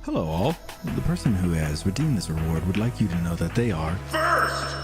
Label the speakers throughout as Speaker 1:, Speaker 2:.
Speaker 1: Hello, all. The person who has redeemed this reward would like you to know that they are
Speaker 2: First!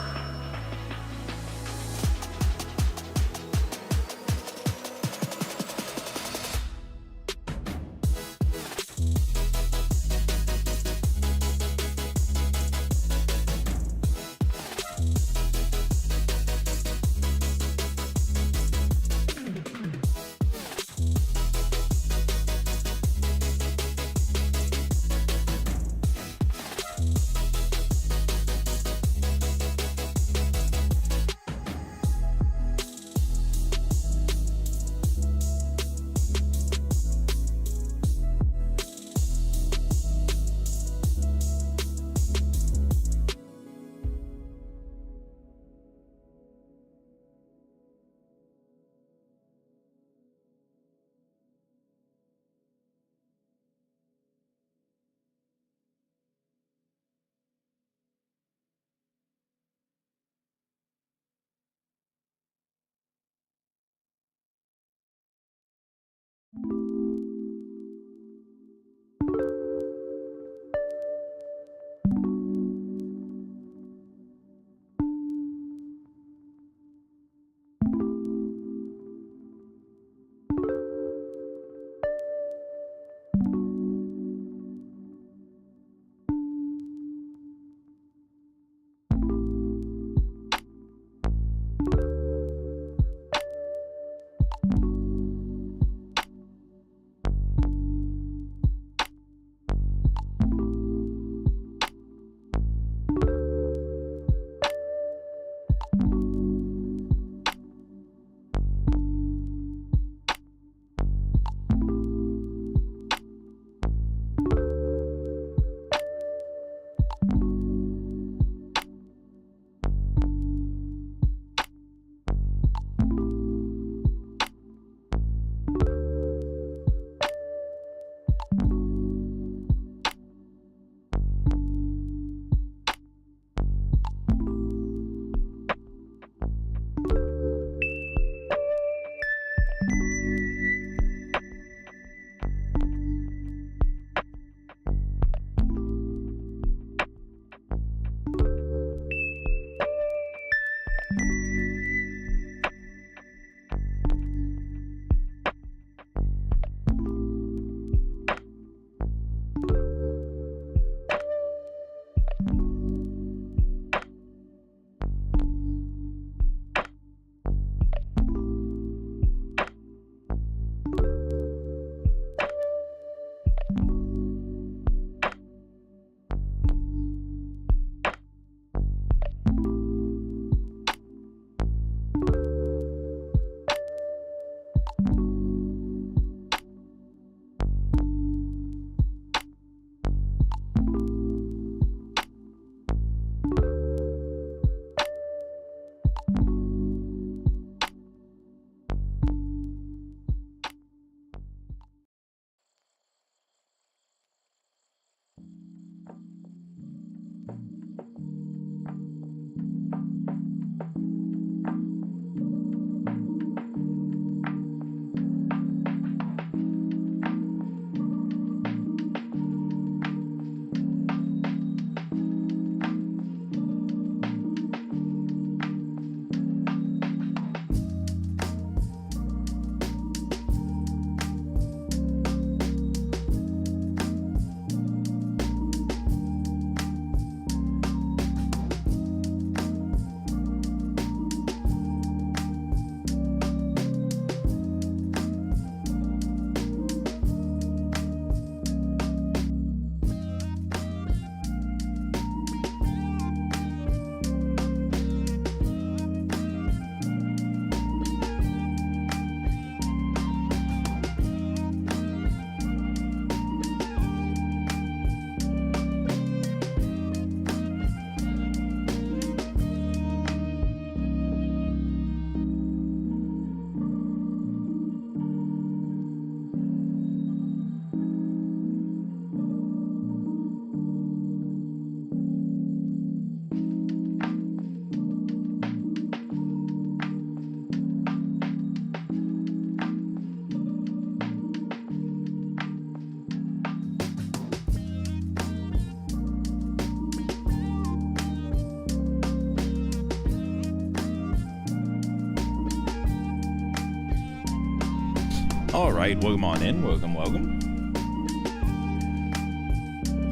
Speaker 2: All right, welcome on in. Welcome.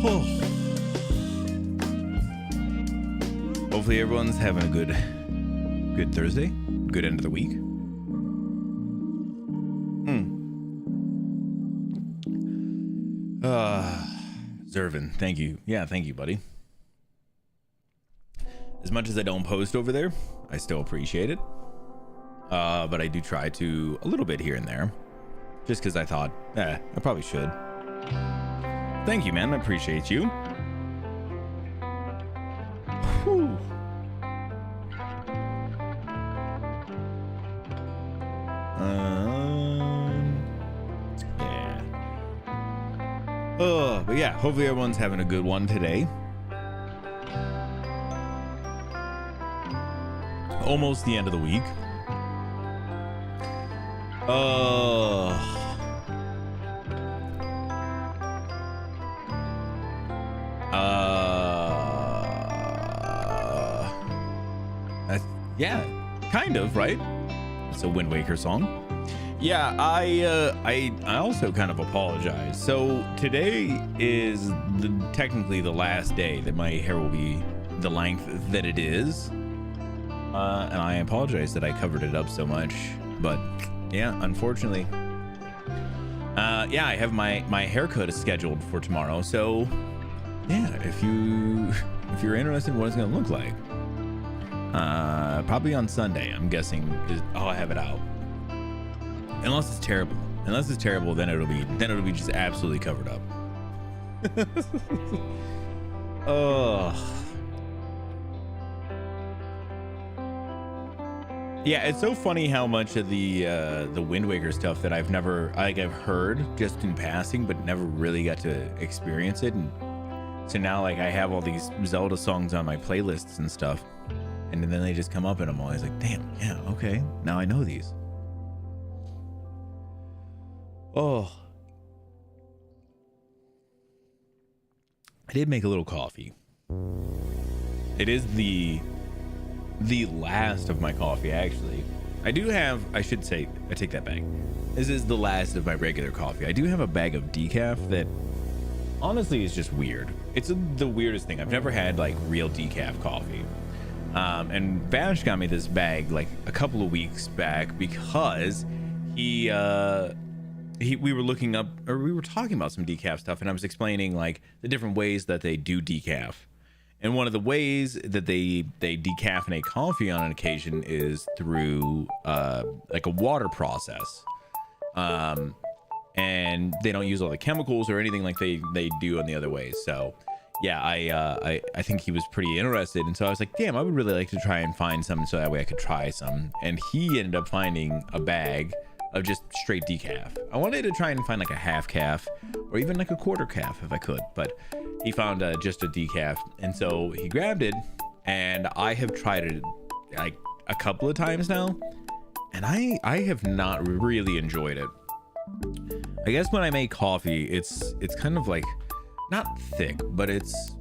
Speaker 2: Oh. Hopefully everyone's having a good Thursday, good end of the week. Zervin, thank you. Yeah, thank you, buddy. As much as I don't post over there, I still appreciate it. But I do try to a little bit here and there, just because I thought, I probably should. Thank you, man. I appreciate you. Whew. Yeah. Oh, but yeah, hopefully everyone's having a good one today. Almost the end of the week. Yeah, kind of, right? It's a Wind Waker song. Yeah, I also kind of apologize. So today is technically the last day that my hair will be the length that it is. And I apologize that I covered it up so much, but yeah, unfortunately. Yeah, I have my haircut is scheduled for tomorrow. So yeah, if you're interested in what it's gonna look like, probably on Sunday, I'm guessing I'll have it out. Unless it's terrible. Then it'll be just absolutely covered up. Oh. Yeah, it's so funny how much of the Wind Waker stuff that I've heard just in passing, but never really got to experience it. And so now, like, I have all these Zelda songs on my playlists and stuff, and then they just come up, and I'm always like, damn, yeah, okay, now I know these. Oh, I did make a little coffee. It is the last of my coffee, actually. I should say, I take that back. This is the last of my regular coffee. I do have a bag of decaf that honestly is just weird. It's the weirdest thing. I've never had like real decaf coffee. And Bash got me this bag like a couple of weeks back because we were looking up, or we were talking about some decaf stuff, and I was explaining like the different ways that they do decaf. And one of the ways that they decaffeinate coffee on an occasion is through like a water process. And they don't use all the chemicals or anything like they do on the other ways. So yeah, I think he was pretty interested. And so I was like, damn, I would really like to try and find some so that way I could try some. And he ended up finding a bag of just straight decaf. I wanted to try and find like a half calf or even like a quarter calf if I could, but he found just a decaf. And so he grabbed it, and I have tried it like a couple of times now, and I have not really enjoyed it. I guess when I make coffee, it's kind of like not thick, but it's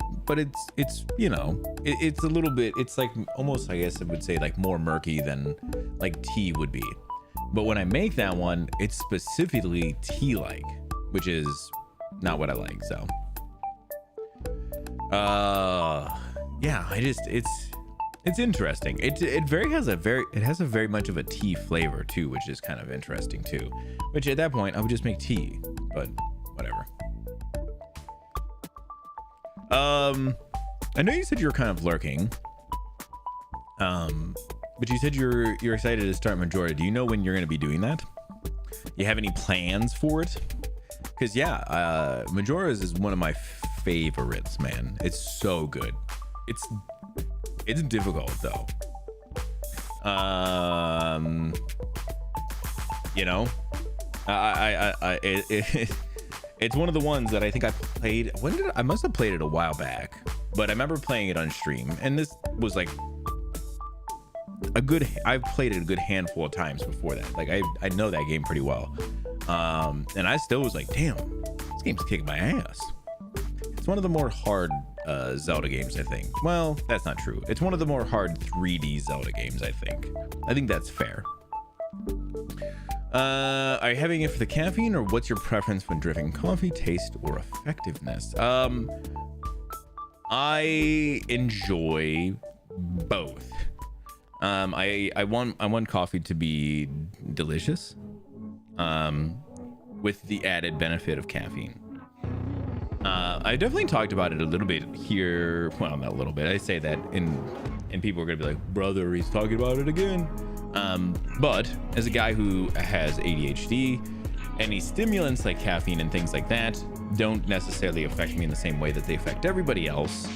Speaker 2: you know, it's a little bit, it's like almost, I guess I would say, like more murky than like tea would be. But when I make that one, it's specifically tea-like, which is not what I like. So yeah, it's interesting. It has a very much of a tea flavor too, which is kind of interesting too. Which at that point I would just make tea, but whatever. I know you said you were kind of lurking, but you said you're excited to start Majora. Do you know when you're going to be doing that? You have any plans for it? Because yeah, Majora's is one of my favorites, man. It's so good. It's difficult though. You know, it's one of the ones that I think I played. I must have played it a while back, but I remember playing it on stream, and this was like I've played it a good handful of times before that. Like I know that game pretty well. And I still was like, damn, this game's kicking my ass. It's one of the more hard Zelda games, I think. Well, that's not true. It's one of the more hard 3D Zelda games, I think. I think that's fair. Are you having it for the caffeine, or what's your preference when drinking coffee, taste or effectiveness? I enjoy both. I want coffee to be delicious, with the added benefit of caffeine. I definitely talked about it a little bit here. Well, not a little bit. I say that and people are gonna be like, brother, he's talking about it again. But as a guy who has ADHD, any stimulants like caffeine and things like that don't necessarily affect me in the same way that they affect everybody else,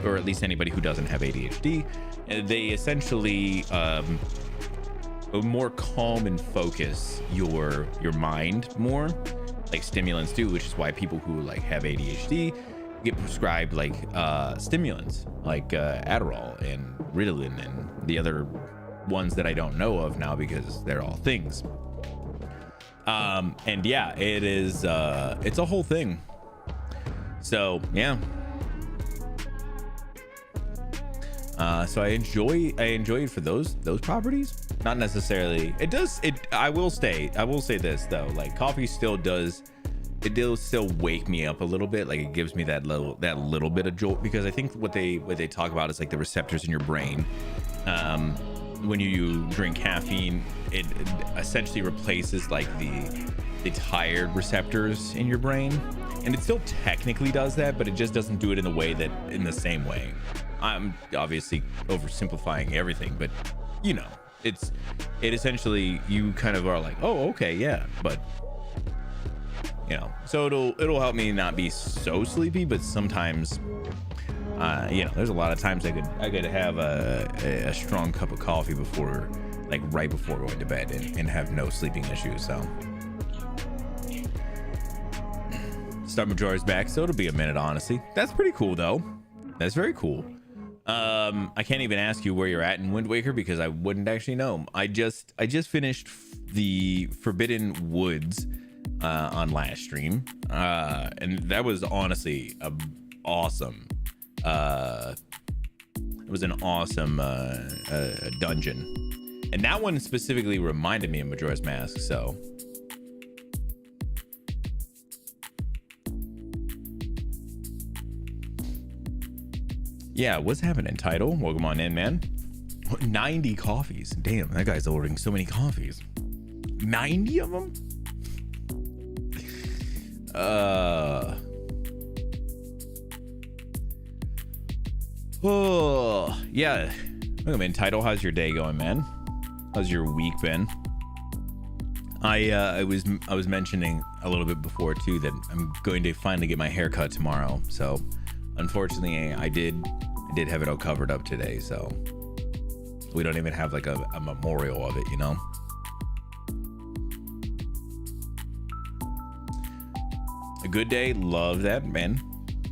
Speaker 2: or at least anybody who doesn't have ADHD. They essentially more calm and focus your mind more, like stimulants do, which is why people who like have ADHD get prescribed like stimulants like Adderall and Ritalin and the other ones that I don't know of now because they're all things. And yeah, it is it's a whole thing. So yeah. So I enjoy it for those properties. Not necessarily. I will say this though, like coffee still does wake me up a little bit. Like it gives me that little bit of jolt, because I think what they talk about is like the receptors in your brain. When you drink caffeine, it essentially replaces like the tired receptors in your brain, and it still technically does that, but it just doesn't do it in the same way. I'm obviously oversimplifying everything, but you know, it essentially, you kind of are like, oh, okay, yeah, but you know, so it'll help me not be so sleepy. But sometimes you know, there's a lot of times I could have a strong cup of coffee before, like right before going to bed, and have no sleeping issues. So Star Majori's back, so it'll be a minute, honestly. That's pretty cool though. That's very cool. I can't even ask you where you're at in Wind Waker because I wouldn't actually know. I just finished the Forbidden Woods on last stream, and that was honestly awesome. It was an awesome dungeon, and that one specifically reminded me of Majora's Mask. So yeah, what's happening, Title? Welcome on in, man. 90 coffees. Damn, that guy's ordering so many coffees. 90 of them? Oh, yeah. Welcome in, Title. How's your day going, man? How's your week been? I was mentioning a little bit before too that I'm going to finally get my hair cut tomorrow. So unfortunately, I did have it all covered up today, so we don't even have like a memorial of it, you know. A good day, love that, man.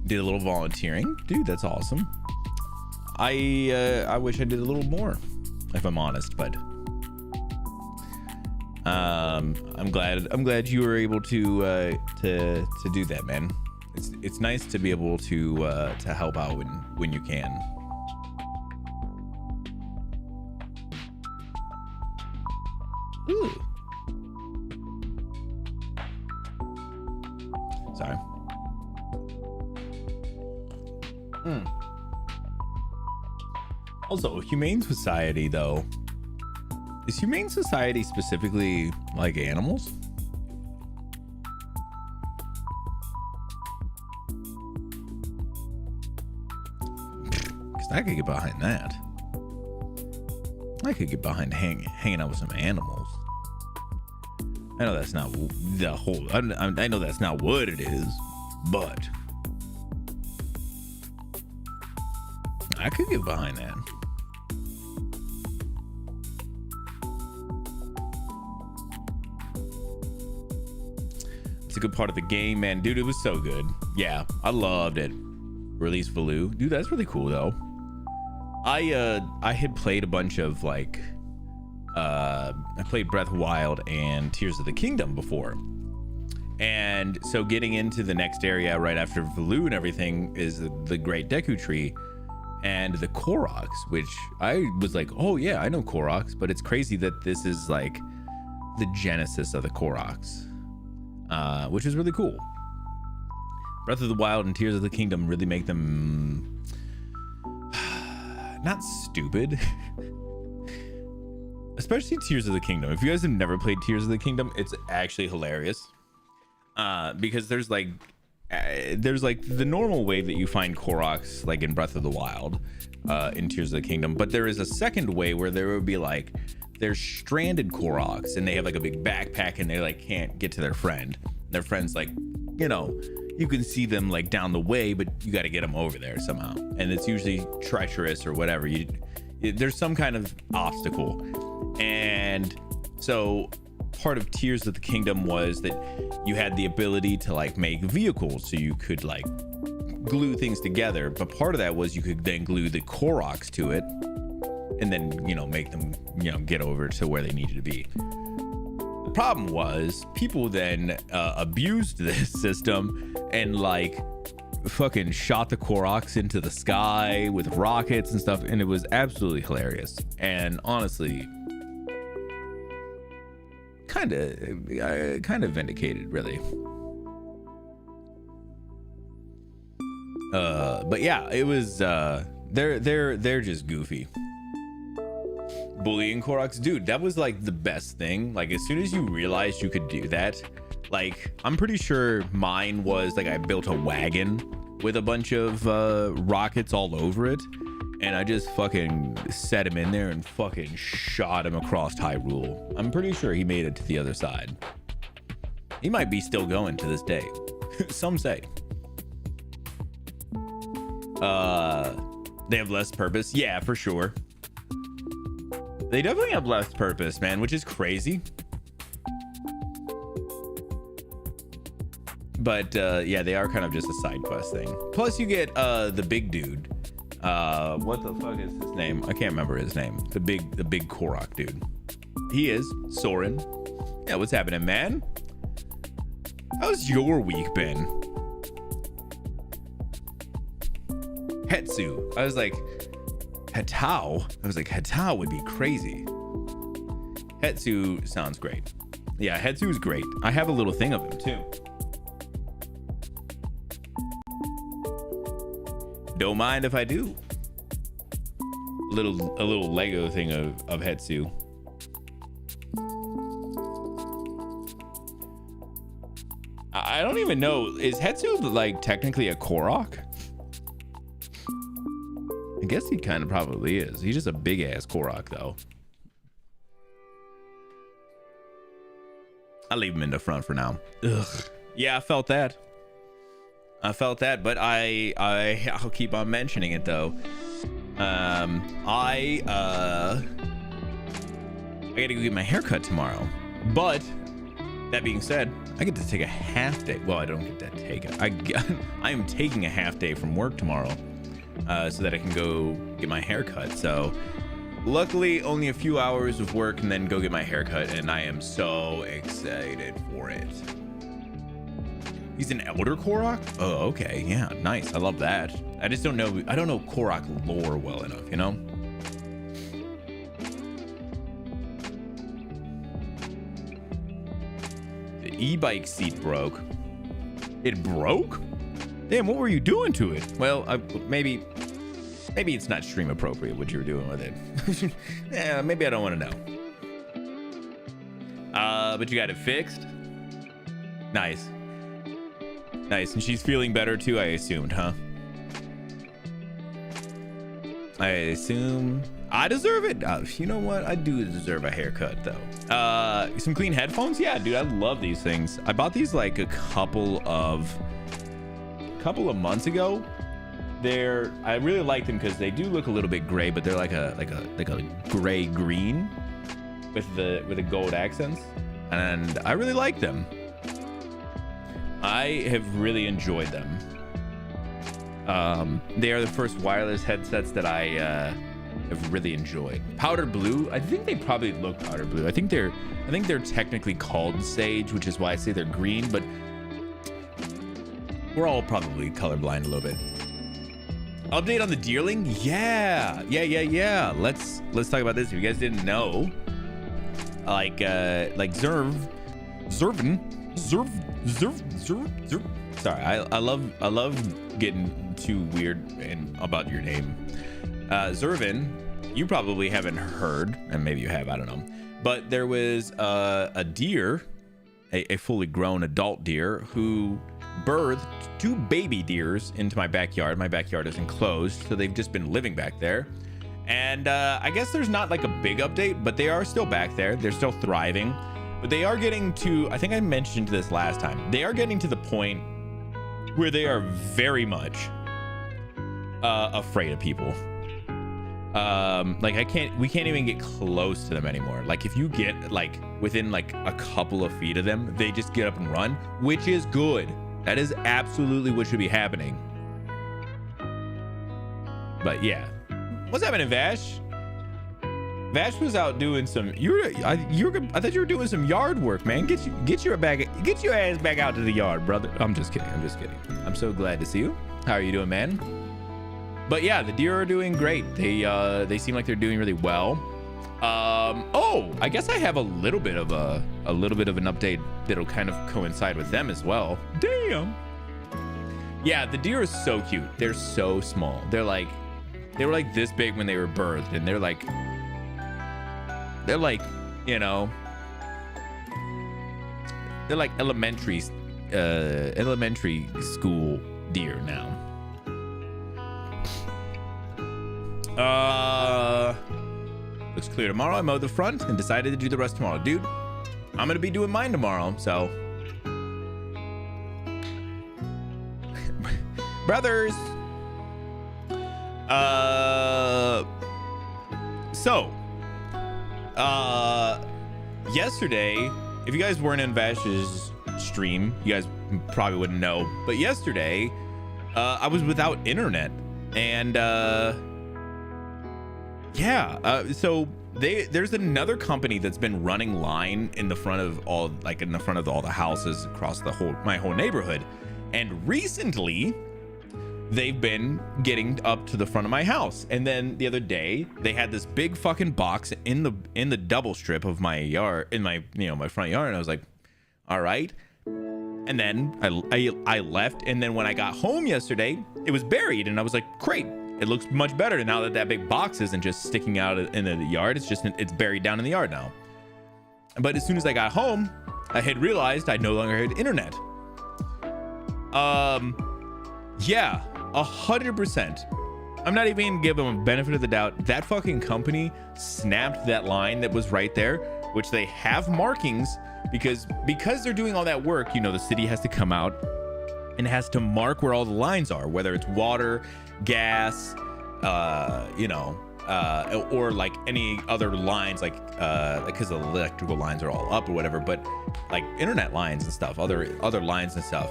Speaker 2: Did a little volunteering, dude. That's awesome. I wish I did a little more, if I'm honest, but I'm glad you were able to do that, man. It's nice to be able to help out when you can. Ooh. Sorry. Also, Humane Society though. Is Humane Society specifically like animals? I could get behind that. I could get behind hanging out with some animals. I know that's not the whole. I know that's not what it is, but I could get behind that. It's a good part of the game, man. Dude, it was so good. Yeah, I loved it. Release Valoo. Dude, that's really cool though. I had played a bunch of like I played Breath of the Wild and Tears of the Kingdom before, and so getting into the next area right after Valoo and everything is the Great Deku Tree and the Koroks, which I was like, oh yeah, I know Koroks, but it's crazy that this is like the genesis of the Koroks, which is really cool. Breath of the Wild and Tears of the Kingdom really make them not stupid. Especially Tears of the Kingdom. If you guys have never played Tears of the Kingdom, it's actually hilarious. Because there's like the normal way that you find Koroks, like in Breath of the Wild, in Tears of the Kingdom, but there is a second way where there would be like, there's stranded Koroks and they have like a big backpack and they like can't get to their friend. Their friend's like, you know, you can see them like down the way, but you got to get them over there somehow, and it's usually treacherous or whatever. There's some kind of obstacle. And so part of Tears of the Kingdom was that you had the ability to like make vehicles, so you could like glue things together, but part of that was you could then glue the Koroks to it and then, you know, make them, you know, get over to where they needed to be. The problem was people then abused this system and like fucking shot the Koroks into the sky with rockets and stuff, and it was absolutely hilarious. And honestly, kind of vindicated, really. But yeah, it was they're just goofy. Bullying Koroks, dude, that was like the best thing. Like, as soon as you realized you could do that, like, I'm pretty sure mine was like I built a wagon with a bunch of rockets all over it, and I just fucking set him in there and fucking shot him across Hyrule. I'm pretty sure he made it to the other side. He might be still going to this day. Some say. They have less purpose. Yeah, for sure. They definitely have less purpose, man, which is crazy. But yeah, they are kind of just a side quest thing. Plus, you get the big dude. What the fuck is his name? I can't remember his name. The big Korok dude. He is Soren. Yeah, what's happening, man? How's your week been? Hetsu. I was like, Hetao? I was like, Hetao would be crazy. Hetsu sounds great. Yeah, Hetsu is great. I have a little thing of him too. Don't mind if I do. A little Lego thing of Hetsu. I don't even know. Is Hetsu like technically a Korok? I guess he kind of probably is. He's just a big ass Korok though. I'll leave him in the front for now. Ugh. Yeah, I felt that, but I'll keep on mentioning it though. I gotta go get my haircut tomorrow, but that being said, I get to take a half day. Well, I don't get to take it. I am taking a half day from work tomorrow, so that I can go get my haircut. So luckily only a few hours of work and then go get my haircut, and I am so excited for it. He's an Elder Korok? Oh, okay. Yeah, nice. I love that. I just don't know. I don't know Korok lore well enough, you know? The e-bike seat broke. It broke? Damn, what were you doing to it? Well, maybe it's not stream appropriate what you were doing with it. Yeah, maybe I don't want to know. But you got it fixed? Nice. Nice. And she's feeling better too, I assumed, huh? I assume I deserve it. You know what? I do deserve a haircut though. Some clean headphones? Yeah, dude, I love these things. I bought these like a couple of months ago. I really like them because they do look a little bit gray, but they're like a gray green with the gold accents, and I really like them. I have really enjoyed them. They are the first wireless headsets that I have really enjoyed. Powder blue. I think they probably look powder blue. I think they're technically called sage, which is why I say they're green, but we're all probably colorblind a little bit. Update on the Deerling? Yeah. Let's talk about this. If you guys didn't know, Zervin. Sorry, I love getting too weird and about your name. Zervin, you probably haven't heard, and maybe you have, I don't know. But there was a deer, a fully grown adult deer, who birthed 2 baby deers into my backyard. My backyard is enclosed, so they've just been living back there. And I guess there's not like a big update, but they are still back there. They're still thriving. But they are getting to, I think I mentioned this last time, they are getting to the point where they are very much afraid of people. Like we can't even get close to them anymore. Like if you get like within like a couple of feet of them, they just get up and run, which is good. That is absolutely what should be happening. But yeah, what's happening, Vash? Vash was out doing some. I thought you were doing some yard work, man. Get your ass back out to the yard, brother. I'm just kidding. I'm so glad to see you. How are you doing, man? But yeah, the deer are doing great. They seem like they're doing really well. Oh, I guess I have a little bit of an update that'll kind of coincide with them as well. Damn. Yeah, the deer is so cute. They're so small. They were like this big when they were birthed, and they're like, you know, they're like elementary school deer now. Looks clear tomorrow. I mowed the front and decided to do the rest tomorrow. Dude, I'm gonna be doing mine tomorrow, so brothers. Yesterday, if you guys weren't in Vash's stream, you guys probably wouldn't know, but yesterday I was without internet, and so there's another company that's been running line in the front of all the houses across my whole neighborhood, and recently they've been getting up to the front of my house. And then the other day they had this big fucking box in the double strip of my yard, in my front yard, and I was like, all right. And then I left, and then when I got home yesterday, it was buried, and I was like, great, it looks much better now that big box isn't just sticking out in the yard. It's buried down in the yard now. But as soon as I got home, I had realized I no longer had internet. Yeah, 100%. I'm not even giving them a benefit of the doubt. That fucking company snapped that line that was right there, which they have markings, because they're doing all that work. The city has to come out and has to mark where all the lines are, whether it's water, gas, or like any other lines, like because the electrical lines are all up or whatever, but like internet lines and stuff, other lines and stuff.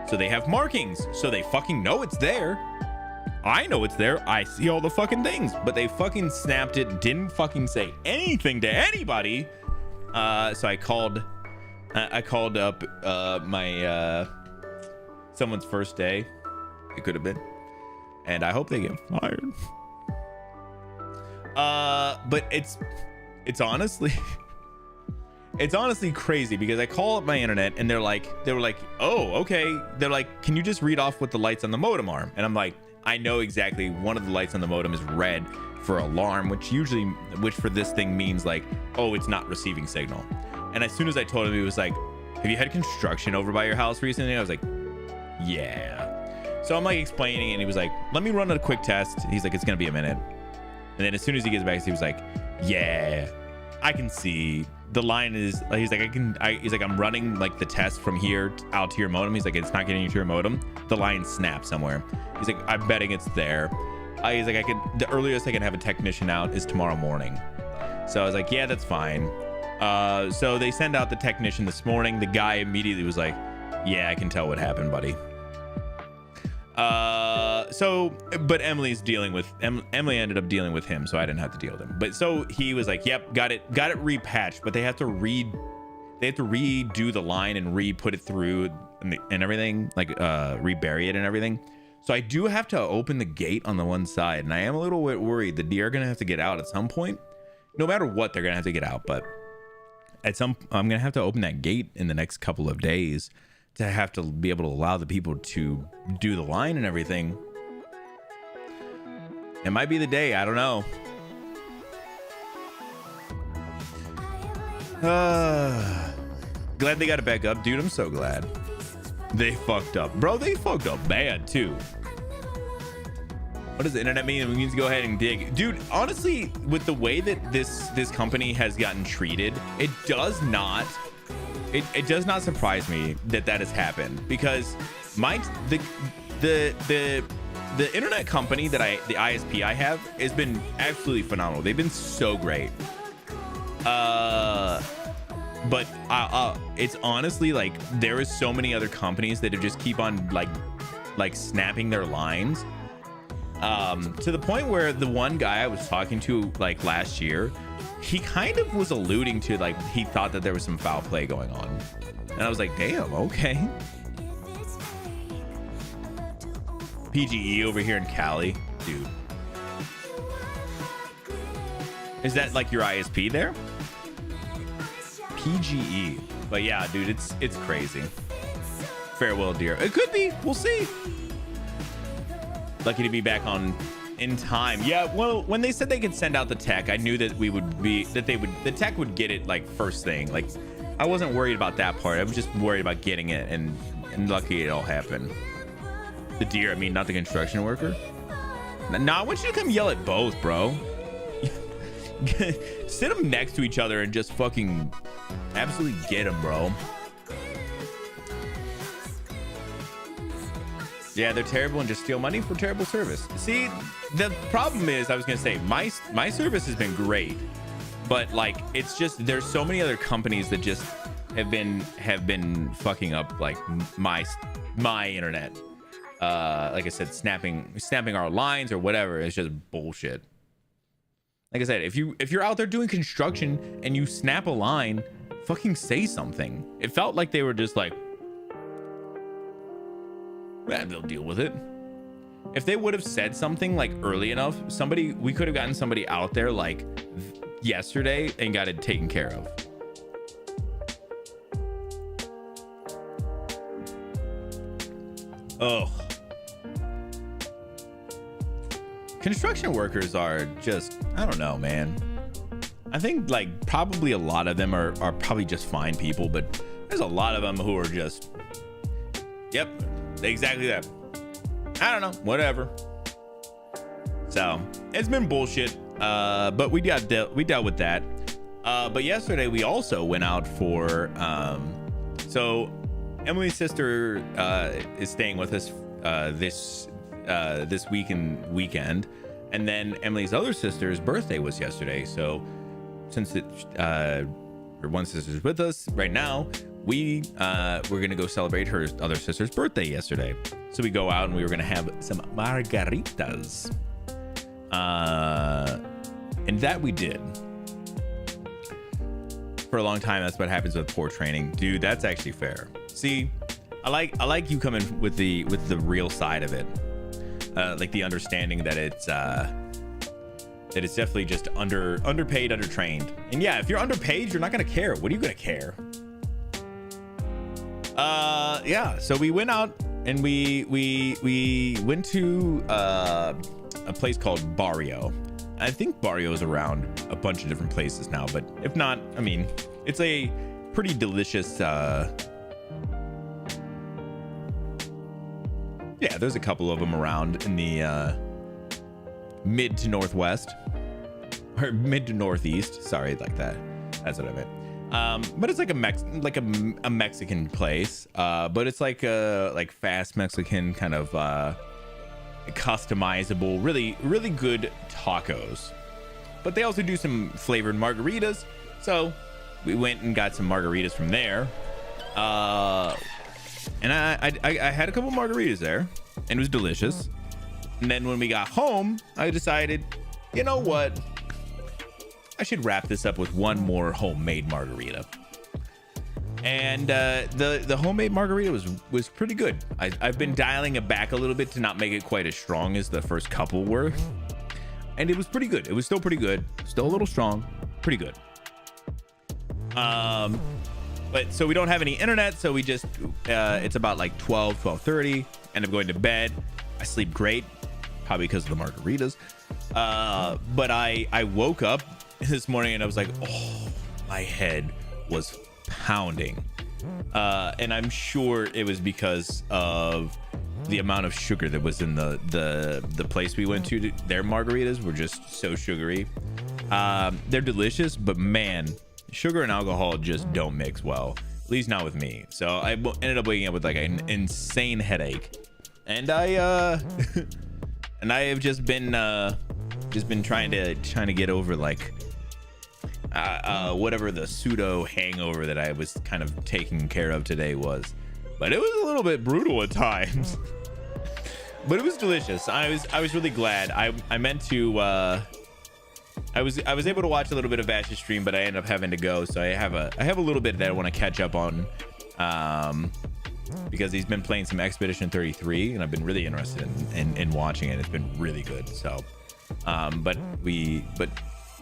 Speaker 2: So they have markings, so they fucking know it's there. I know it's there. I see all the fucking things, but they fucking snapped it, didn't fucking say anything to anybody. So I called up my someone's first day. It could have been, and I hope they get fired. But it's honestly. It's honestly crazy, because I call up my internet and they were like, oh, okay. They're like, can you just read off what the lights on the modem are? And I'm like, I know exactly. One of the lights on the modem is red for alarm, which for this thing means like, oh, it's not receiving signal. And as soon as I told him, he was like, have you had construction over by your house recently? I was like, yeah. So I'm like explaining, and he was like, let me run a quick test. He's like, it's gonna be a minute. And then as soon as he gets back, he was like, yeah, I can see. The line is, he's like, he's like, I'm running like the test from here out to your modem. He's like, it's not getting you to your modem. The line snapped somewhere. He's like, I'm betting it's there. He's like, the earliest I can have a technician out is tomorrow morning. So I was like, yeah, that's fine. So they send out the technician this morning. The guy immediately was like, yeah, I can tell what happened, buddy. But Emily ended up dealing with him, so I didn't have to deal with him. But so he was like, yep, got it repatched, but they have to redo the line and re-put it through and everything, like rebury it and everything. So I do have to open the gate on the one side, and I am a little bit worried the deer are gonna have to get out at some point. No matter what, they're gonna have to get out, but I'm gonna have to open that gate in the next couple of days to have to be able to allow the people to do the line and everything. It might be the day, I don't know. Glad they got it back up, dude. I'm so glad. They fucked up, bro. They fucked up bad too. What does the internet mean? We need to go ahead and dig, dude. Honestly, with the way that this company has gotten treated, it does not surprise me that has happened, because the internet company the ISP I have has been absolutely phenomenal. They've been so great. But it's honestly like there is so many other companies that just keep on like snapping their lines, to the point where the one guy I was talking to like last year, he kind of was alluding to like he thought that there was some foul play going on, and I was like, damn, okay. PGE over here in Cali, dude. Is that like your ISP there? PGE. But yeah, dude, it's crazy. Farewell, dear. It could be. We'll see. Lucky to be back on in time. Yeah, well, when they said they could send out the tech, I knew that the tech would get it like first thing. Like, I wasn't worried about that part. I was just worried about getting it, and lucky it all happened. The deer, I mean, not the construction worker. Nah, I want you to come yell at both, bro. Sit them next to each other and just fucking absolutely get them, bro. Yeah, they're terrible and just steal money for terrible service. See, the problem is, I was gonna say my service has been great, but like it's just there's so many other companies that just have been fucking up like my internet. Like I said, snapping our lines or whatever. It's just bullshit. Like I said, if you're out there doing construction and you snap a line, fucking say something. It felt like they were just like, they'll deal with it. If they would have said something like early enough, we could have gotten somebody out there like yesterday and got it taken care of. Oh. Construction workers are just, I don't know, man. I think like probably a lot of them are probably just fine people, but there's a lot of them who are just, yep, exactly that. I don't know, whatever. So it's been bullshit, but we dealt with that. But yesterday we also went out for, so Emily's sister is staying with us this weekend, and then Emily's other sister's birthday was yesterday. So since her one sister's with us right now, we're gonna go celebrate her other sister's birthday yesterday. So we go out and we were gonna have some margaritas, and that we did. For a long time, that's what happens with poor training, dude. That's actually fair. See, I like you coming with the real side of it, like the understanding that it's definitely just underpaid, undertrained. And yeah, if you're underpaid, you're not gonna care. What are you gonna care? Yeah. So we went out and we went to a place called Barrio. I think Barrio is around a bunch of different places now, but if not, I mean, it's a pretty delicious. Yeah, there's a couple of them around in the mid to northwest, or mid to northeast. Sorry, like that. That's what I meant. But it's like a Mexican place. But it's like fast Mexican kind of customizable, really good tacos. But they also do some flavored margaritas. So we went and got some margaritas from there. And I had a couple margaritas there, and it was delicious. And then when we got home, I decided, you know what? I should wrap this up with one more homemade margarita. And the homemade margarita was pretty good. I've been dialing it back a little bit to not make it quite as strong as the first couple were. And it was pretty good. It was still pretty good. Still a little strong. Pretty good. But so we don't have any internet, so we just it's about like 12:30. End up going to bed. I sleep great, probably because of the margaritas. But I woke up this morning and I was like, oh, my head was pounding, and I'm sure it was because of the amount of sugar that was in the place we went to. Their margaritas were just so sugary. They're delicious, but man, sugar and alcohol just don't mix well, at least not with me. So I ended up waking up with like an insane headache, and I and I have just been trying to get over like whatever the pseudo hangover that I was kind of taking care of today was. But it was a little bit brutal at times. But it was delicious. I was really glad. I meant to I was able to watch a little bit of Bash's stream, but I ended up having to go. So I have a little bit that I want to catch up on, because he's been playing some Expedition 33, and I've been really interested in watching it. It's been really good. So, but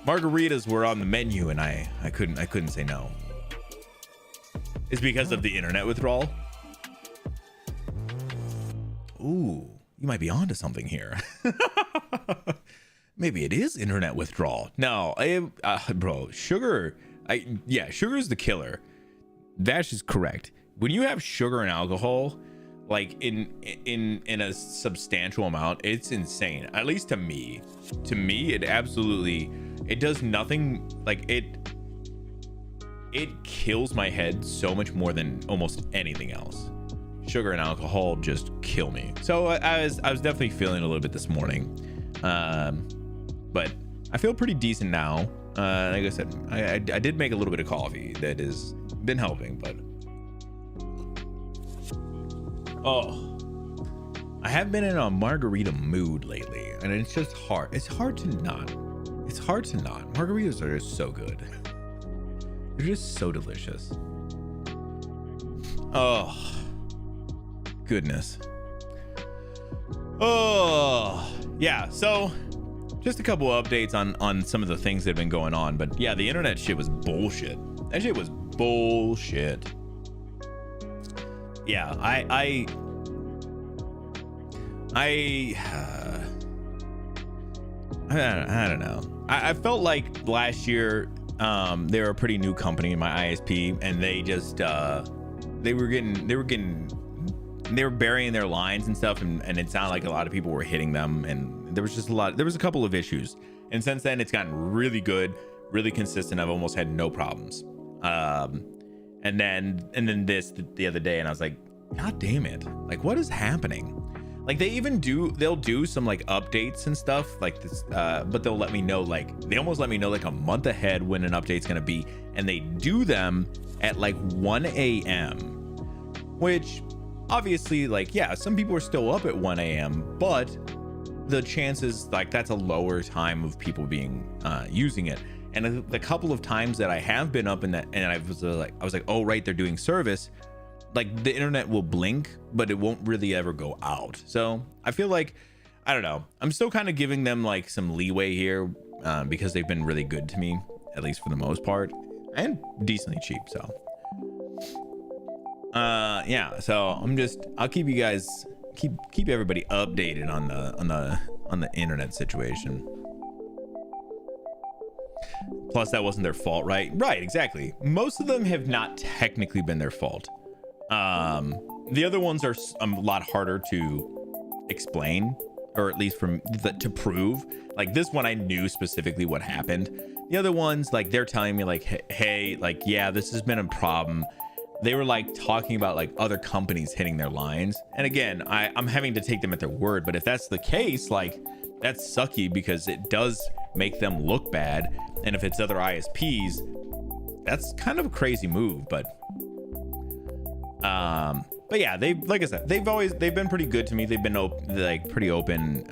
Speaker 2: margaritas were on the menu, and I couldn't say no. It's because of the internet withdrawal. Ooh, you might be onto something here. Maybe it is internet withdrawal. No, bro, sugar. Sugar is the killer. Vash is correct. When you have sugar and alcohol, like in a substantial amount, it's insane. At least to me, it does nothing. Like it kills my head so much more than almost anything else. Sugar and alcohol just kill me. So I was definitely feeling a little bit this morning. But I feel pretty decent now. Like I said, I did make a little bit of coffee that has been helping, but I have been in a margarita mood lately, and it's just hard. It's hard to not. Margaritas are just so good. They're just so delicious. Oh, goodness. Oh, yeah. So just a couple of updates on some of the things that have been going on. But yeah, the internet shit was bullshit. That shit was bullshit. Yeah, I don't know. I felt like last year they were a pretty new company in my ISP, and they just they were burying their lines and stuff, and it sounded like a lot of people were hitting them, and there was a couple of issues. And since then it's gotten really good, really consistent. I've almost had no problems. And then this the other day, and I was like, God damn it, like what is happening? Like they'll do some like updates and stuff like this, but they'll let me know, like they almost let me know like a month ahead when an update's gonna be, and they do them at like 1 a.m. which obviously, like, yeah, some people are still up at 1 a.m, but the chances, like, that's a lower time of people being using it. And the couple of times that I have been up in that, and I was like, oh right, they're doing service, like the internet will blink, but it won't really ever go out. So I feel like, I don't know, I'm still kind of giving them like some leeway here, because they've been really good to me, at least for the most part, and decently cheap. So yeah, so I'll keep you guys, keep everybody updated on the internet situation. Plus, that wasn't their fault, right? Right, exactly. Most of them have not technically been their fault. The other ones are a lot harder to explain, or at least to prove. Like this one, I knew specifically what happened. The other ones, like they're telling me like, hey, like, yeah, this has been a problem. They were like talking about like other companies hitting their lines. And again, I'm having to take them at their word, but if that's the case, like that's sucky because it does make them look bad. And if it's other ISPs, that's kind of a crazy move, but yeah, like I said, they've been pretty good to me. They've been pretty open,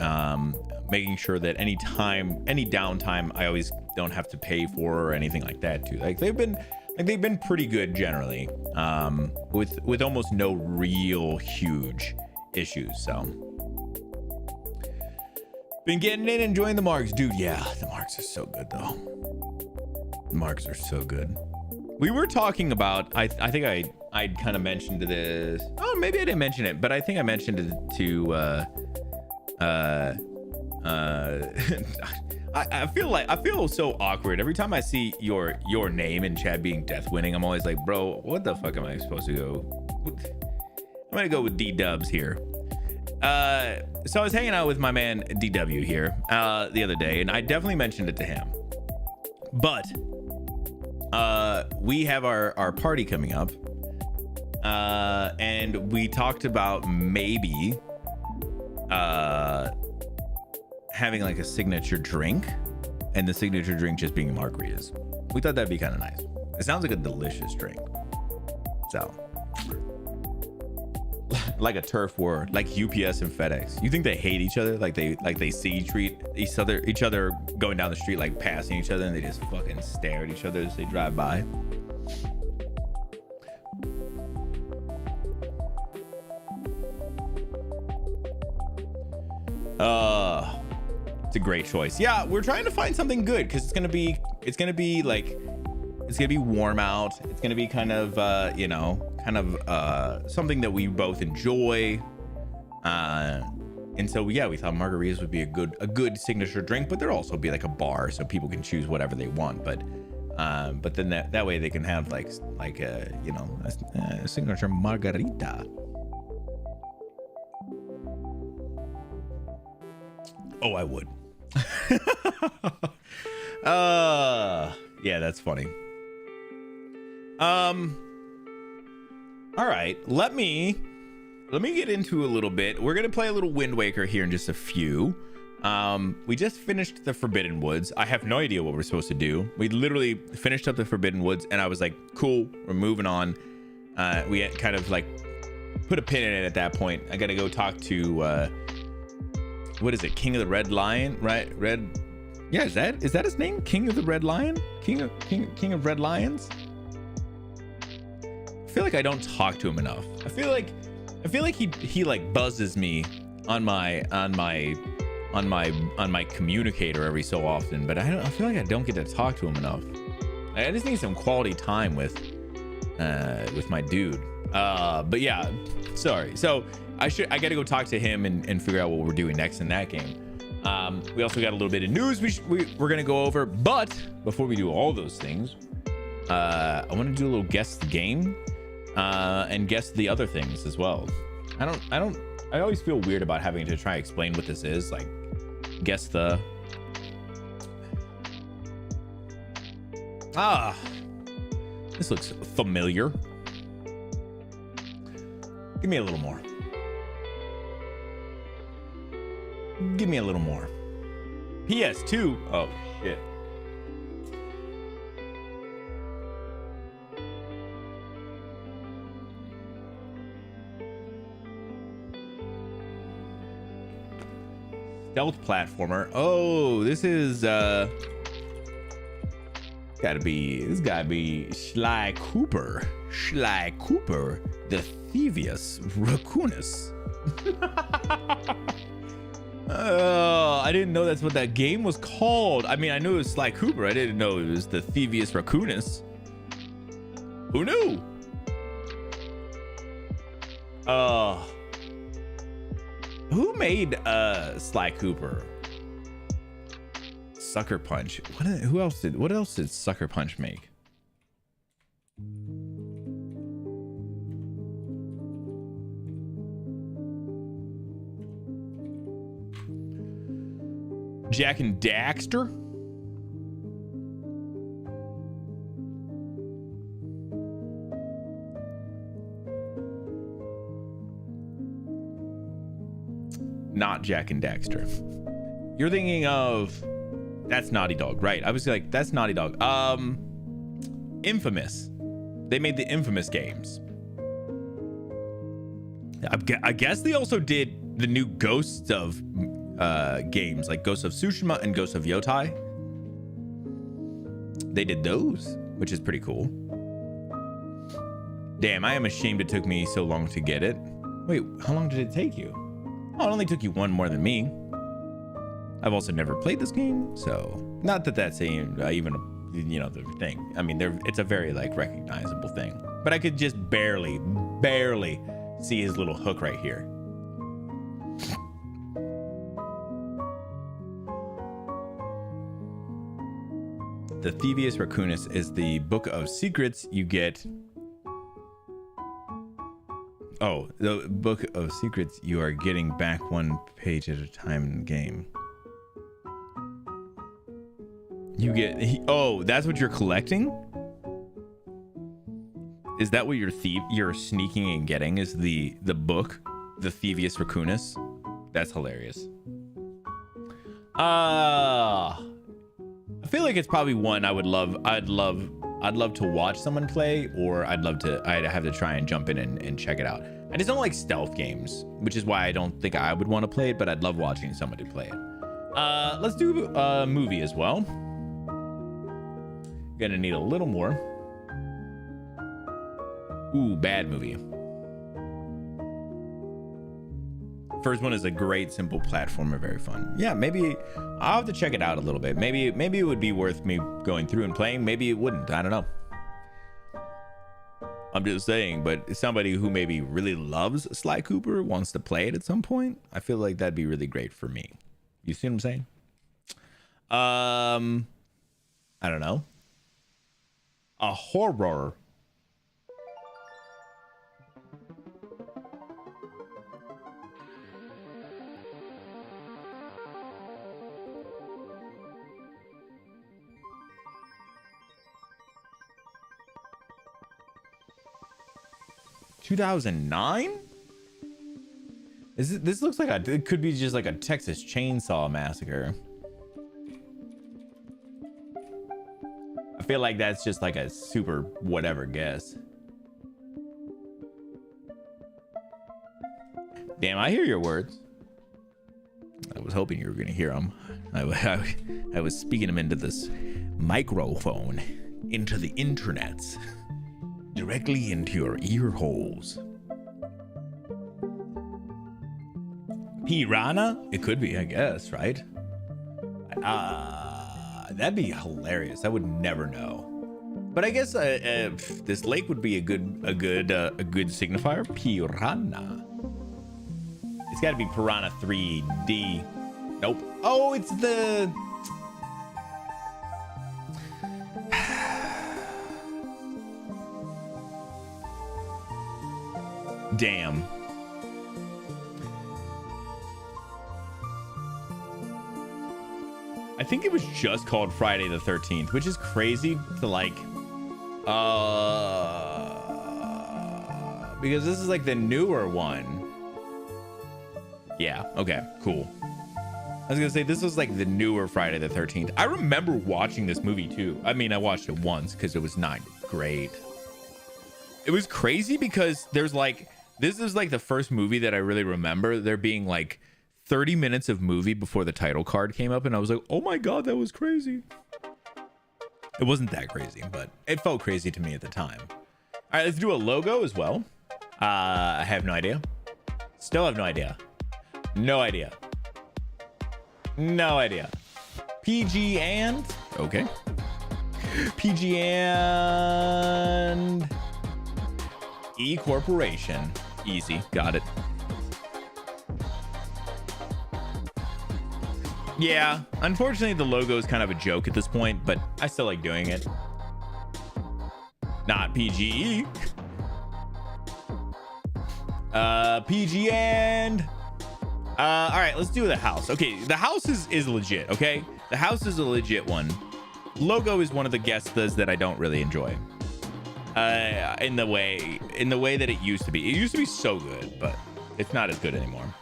Speaker 2: making sure that any downtime I always don't have to pay for or anything like that too. Like they've been pretty good generally, with almost no real huge issues. So been getting in, enjoying the marks, dude. Yeah, the marks are so good though. The marks are so good. We were talking about, I think I kind of mentioned this. Oh, maybe I didn't mention it, but I think I mentioned it to I feel so awkward every time I see your name in chat being Death Winning. I'm always like, bro, what the fuck am I supposed to go? I'm gonna go with D Dubs here. So I was hanging out with my man DW here the other day, and I definitely mentioned it to him. But we have our party coming up, and we talked about maybe having like a signature drink, and the signature drink just being margaritas. We thought that'd be kind of nice. It sounds like a delicious drink. So like a turf war, like UPS and FedEx. You think they hate each other? Like they see each other going down the street, like passing each other, and they just fucking stare at each other as they drive by. It's a great choice. Yeah, we're trying to find something good because it's gonna be warm out. It's gonna be kind of something that we both enjoy. And so yeah, we thought margaritas would be a good signature drink, but there'll also be like a bar so people can choose whatever they want. But then that way they can have like a signature margarita. Oh, I would. Yeah, that's funny. All right, let me get into a little bit. We're gonna play a little Wind Waker here in just a few. We just finished the Forbidden Woods. I have no idea what we're supposed to do. We literally finished up the Forbidden Woods, and I was like, cool, we're moving on. We had kind of like put a pin in it at that point. I gotta go talk to what is it, King of the Red Lion, right? Yeah, is that his name? King of the Red Lion? King of Red Lions? I feel like I don't talk to him enough. I feel like he like buzzes me on my communicator every so often, but I feel like I don't get to talk to him enough. I just need some quality time with my dude. But yeah, sorry. So I gotta go talk to him and figure out what we're doing next in that game. We also got a little bit of news we're gonna go over, but before we do all those things, I want to do a little guess the game and guess the other things as well. I always feel weird about having to try to explain what this is, like guess the this looks familiar. Give me a little more. Give me a little more. PS2. Oh shit. Stealth platformer. Oh, this is this gotta be Sly Cooper, the Thievius Raccoonus. I didn't know that's what that game was called. I mean, I knew it was Sly Cooper. I didn't know it was the Thievius Raccoonus. Who knew? Who made Sly Cooper? Sucker Punch. What else did Sucker Punch make? Jack and Daxter? Not Jack and Daxter. You're thinking of... That's Naughty Dog, right? I was like, that's Naughty Dog. Infamous. They made the Infamous games. I guess they also did the new Ghosts of games, like Ghost of Tsushima and Ghost of Yotai. They did those, which is pretty cool. Damn, I am ashamed it took me so long to get it. Wait, how long did it take you? Oh, it only took you one more than me. I've also never played this game, so not that that's even you know, the thing. I mean, it's a very like recognizable thing, but I could just barely see his little hook right here. The Thievius Raccoonus is the book of secrets you get. Oh, the book of secrets you are getting back one page at a time in the game. You get oh, that's what you're collecting? Is that what you're sneaking and getting? Is the book, the Thievius Raccoonus? That's hilarious. I feel like it's probably one I would love. I'd love to watch someone play, or I'd have to try and jump in and check it out. I just don't like stealth games, which is why I don't think I would want to play it, but I'd love watching somebody play it. Let's do a movie as well. Gonna need a little more. Ooh, bad movie. First one is a great simple platformer, very fun. Yeah, maybe I'll have to check it out a little bit. Maybe it would be worth me going through and playing. Maybe it wouldn't. I don't know. I'm just saying, but somebody who maybe really loves Sly Cooper wants to play it at some point, I feel like that'd be really great for me. You see what I'm saying? I don't know. A horror. (2009) This looks like it could be just like a Texas Chainsaw Massacre. I feel like that's just like a super whatever guess. Damn, I hear your words. I was hoping you were gonna hear them. I was speaking them into this microphone, into the internets. Directly into your ear holes. Piranha? It could be, I guess, right? That'd be hilarious. I would never know. But I guess this lake would be a good signifier. Piranha. It's got to be Piranha 3D. Nope. Oh, it's the. Damn. I think it was just called Friday the 13th, which is crazy to like because this is like the newer one. Yeah, okay, cool. I was gonna say this was like the newer Friday the 13th. I remember watching this movie too. I mean, I watched it once because it was not great. It was crazy because there's like this is like the first movie that I really remember there being like 30 minutes of movie before the title card came up, and I was like, oh my god, that was crazy. It wasn't that crazy, but it felt crazy to me at the time. All right, let's do a logo as well. I have no idea. Still have no idea. No idea. No idea. PG and okay. PG and E Corporation. Easy. Got it. Yeah, unfortunately the logo is kind of a joke at this point, but I still like doing it. Not PGE. PG and all right, let's do the house. Okay, the house is legit, okay? The house is a legit one. Logo is one of the guesses that I don't really enjoy. In the way that it used to be. It used to be so good, but it's not as good anymore.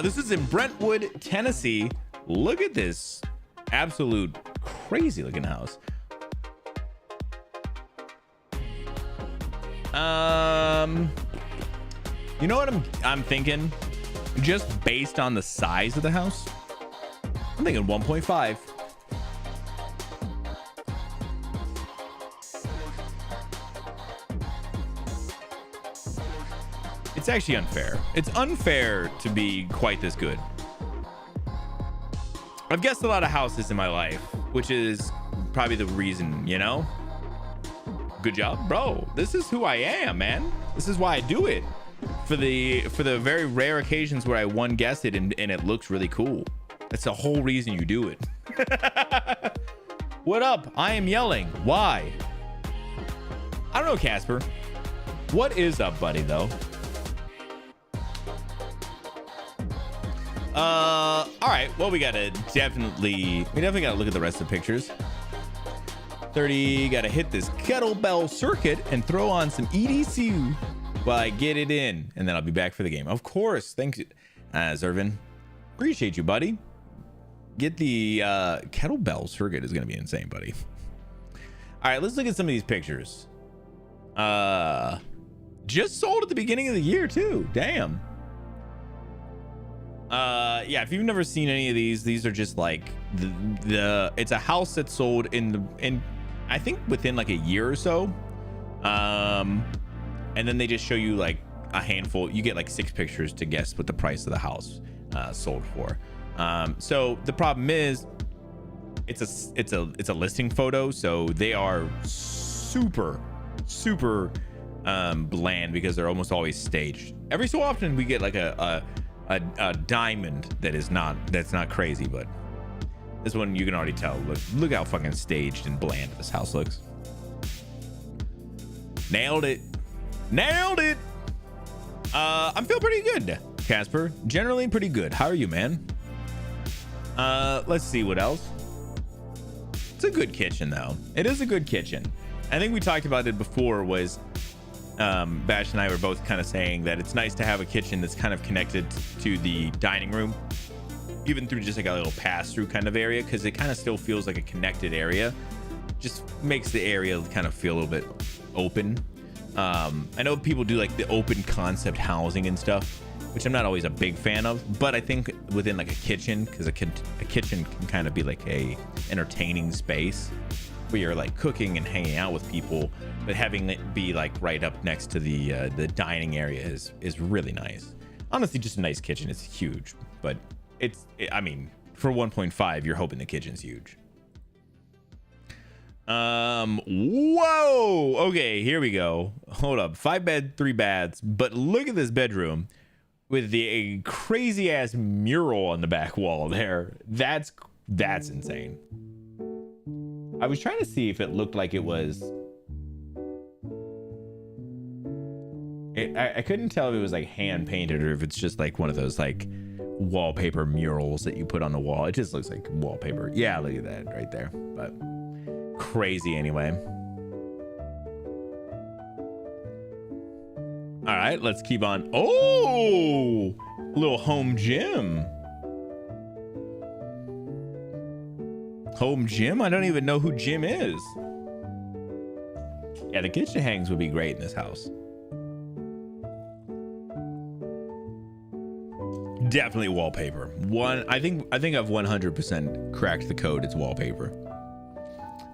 Speaker 2: This is in Brentwood, Tennessee. Look at this absolute crazy looking house. You know what I'm thinking? Just based on the size of the house, I'm thinking 1.5. It's actually unfair. It's unfair to be quite this good. I've guessed a lot of houses in my life, which is probably the reason, you know. Good job, bro. This is who I am, man. This is why I do it, for the very rare occasions where I one guess it and it looks really cool. That's the whole reason you do it. What up? I am yelling. Why? I don't know, Casper. What is up, buddy, though? All right. Well, we definitely gotta look at the rest of the pictures. 30, gotta hit this kettlebell circuit and throw on some EDC while I get it in, and then I'll be back for the game. Of course. Thanks, Zervin. Appreciate you, buddy. Get the kettlebell circuit is gonna be insane, buddy. All right, let's look at some of these pictures. Just sold at the beginning of the year too. Damn. Yeah, if you've never seen any of these are just like it's a house that's sold in I think within like a year or so. And then they just show you like a handful. You get like 6 pictures to guess what the price of the house sold for. So the problem is it's a listing photo, so they are super bland because they're almost always staged. Every so often we get like a diamond that's not crazy, but this one you can already tell. Look how fucking staged and bland this house looks. Nailed it. I'm feeling pretty good, Casper. Generally pretty good. How are you, man? Let's see what else. It's a good kitchen, though. It is a good kitchen. I think we talked about it before. Was Bash and I were both kind of saying that it's nice to have a kitchen that's kind of connected to the dining room, even through just like a little pass-through kind of area, because it kind of still feels like a connected area. Just makes the area kind of feel a little bit open. I know people do like the open concept housing and stuff, which I'm not always a big fan of, but I think within like a kitchen, because a kitchen can kind of be like a entertaining space where you're like cooking and hanging out with people, but having it be like right up next to the dining area is really nice. Honestly, just a nice kitchen. It's huge, but I mean, for 1.5, you're hoping the kitchen's huge. Whoa. Okay, here we go. Hold up. 5 bed, 3 baths, but look at this bedroom with the crazy ass mural on the back wall there. That's insane. I was trying to see if it looked like it was. I couldn't tell if it was like hand painted or if it's just like one of those like wallpaper murals that you put on the wall. It just looks like wallpaper. Yeah, look at that right there. But crazy anyway. All right, let's keep on. Oh, a little home gym. Home gym? I don't even know who Jim is. Yeah, the kitchen hangs would be great in this house. Definitely wallpaper. I think I've 100% cracked the code. It's wallpaper.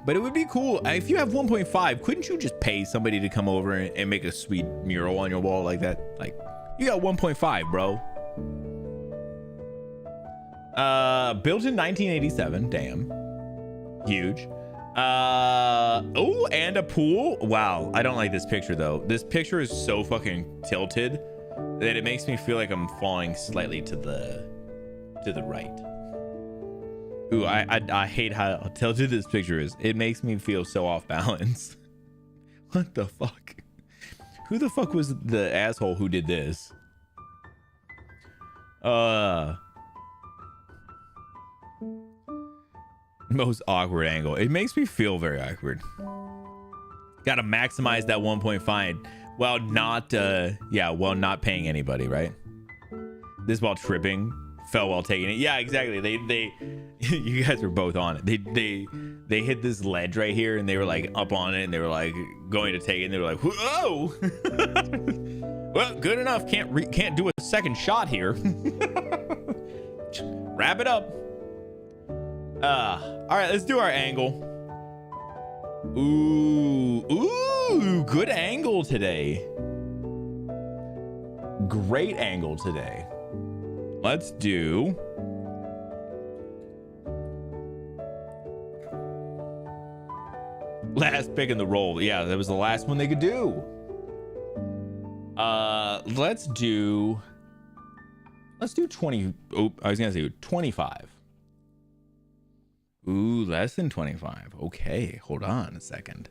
Speaker 2: But it would be cool if you have 1.5. Couldn't you just pay somebody to come over and make a sweet mural on your wall like that? Like, you got 1.5, bro. Built in 1987. Damn. Huge. Oh, and a pool. Wow. I don't like this picture though. This picture is so fucking tilted that it makes me feel like I'm falling slightly to the right. Ooh, I hate how tilted this picture is. It makes me feel so off balance. What the fuck? Who the fuck was the asshole who did this? Most awkward angle. It makes me feel very awkward. Gotta maximize that 1.5 while not not paying anybody, right? This while tripping, fell while taking it. Yeah, exactly. They you guys were both on it. They hit this ledge right here and they were like up on it and they were like going to take it and they were like, whoa. Well, good enough. Can't do a second shot here. Wrap it up. All right, let's do our angle. Ooh, good angle today. Great angle today. Let's do. picking the roll. Yeah, that was the last one they could do. Let's do 20. Oh, I was gonna say 25. Ooh, less than 25. Okay, hold on a second.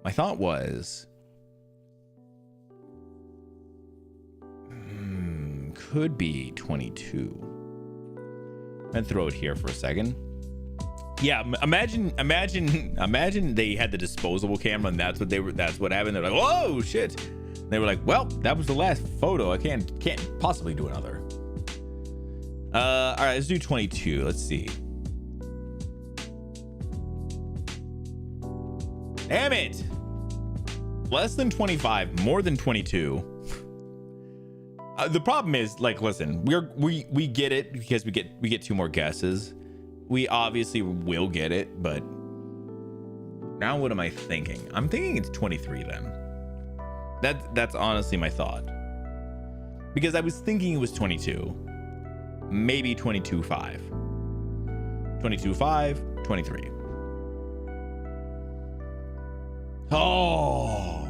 Speaker 2: My thought was, could be 22. And throw it here for a second. Yeah, imagine they had the disposable camera and that's what happened. They're like, whoa, shit. They were like, well, that was the last photo. I can't possibly do another. All right, let's do 22. Let's see. Damn it. Less than 25, more than 22. The problem is, like, listen, we get it because we get 2 more guesses. We obviously will get it, but now what am I thinking? I'm thinking it's 23 then. That's honestly my thought. Because I was thinking it was 22. Maybe 22.5. 22.5, 23. Oh.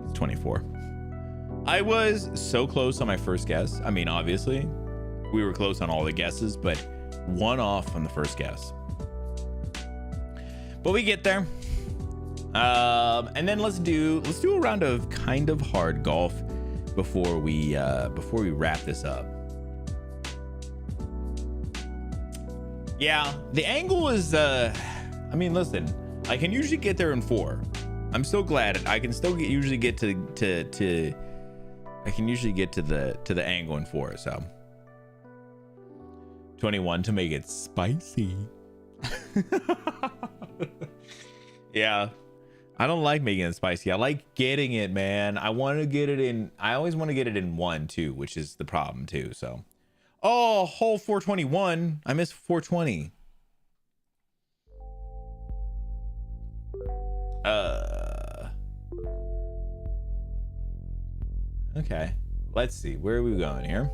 Speaker 2: It's 24. I was so close on my first guess. I mean, obviously, we were close on all the guesses, but 1 off on the first guess. But we get there. And then let's do a round of kind of hard golf before we wrap this up. Yeah, the angle is I mean, listen, I can usually get there in 4. I'm so glad I can still usually get to the angle in 4, so 21 to make it spicy. Yeah, I don't like making it spicy. I like getting it, man. I always want to get it in 1 too, which is the problem too. So, oh, hole 421. I missed 420. Okay, let's see, where are we going here?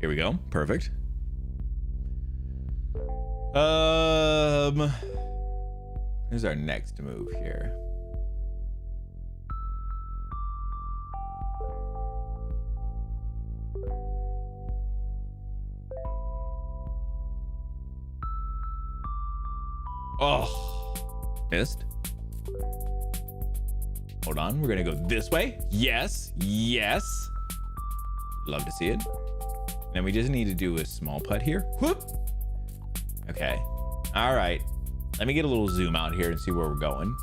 Speaker 2: Here we go. Perfect. Here's our next move here. Oh, missed. Hold on, we're gonna go this way. Yes, yes. Love to see it. Then we just need to do a small putt here. Whoop. Okay. All right. Let me get a little zoom out here and see where we're going.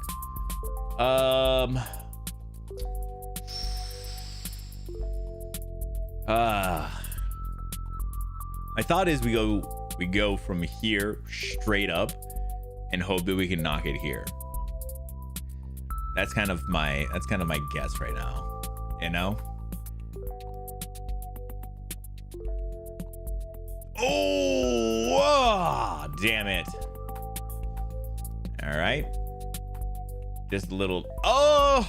Speaker 2: My thought is we go from here straight up and hope that we can knock it here. That's kind of my guess right now, you know? Oh, damn it. All right. Just a little. Oh.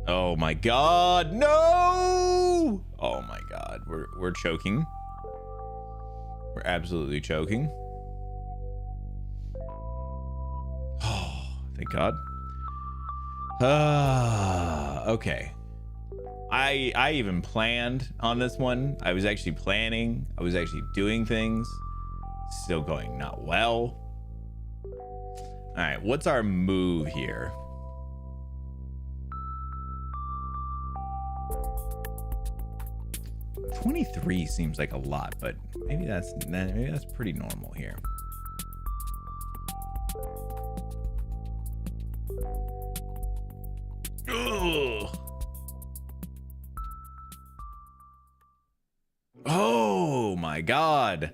Speaker 2: Oh my God. No. Oh my God. We're choking. We're absolutely choking. Oh, thank God. Okay. I even planned on this one. I was actually planning. I was actually doing things. Still going not well. All right, what's our move here? $23 seems like a lot, but maybe that's pretty normal here. Ugh. Oh my God.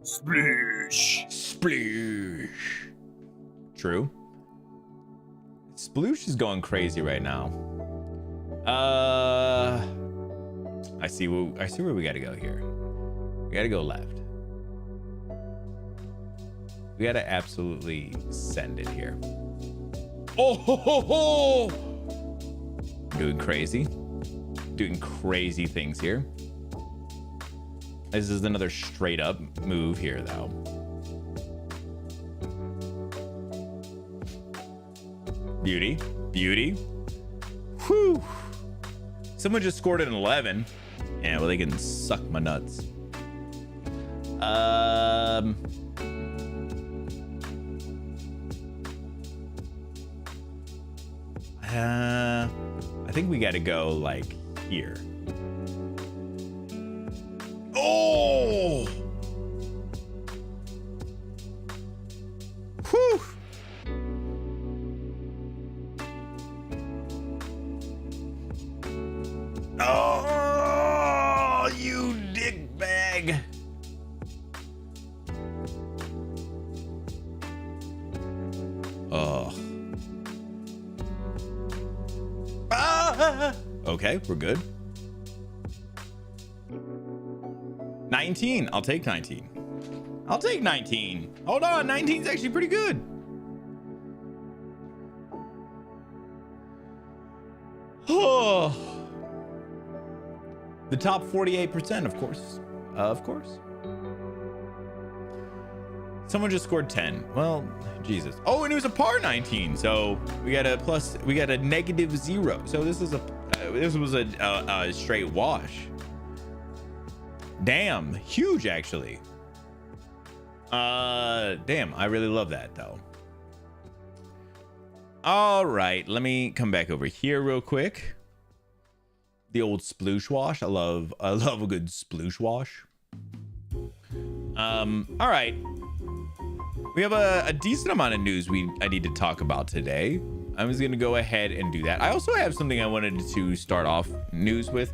Speaker 3: Sploosh.
Speaker 2: Sploosh. True. Sploosh is going crazy right now. I see where we gotta go here. We gotta go left. We gotta absolutely send it here. Oh, ho, ho, ho. Doing crazy things here. This is another straight up move here, though. Beauty. Whew. Someone just scored an 11. Yeah, well, they can suck my nuts. I think we got to go like here. Oh! Whew! Oh, you dick bag! Oh. Ah! Okay, we're good. 19. I'll take 19. Hold on, 19's actually pretty good. Oh. The top 48%, of course. Someone just scored 10. Well, Jesus. Oh, and it was a par 19. So we got a -0. So this was a straight wash. Damn, huge actually. Damn, I really love that though. All right, let me come back over here real quick. The old sploosh wash. I love a good sploosh wash. All right. We have a decent amount of news I need to talk about today. I'm just gonna go ahead and do that. I also have something I wanted to start off news with.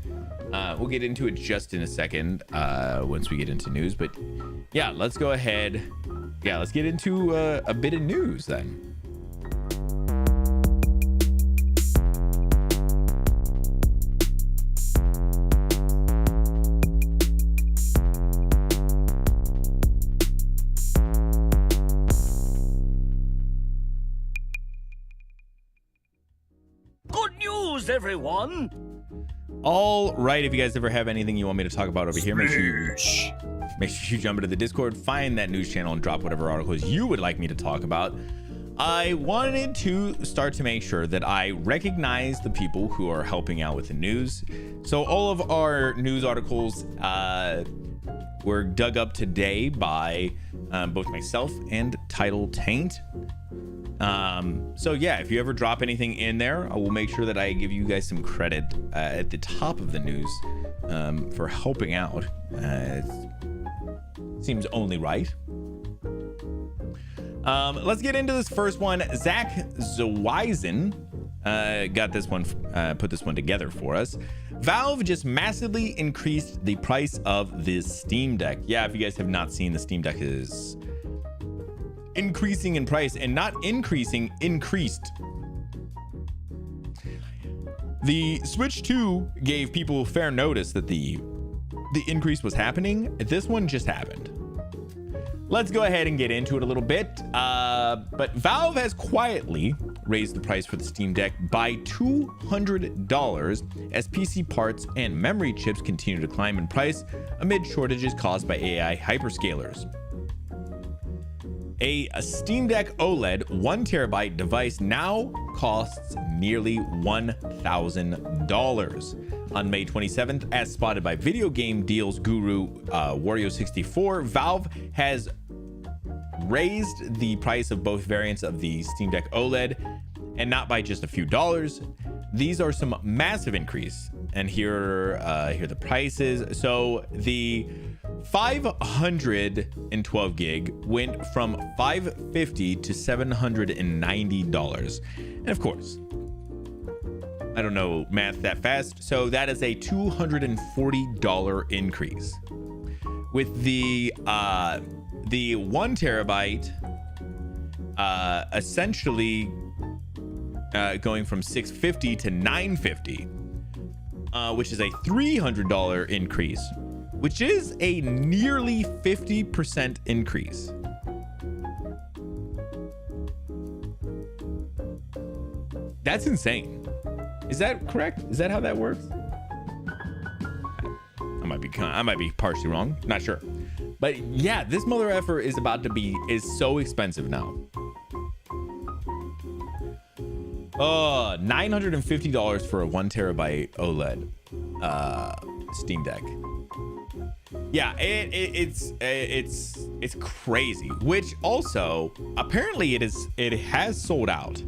Speaker 2: We'll get into it just in a second once we get into news. But yeah, let's go ahead. Yeah, let's get into a bit of news then.
Speaker 3: Good news, everyone.
Speaker 2: All right, if you guys ever have anything you want me to talk about over here, make sure
Speaker 3: Sploosh.
Speaker 2: you jump into the Discord, find that news channel, and drop whatever articles you would like me to talk about. I wanted to start to make sure that I recognize the people who are helping out with the news. So all of our news articles were dug up today by both myself and Title Taint. So yeah, if you ever drop anything in there, I will make sure that I give you guys some credit at the top of the news for helping out. It seems only right. Let's get into this first one. Zach Zweisen got this one, put this one together for us. Valve just massively increased the price of the Steam Deck. Yeah, if you guys have not seen, the Steam Deck is increasing in price, and not increasing, increased. The Switch 2 gave people fair notice that the increase was happening. This one just happened. Let's go ahead and get into it a little bit. But Valve has quietly raised the price for the Steam Deck by $200 as PC parts and memory chips continue to climb in price amid shortages caused by AI hyperscalers. A Steam Deck OLED 1 terabyte device now costs nearly $1,000. On May 27th, as spotted by video game deals guru Wario64, Valve has raised the price of both variants of the Steam Deck OLED, and not by just a few dollars. These are some massive increase, and here are the prices. So the 512 gig went from $550 to $790, and of course, I don't know math that fast, so that is a $240 increase. With the 1 terabyte essentially going from $650 to $950, which is a $300 increase, which is a nearly 50% increase. That's insane. Is that correct? Is that how that works? I might be partially wrong. Not sure. But yeah, this mother effer is so expensive now. $950 for a 1 terabyte OLED Steam Deck. Yeah, it's crazy. Which also apparently it has sold out.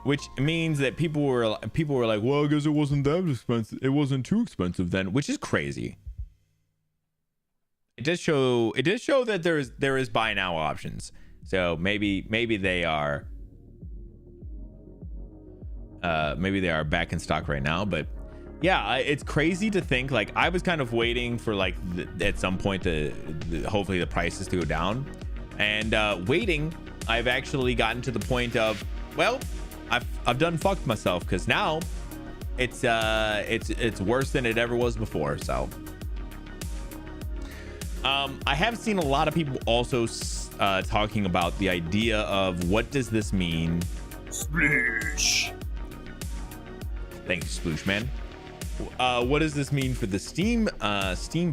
Speaker 2: Which means that people were like, well, I guess it wasn't that expensive. It wasn't too expensive then, which is crazy. It does show that there is buy now options. So maybe they are back in stock right now. But yeah, it's crazy to think, like, I was kind of waiting for like at some point hopefully the prices to go down, and waiting, I've actually gotten to the point of, well, I've done fucked myself, because now it's worse than it ever was before. So I have seen a lot of people also talking about the idea of, what does this mean?
Speaker 3: Sploosh.
Speaker 2: Thank you, Sploosh Man. What does this mean for the Steam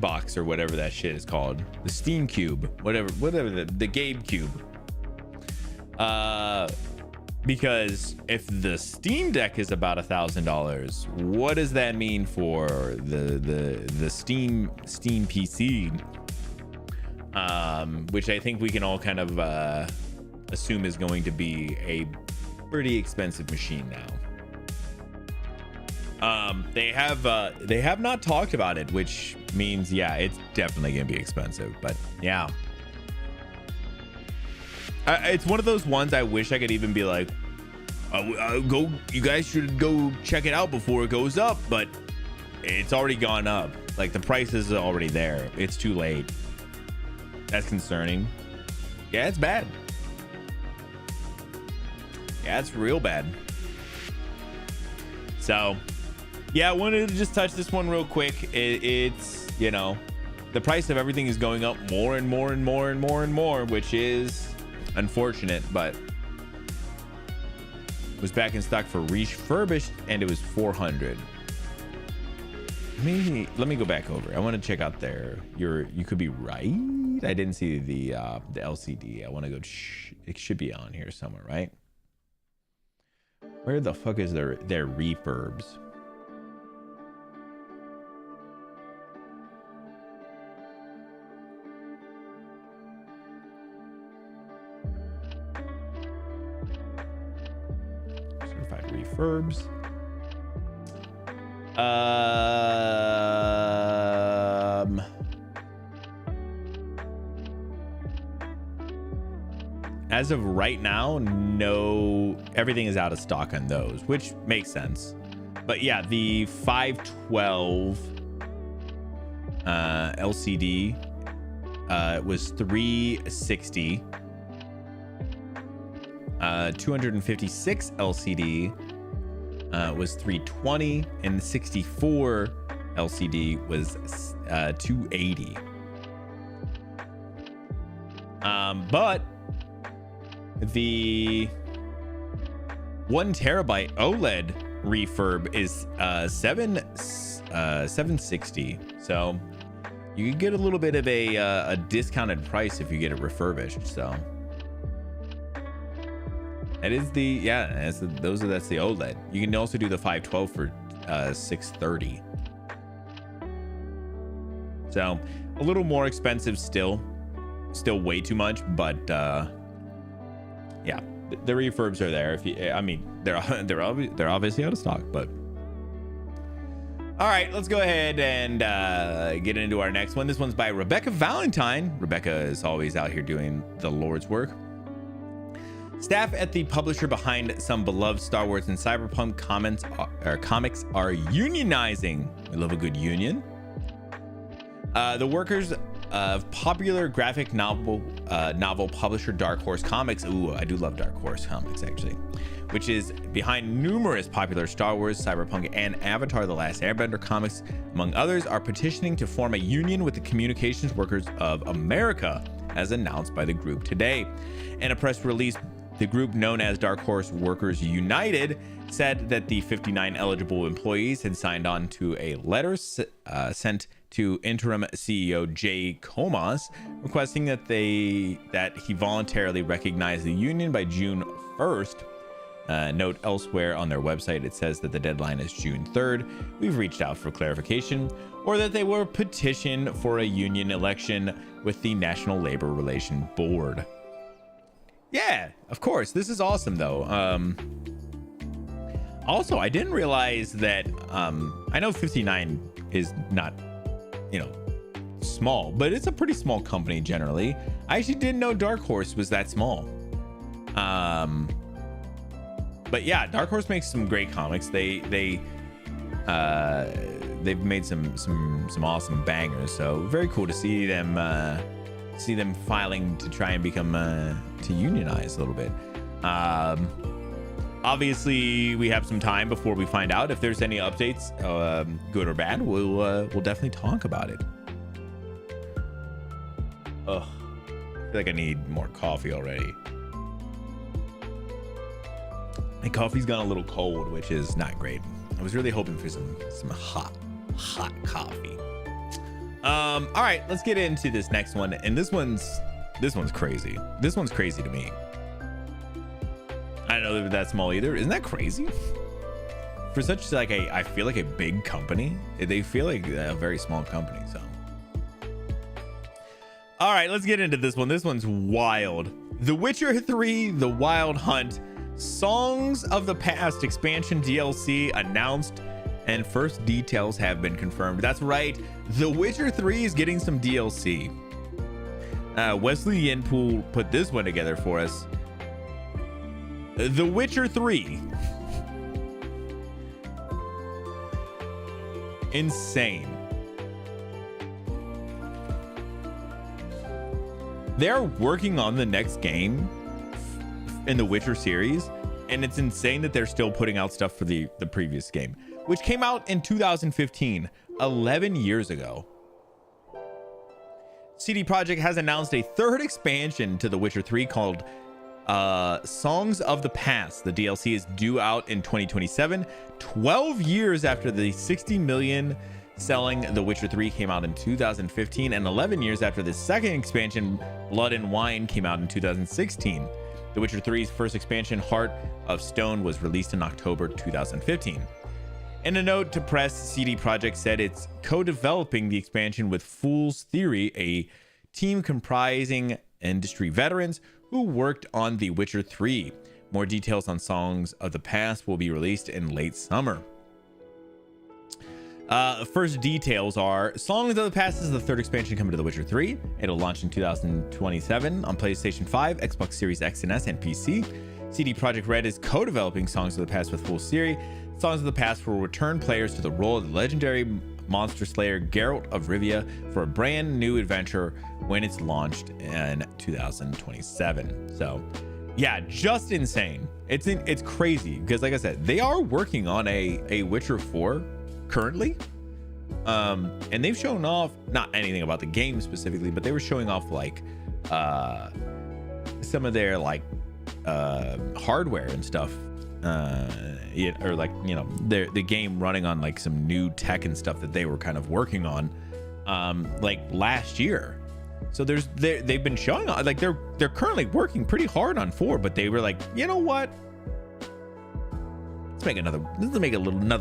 Speaker 2: box, or whatever that shit is called, the Steam Cube, whatever the Gabe Cube? Because if the Steam Deck is about $1,000, what does that mean for the Steam PC? Which I think we can all kind of assume is going to be a pretty expensive machine now. They have not talked about it, which means, yeah, it's definitely gonna be expensive. But yeah, it's one of those ones I wish I could even be like, you guys should go check it out before it goes up, but it's already gone up. Like, the price is already there. It's too late. That's concerning. Yeah, it's bad. Yeah, it's real bad. So yeah, I wanted to just touch this one real quick. It's, you know, the price of everything is going up more and more and more and more and more, which is unfortunate, but it was back in stock for refurbished, and it was $400. Let me go back over. I want to check out there. You could be right. I didn't see the LCD. I want to go. It should be on here somewhere, right? Where the fuck is their refurbs? Certified refurbs. As of right now, no, everything is out of stock on those, which makes sense. But yeah, the 512 LCD was $360. 256 LCD was $320, and the 64 LCD was $280. But the 1 terabyte OLED refurb is $760. So you can get a little bit of a discounted price if you get it refurbished. So that is that's the OLED. You can also do the 512 for $630. So a little more expensive still way too much, but yeah, the refurbs are there. They're obviously out of stock, but all right, let's go ahead and get into our next one. This one's by Rebecca Valentine. Rebecca is always out here doing the Lord's work. Staff at the publisher behind some beloved Star Wars and Cyberpunk comics are unionizing. We love a good union. The workers of popular graphic novel publisher Dark Horse Comics. Ooh, I do love Dark Horse Comics, actually, which is behind numerous popular Star Wars, Cyberpunk, and Avatar: The Last Airbender comics, among others, are petitioning to form a union with the Communications Workers of America, as announced by the group today. In a press release The group known as Dark Horse Workers United said that the 59 eligible employees had signed on to a letter sent to interim CEO Jay Comas requesting that he voluntarily recognize the union by June 1st. Note elsewhere on their website, it says that the deadline is June 3rd. We've reached out for clarification, or that they will petition for a union election with the National Labor Relations Board. Yeah, of course. This is awesome, though. Also, I didn't realize that, I know 59 is not, small, but it's a pretty small company generally. I actually didn't know Dark Horse was that small. But yeah, Dark Horse makes some great comics. They've made some awesome bangers. So very cool to see them filing to try and become to unionize a little bit. Obviously, we have some time before we find out if there's any updates, good or bad. We'll definitely talk about it. Ugh, I feel like I need more coffee already. My coffee's gone a little cold, which is not great. I was really hoping for some hot coffee. All right, let's get into this next one. And this one's crazy. This one's crazy to me. I don't know if that's small either. Isn't that crazy? For such I feel like a big company, they feel like a very small company. So, all right, let's get into this one. This one's wild. The Witcher 3: The Wild Hunt, Songs of the Past expansion DLC announced, and first details have been confirmed. That's right, The Witcher 3 is getting some DLC. Wesley Yenpool put this one together for us. The Witcher 3. Insane. They're working on the next game in the Witcher series, and it's insane that they're still putting out stuff for the previous game, which came out in 2015, 11 years ago. CD Projekt has announced a third expansion to The Witcher 3 called Songs of the Past. The DLC is due out in 2027, 12 years after the 60 million selling The Witcher 3 came out in 2015, and 11 years after the second expansion, Blood and Wine, came out in 2016. The Witcher 3's first expansion, Heart of Stone, was released in October 2015. In a note to press, CD Projekt said it's co-developing the expansion with Fool's Theory, a team comprising industry veterans who worked on The Witcher 3. More details on Songs of the Past will be released in late summer. First details are Songs of the Past is the third expansion coming to The Witcher 3. It'll launch in 2027 on PlayStation 5, Xbox Series X and S, and PC. CD Projekt Red is co-developing Songs of the Past with Fool's Theory. Songs of the Past will return players to the role of the legendary monster slayer Geralt of Rivia for a brand new adventure when it's launched in 2027. So yeah, just insane. It's crazy because, like I said, they are working on a Witcher 4 currently, and they've shown off not anything about the game specifically, but they were showing off some of their hardware and stuff, the game running on some new tech and stuff that they were kind of working on last year. So they've been showing off, they're currently working pretty hard on 4, but they were like, you know what, let's make another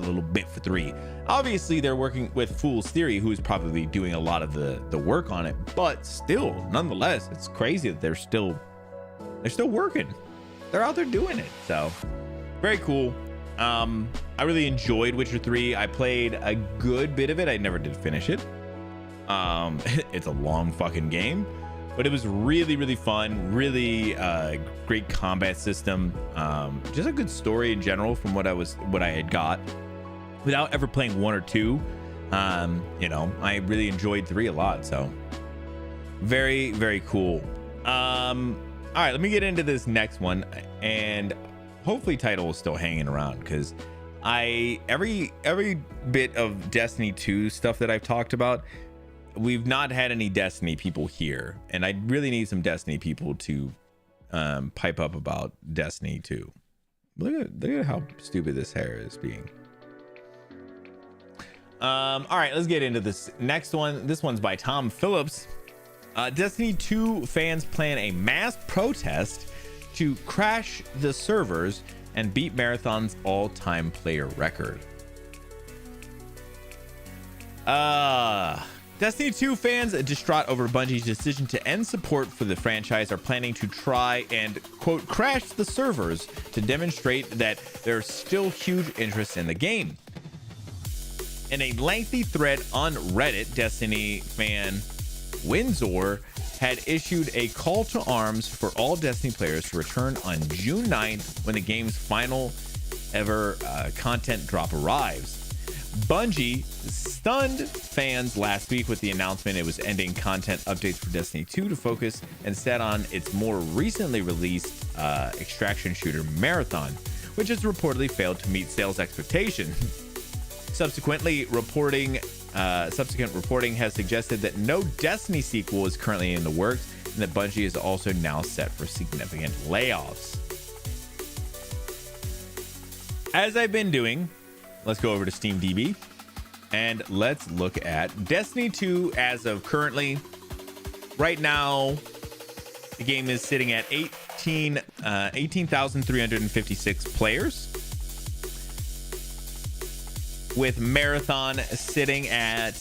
Speaker 2: little bit for 3. Obviously they're working with Fool's Theory, who's probably doing a lot of the work on it, but still, nonetheless, it's crazy that they're still working. They're out there doing it. So very cool. I really enjoyed Witcher 3. I played a good bit of it. I never did finish it. It's a long fucking game, but it was really, really fun. Really great combat system. Just a good story in general from what I had got without ever playing 1 or 2. I really enjoyed 3 a lot. So very, very cool. All right, let me get into this next one, and hopefully Title is still hanging around, because every bit of Destiny 2 stuff that I've talked about, we've not had any Destiny people here, and I really need some Destiny people to pipe up about Destiny 2. Look at how stupid this hair is being. All right, let's get into this next one. This one's by Tom Phillips. Destiny 2 fans plan a mass protest to crash the servers and beat Marathon's all-time player record. Destiny 2 fans distraught over Bungie's decision to end support for the franchise are planning to try and, quote, crash the servers to demonstrate that there's still huge interest in the game. In a lengthy thread on Reddit, Destiny fan Windsor had issued a call to arms for all Destiny players to return on June 9th when the game's final ever content drop arrives. Bungie stunned fans last week with the announcement it was ending content updates for Destiny 2 to focus instead on its more recently released extraction shooter Marathon, which has reportedly failed to meet sales expectations. Subsequent reporting has suggested that no Destiny sequel is currently in the works, and that Bungie is also now set for significant layoffs. As I've been doing, let's go over to SteamDB and let's look at Destiny 2 as of currently. Right now, the game is sitting at 18,356 players, with Marathon sitting at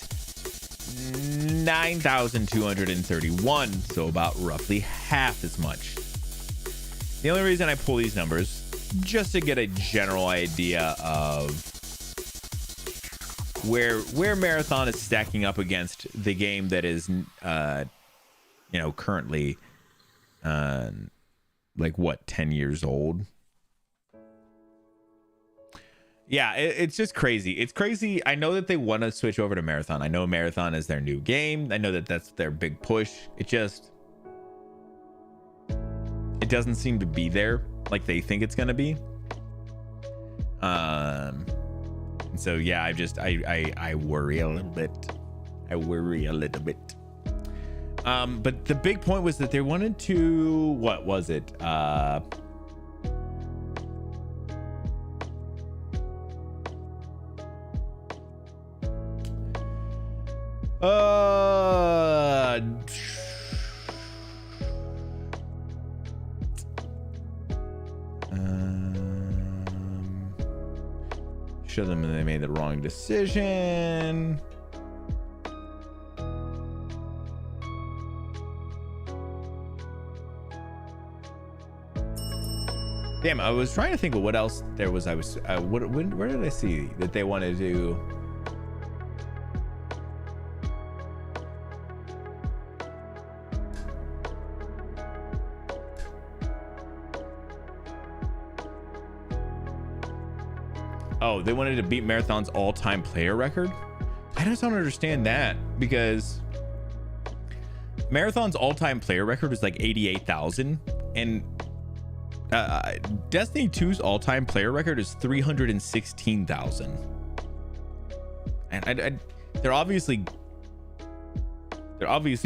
Speaker 2: 9,231, so about roughly half as much. The only reason I pull these numbers, just to get a general idea of where Marathon is stacking up against the game that is currently 10 years old. Yeah, it's just crazy. It's crazy. I know that they want to switch over to Marathon. I know Marathon is their new game. I know that that's their big push. It doesn't seem to be there like they think it's gonna be. So yeah, I worry a little bit. But the big point was that they wanted to, what was it? Show them they made the wrong decision. Damn, I was trying to think of what else there was. Where did I see that they wanted to? Oh, they wanted to beat Marathon's all-time player record? I just don't understand that, because Marathon's all-time player record was like 88,000, and Destiny 2's all-time player record is 316,000. And they're obviously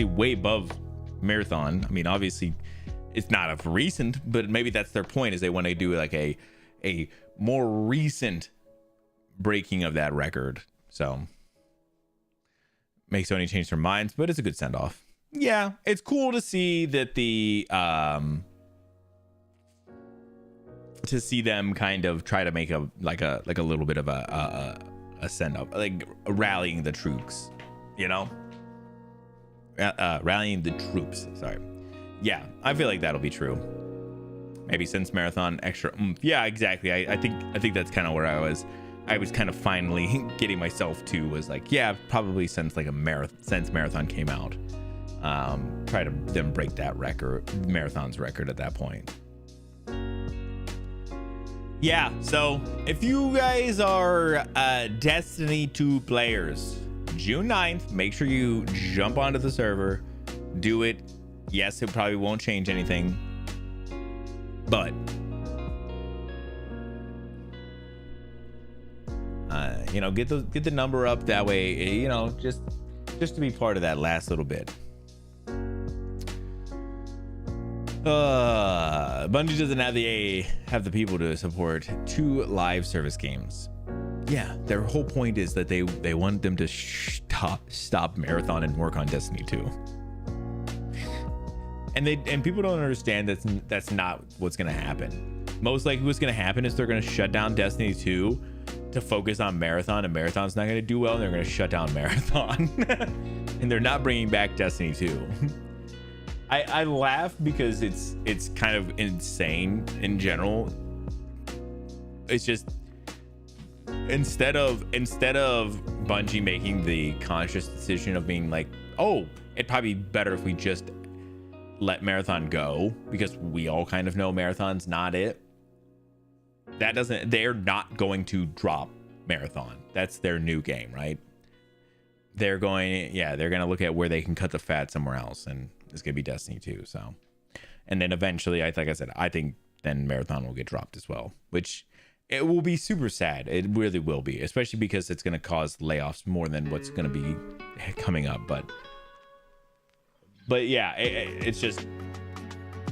Speaker 2: way above Marathon. I mean, obviously it's not of recent, but maybe that's their point, is they want to do like a more recent breaking of that record. So makes Sony change their minds, but it's a good send-off. Yeah, it's cool to see that to see them kind of try to make a little bit of a send-off, like rallying the troops, rallying the troops. Sorry. Yeah, I feel like that'll be true. Maybe since Marathon extra. Yeah, exactly. I think that's kind of where I was kind of finally getting myself to, was like, yeah, probably since Marathon came out, try to then break that record, Marathon's record at that point. Yeah, so if you guys are Destiny 2 players, June 9th, make sure you jump onto the server, do it. Yes, it probably won't change anything, but get the number up that way, just to be part of that last little bit. Bungie doesn't have the people to support 2 live service games. Yeah, their whole point is that they want them to stop Marathon and work on Destiny 2. And people don't understand that's not what's gonna happen. Most likely what's gonna happen is they're gonna shut down Destiny 2 to focus on Marathon, and Marathon's not gonna do well, and they're gonna shut down Marathon. And they're not bringing back Destiny 2. I laugh because it's kind of insane in general. It's just instead of Bungie making the conscious decision of being like, oh, it'd probably be better if we just let Marathon go, because we all kind of know Marathon's not it. They're not going to drop Marathon. That's their new game, right? They're going to look at where they can cut the fat somewhere else, and it's going to be Destiny 2. So, and then eventually, like I said, I think then Marathon will get dropped as well, which it will be super sad. It really will be, especially because it's going to cause layoffs more than what's going to be coming up. But yeah, it's just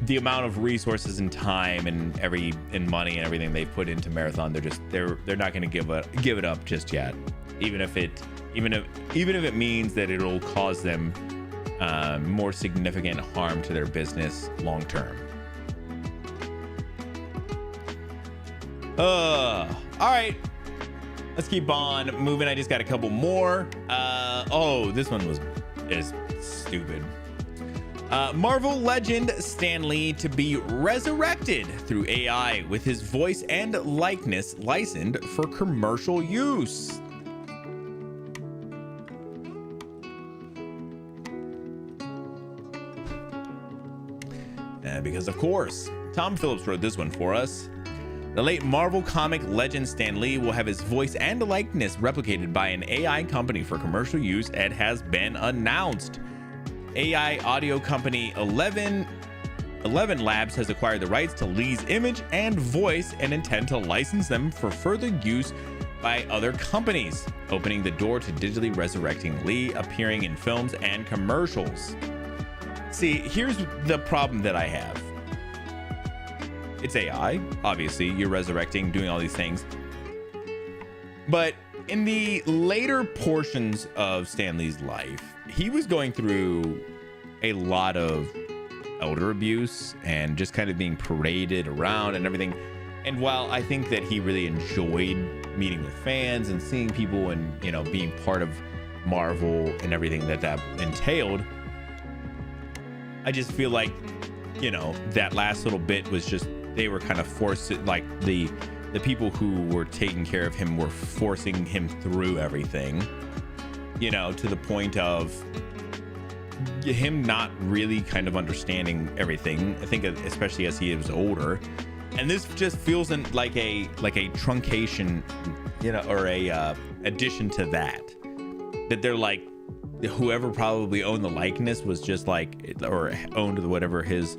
Speaker 2: the amount of resources and time and money and everything they've put into Marathon. They're not going to give it up just yet, even if it means that it'll cause them more significant harm to their business long term. All right, let's keep on moving. I just got a couple more. This one is stupid. Marvel legend Stan Lee to be resurrected through AI with his voice and likeness licensed for commercial use. Because of course, Tom Phillips wrote this one for us. The late Marvel comic legend Stan Lee will have his voice and likeness replicated by an AI company for commercial use. It has been announced. AI audio company 11 Labs has acquired the rights to Lee's image and voice and intend to license them for further use by other companies, opening the door to digitally resurrecting Lee appearing in films and commercials. See, here's the problem that I have. It's AI, obviously, you're resurrecting, doing all these things. But in the later portions of Stan Lee's life, he was going through a lot of elder abuse and just kind of being paraded around and everything. And while I think that he really enjoyed meeting with fans and seeing people and, being part of Marvel and everything that entailed, I just feel like, that last little bit was just, they were kind of forced, like the people who were taking care of him were forcing him through everything, to the point of him not really kind of understanding everything. I think especially as he was older, and this just feels like a truncation, or a addition to that they're like, whoever probably owned the likeness was just like, or owned whatever his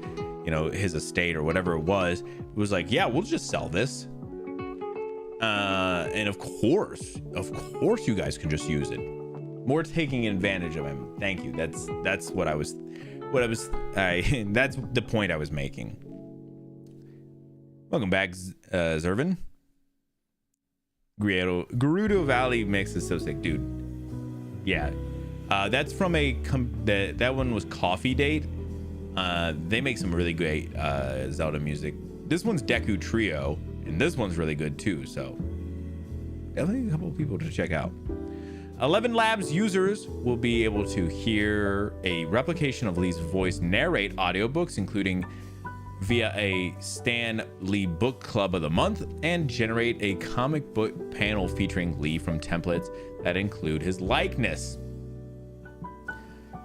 Speaker 2: his estate or whatever it was like, yeah, we'll just sell this, and of course you guys can just use it. More taking advantage of him. Thank you. That's that's the point I was making. Welcome back, Zervin. Gerudo Valley mix is so sick, dude. Yeah, that's from that one was Coffee Date. They make some really great Zelda music. This one's Deku Trio, and this one's really good too. So definitely a couple of people to check out. 11 Labs users will be able to hear a replication of Lee's voice narrate audiobooks, including via a Stan Lee Book Club of the Month, and generate a comic book panel featuring Lee from templates that include his likeness.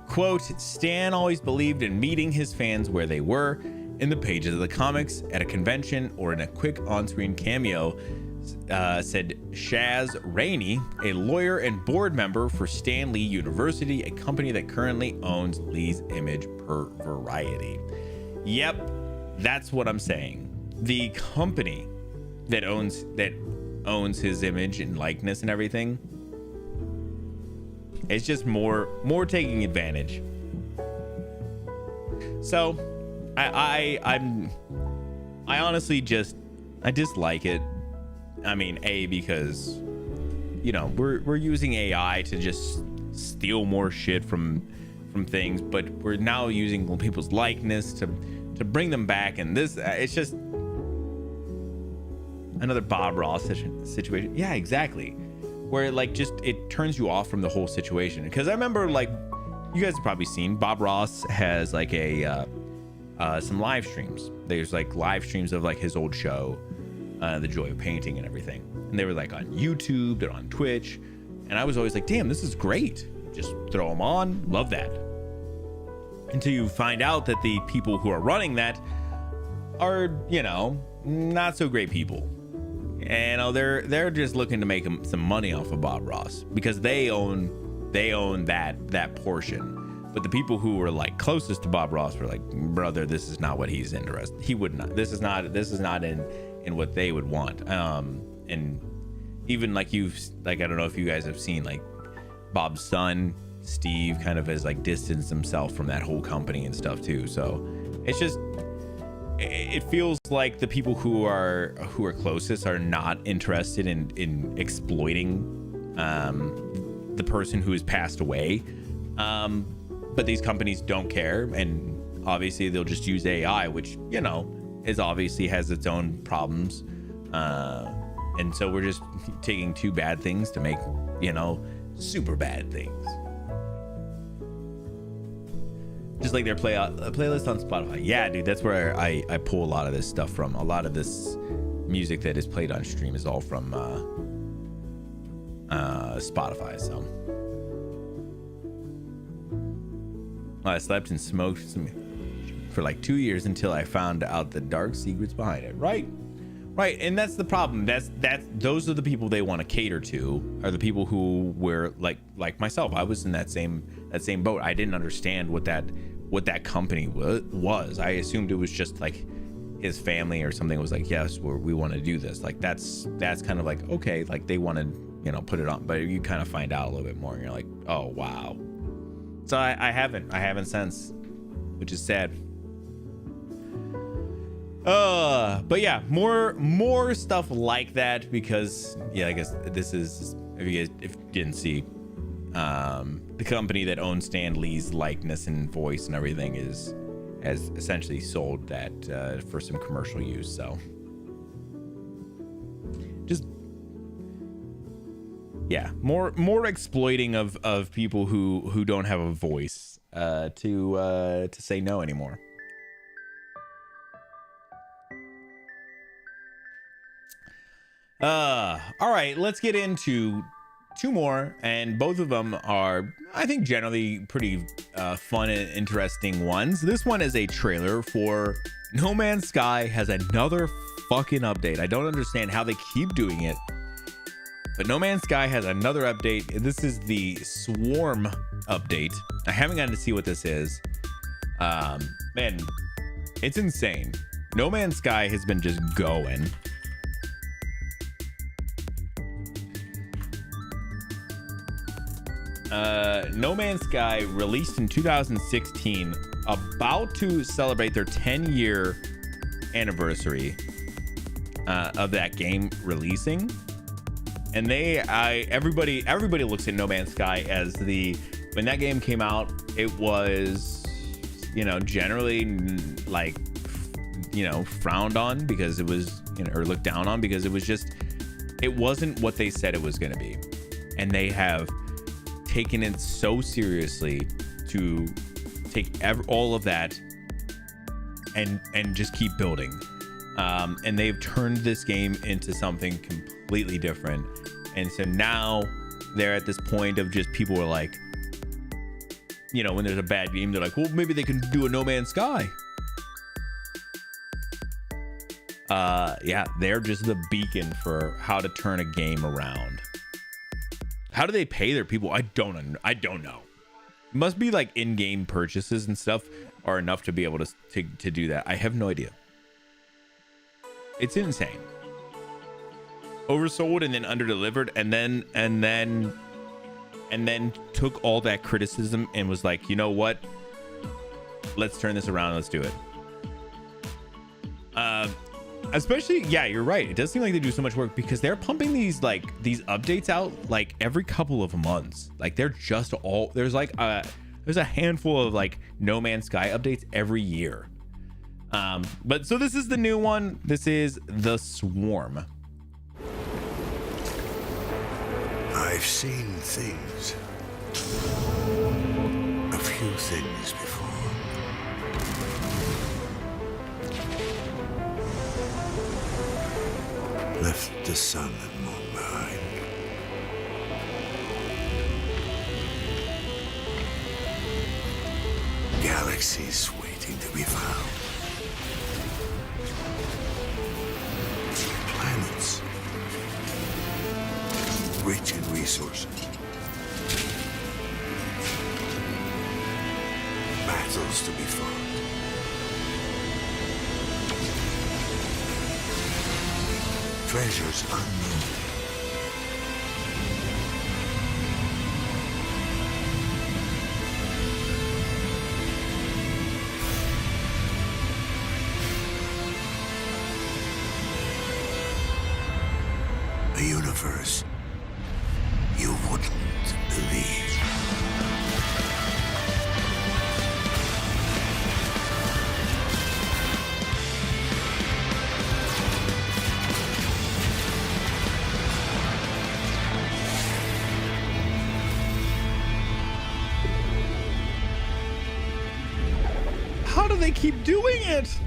Speaker 2: Quote, Stan always believed in meeting his fans where they were, in the pages of the comics, at a convention, or in a quick on-screen cameo, said Shaz Rainey, a lawyer and board member for Stan Lee University, a company that currently owns Lee's image per Variety. Yep, that's what I'm saying. The company that owns his image and likeness and everything, it's just more taking advantage. So I honestly I dislike it. I mean, because we're using AI to just steal more shit from things, but we're now using people's likeness to bring them back, and this it's just another Bob Ross situation. Yeah, exactly. Where like just it turns you off from the whole situation. Because I remember, like, you guys have probably seen Bob Ross has like some live streams. There's like live streams of like his old show, The Joy of Painting and everything. And they were like on YouTube, they're on Twitch. And I was always like, damn, this is great. Just throw them on. Love that. Until you find out that the people who are running that are, not so great people. And they're just looking to make some money off of Bob Ross because they own that portion. But the people who were like closest to Bob Ross were like, brother, this is not what he's interested. He would not. This is not in what they would want. And even like I don't know if you guys have seen, like, Bob's son Steve kind of has like distanced himself from that whole company and stuff too. So it feels like the people who are closest are not interested in exploiting the person who has passed away. But these companies don't care, and obviously they'll just use AI, which is obviously has its own problems. And so we're just taking two bad things to make super bad things. Just like their playlist on Spotify. Yeah, dude, that's where I pull a lot of this stuff from. A lot of this music that is played on stream is all from Spotify. So I slept and smoked for like 2 years until I found out the dark secrets behind it. Right, and that's the problem. Those are the people they want to cater to. Are the people who were like myself. I was in that same boat. I didn't understand what that company was. I assumed it was just like his family or something was like, yes, we want to do this. Like that's kind of like, okay, like they want to put it on, but you kind of find out a little bit more and you're like, oh wow. So I haven't since, which is sad. But yeah, more stuff like that, because yeah, I guess this is, if you didn't see, the company that owns Stan Lee's likeness and voice and everything has essentially sold that for some commercial use. So just yeah, more exploiting of people who don't have a voice to say no anymore. All right, let's get into two more, and both of them are, I think, generally pretty fun and interesting ones. This one is a trailer for No Man's Sky has another fucking update. I don't understand how they keep doing it, but No Man's Sky has another update. This is the Swarm update. I haven't gotten to see what this is. Man, it's insane. No Man's Sky has been just going. No Man's Sky released in 2016, about to celebrate their 10-year anniversary of that game releasing. And everybody looks at No Man's Sky as when that game came out, it was, generally like, frowned on because it was, or looked down on because it wasn't what they said it was going to be. And they have taken it so seriously to take all of that and just keep building. And they've turned this game into something completely different. And so now they're at this point of just people are like, when there's a bad game, they're like, well, maybe they can do a No Man's Sky. Yeah, they're just the beacon for how to turn a game around. How do they pay their people? I don't know. It must be like in-game purchases and stuff are enough to be able to do that. I have no idea. It's insane. Oversold and then underdelivered, and then took all that criticism and was like, you know what? Let's turn this around. Let's do it. especially, yeah, you're right. It does seem like they do so much work because they're pumping these updates out like every couple of months. Like they're just all there's a handful of like No Man's Sky updates every year. But so this is the new one. This is The Swarm.
Speaker 3: I've seen things. A few things before. Left the sun and moon behind. Galaxies waiting to be found. Planets rich in resources. Battles to be fought. Treasures unknown. A universe you wouldn't believe.
Speaker 2: How do they keep doing it?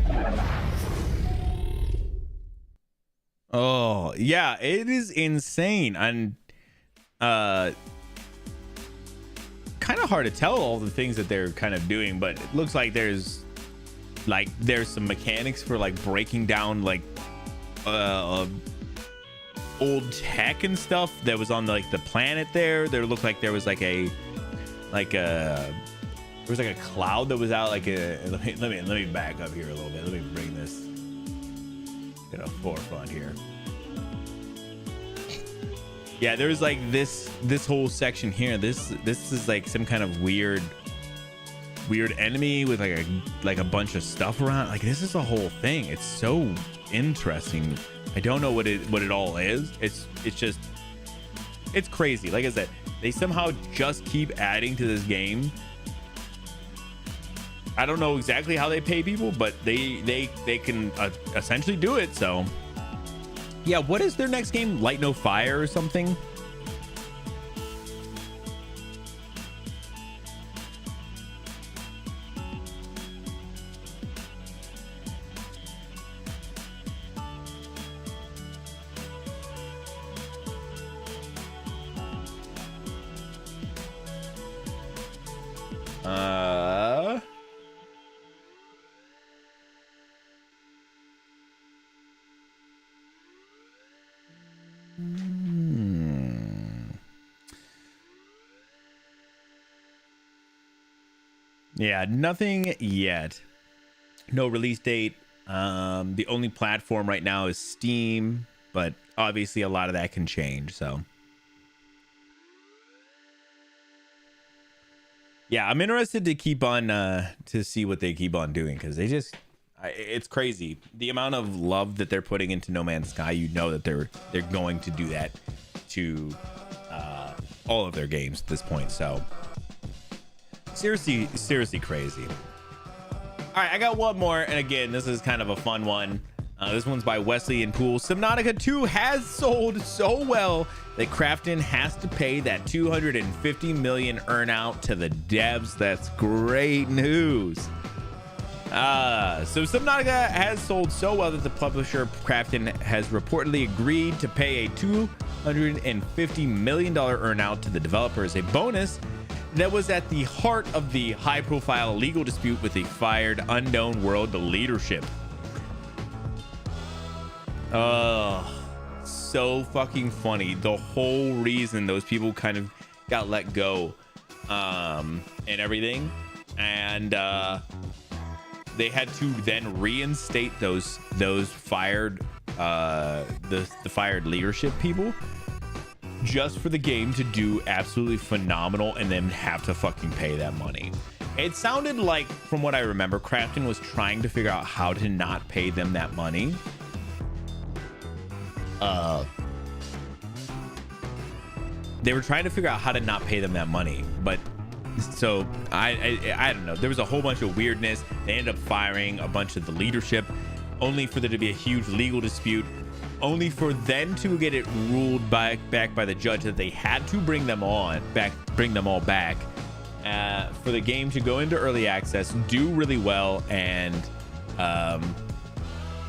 Speaker 2: Oh, yeah, it is insane. And kind of hard to tell all the things that they're kind of doing, but it looks like there's some mechanics for like breaking down like old tech and stuff that was on like the planet there. There looked like there was like a cloud that was out like a let me back up here a little bit. Let me bring this to the forefront here. Yeah, there's like this whole section here. This is like some kind of weird enemy with like a bunch of stuff around. Like this is a whole thing. It's so interesting. I don't know what it all is. It's crazy. Like I said, they somehow just keep adding to this game. I don't know exactly how they pay people, but they can essentially do it. So yeah, what is their next game? Light No Fire or something? Yeah, nothing yet. No release date. The only platform right now is Steam, but obviously a lot of that can change. So yeah, I'm interested to keep on to see what they keep on doing, because it's crazy the amount of love that they're putting into No Man's Sky. You know that they're going to do that to all of their games at this point. So seriously crazy. All right, I got one more, and again, this is kind of a fun one. This one's by Wesley and Poole. Subnautica 2 has sold so well that Krafton has to pay that 250 million earnout to the devs. That's great news. So Subnautica has sold so well that the publisher Krafton has reportedly agreed to pay a $250 million earnout to the developers, a bonus that was at the heart of the high-profile legal dispute with the fired Unknown World leadership. Oh, so fucking funny. The whole reason those people kind of got let go and everything, and they had to then reinstate those fired the fired leadership people, just for the game to do absolutely phenomenal and then have to fucking pay that money. It sounded like, from what I remember, Krafton was trying to figure out how to not pay them that money, they were trying to figure out how to not pay them that money, but so I don't know. There was a whole bunch of weirdness. They ended up firing a bunch of the leadership, only for there to be a huge legal dispute, only for then to get it ruled back by the judge that they had to bring them all back, for the game to go into early access, do really well, and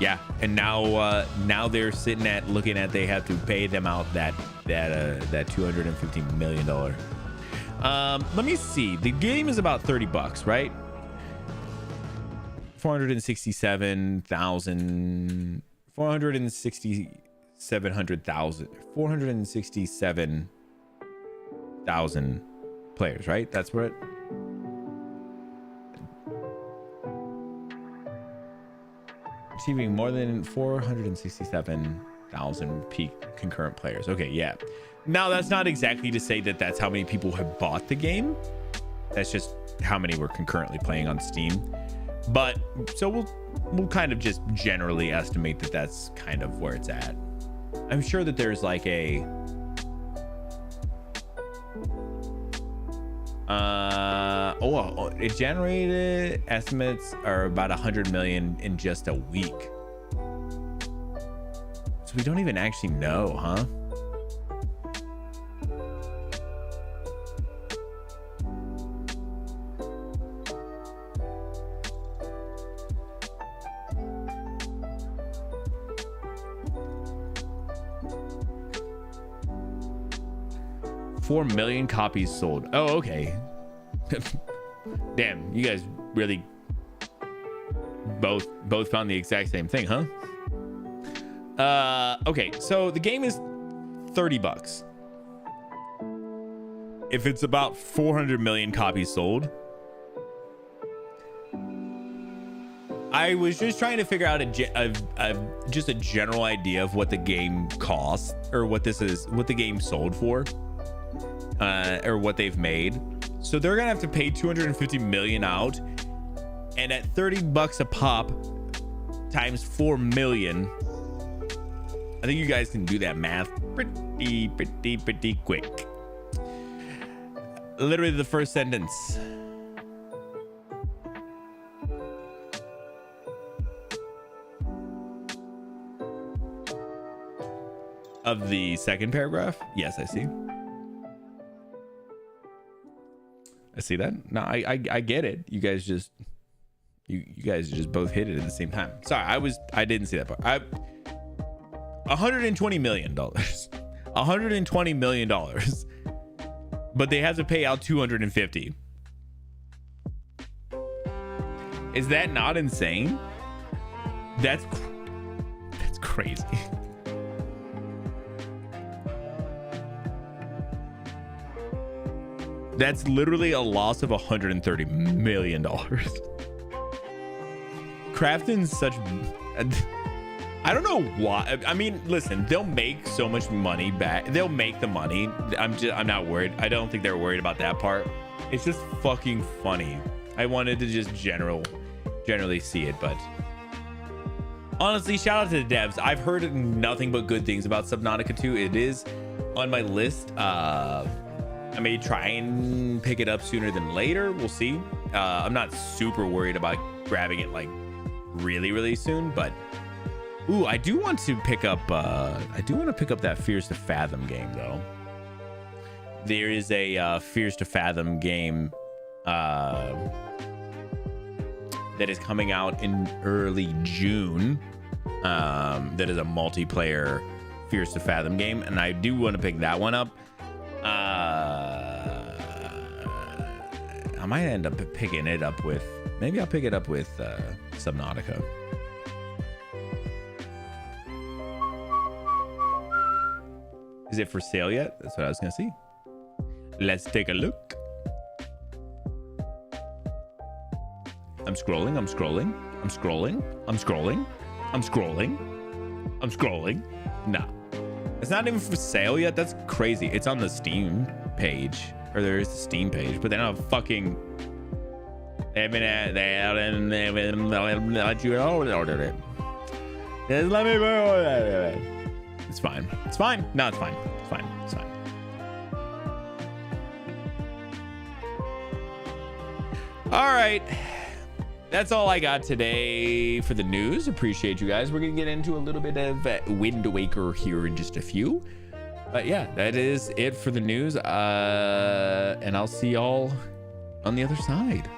Speaker 2: yeah, and now they're sitting at looking at they have to pay them out that $250 million. Let me see. The game is about $30, right? 467,000 players, right? That's what achieving more than 467,000 peak concurrent players. Okay, yeah. Now that's not exactly to say that that's how many people have bought the game. That's just how many were concurrently playing on Steam. But so we'll kind of just generally estimate that that's kind of where it's at. I'm sure that there's like a it generated estimates are about 100 million in just a week. So we don't even actually know, huh? $4 million copies sold. Oh, okay. Damn, you guys really both found the exact same thing, huh? Okay, so the game is $30. If it's about 400 million copies sold, I was just trying to figure out just a general idea of what the game costs, or what the game sold for, or what they've made. So they're gonna have to pay 250 million out, and at $30 a pop times 4 million, I think you guys can do that math pretty quick. Literally the first sentence of the second paragraph. Yes, I see. I see that. No, I get it. You guys just both hit it at the same time. Sorry, I didn't see that part. $120 million. $120 million. But they have to pay out 250. Is that not insane? That's crazy. That's literally a loss of $130 million. Krafton's such... I don't know why. I mean, listen, they'll make so much money back. They'll make the money. I'm not worried. I don't think they're worried about that part. It's just fucking funny. I wanted to just generally see it, but honestly, shout out to the devs. I've heard nothing but good things about Subnautica 2. It is on my list. I may try and pick it up sooner than later. We'll see. I'm not super worried about grabbing it like really soon, but ooh, I do want to pick up that Fears to Fathom game though. There is a Fears to Fathom game that is coming out in early June. That is a multiplayer Fears to Fathom game, and I do want to pick that one up. I might end up picking it up with, maybe I'll pick it up with Subnautica. Is it for sale yet? That's what I was gonna see. Let's take a look. I'm scrolling. No, it's not even for sale yet. That's crazy. It's on the Steam page, or there is the Steam page, but they don't have fucking. They haven't let you order it. Just let me. It's fine. It's fine. No, it's fine. It's fine. It's fine. All right. That's all I got today for the news. Appreciate you guys. We're going to get into a little bit of Wind Waker here in just a few. But yeah, that is it for the news. And I'll see y'all on the other side.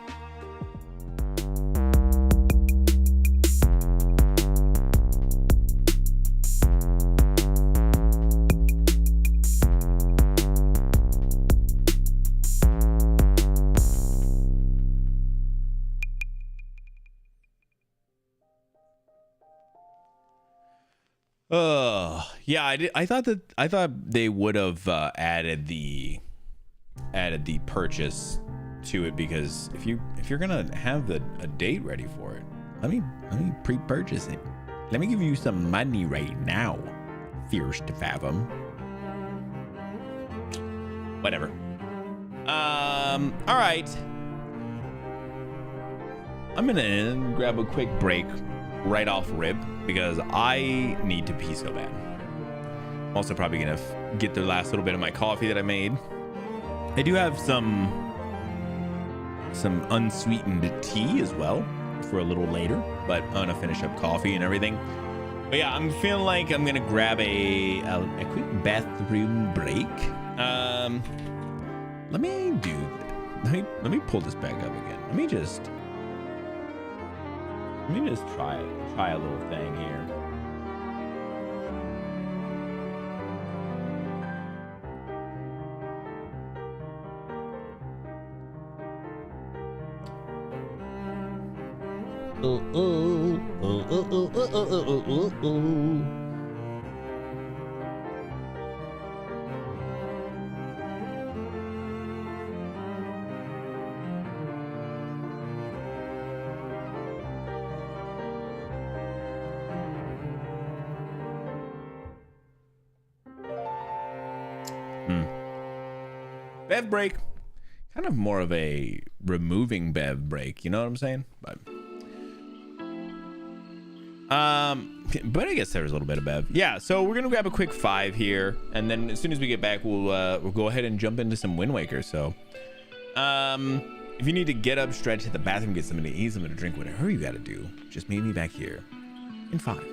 Speaker 2: Yeah, I thought they would have added the purchase to it, because if you're gonna have a date ready for it, let me pre-purchase it. Let me give you some money right now. Fierce to fathom. Whatever. All right. I'm gonna grab a quick break right off rip because I need to pee so bad. I'm also probably gonna get the last little bit of my coffee that I made. I do have some unsweetened tea as well for a little later, but I'm gonna finish up coffee and everything. But yeah, I'm feeling like I'm gonna grab a quick bathroom break. Let me pull this back up again. Let me just try a little thing here. Bev break, kind of more of a removing bev break, you know what I'm saying? But I guess there's a little bit of bev. Yeah, so we're gonna grab a quick 5 here, and then as soon as we get back, we'll go ahead and jump into some Wind Waker. So if you need to get up, stretch, hit the bathroom, get something to eat, something to drink, whatever you gotta do, just meet me back here in 5.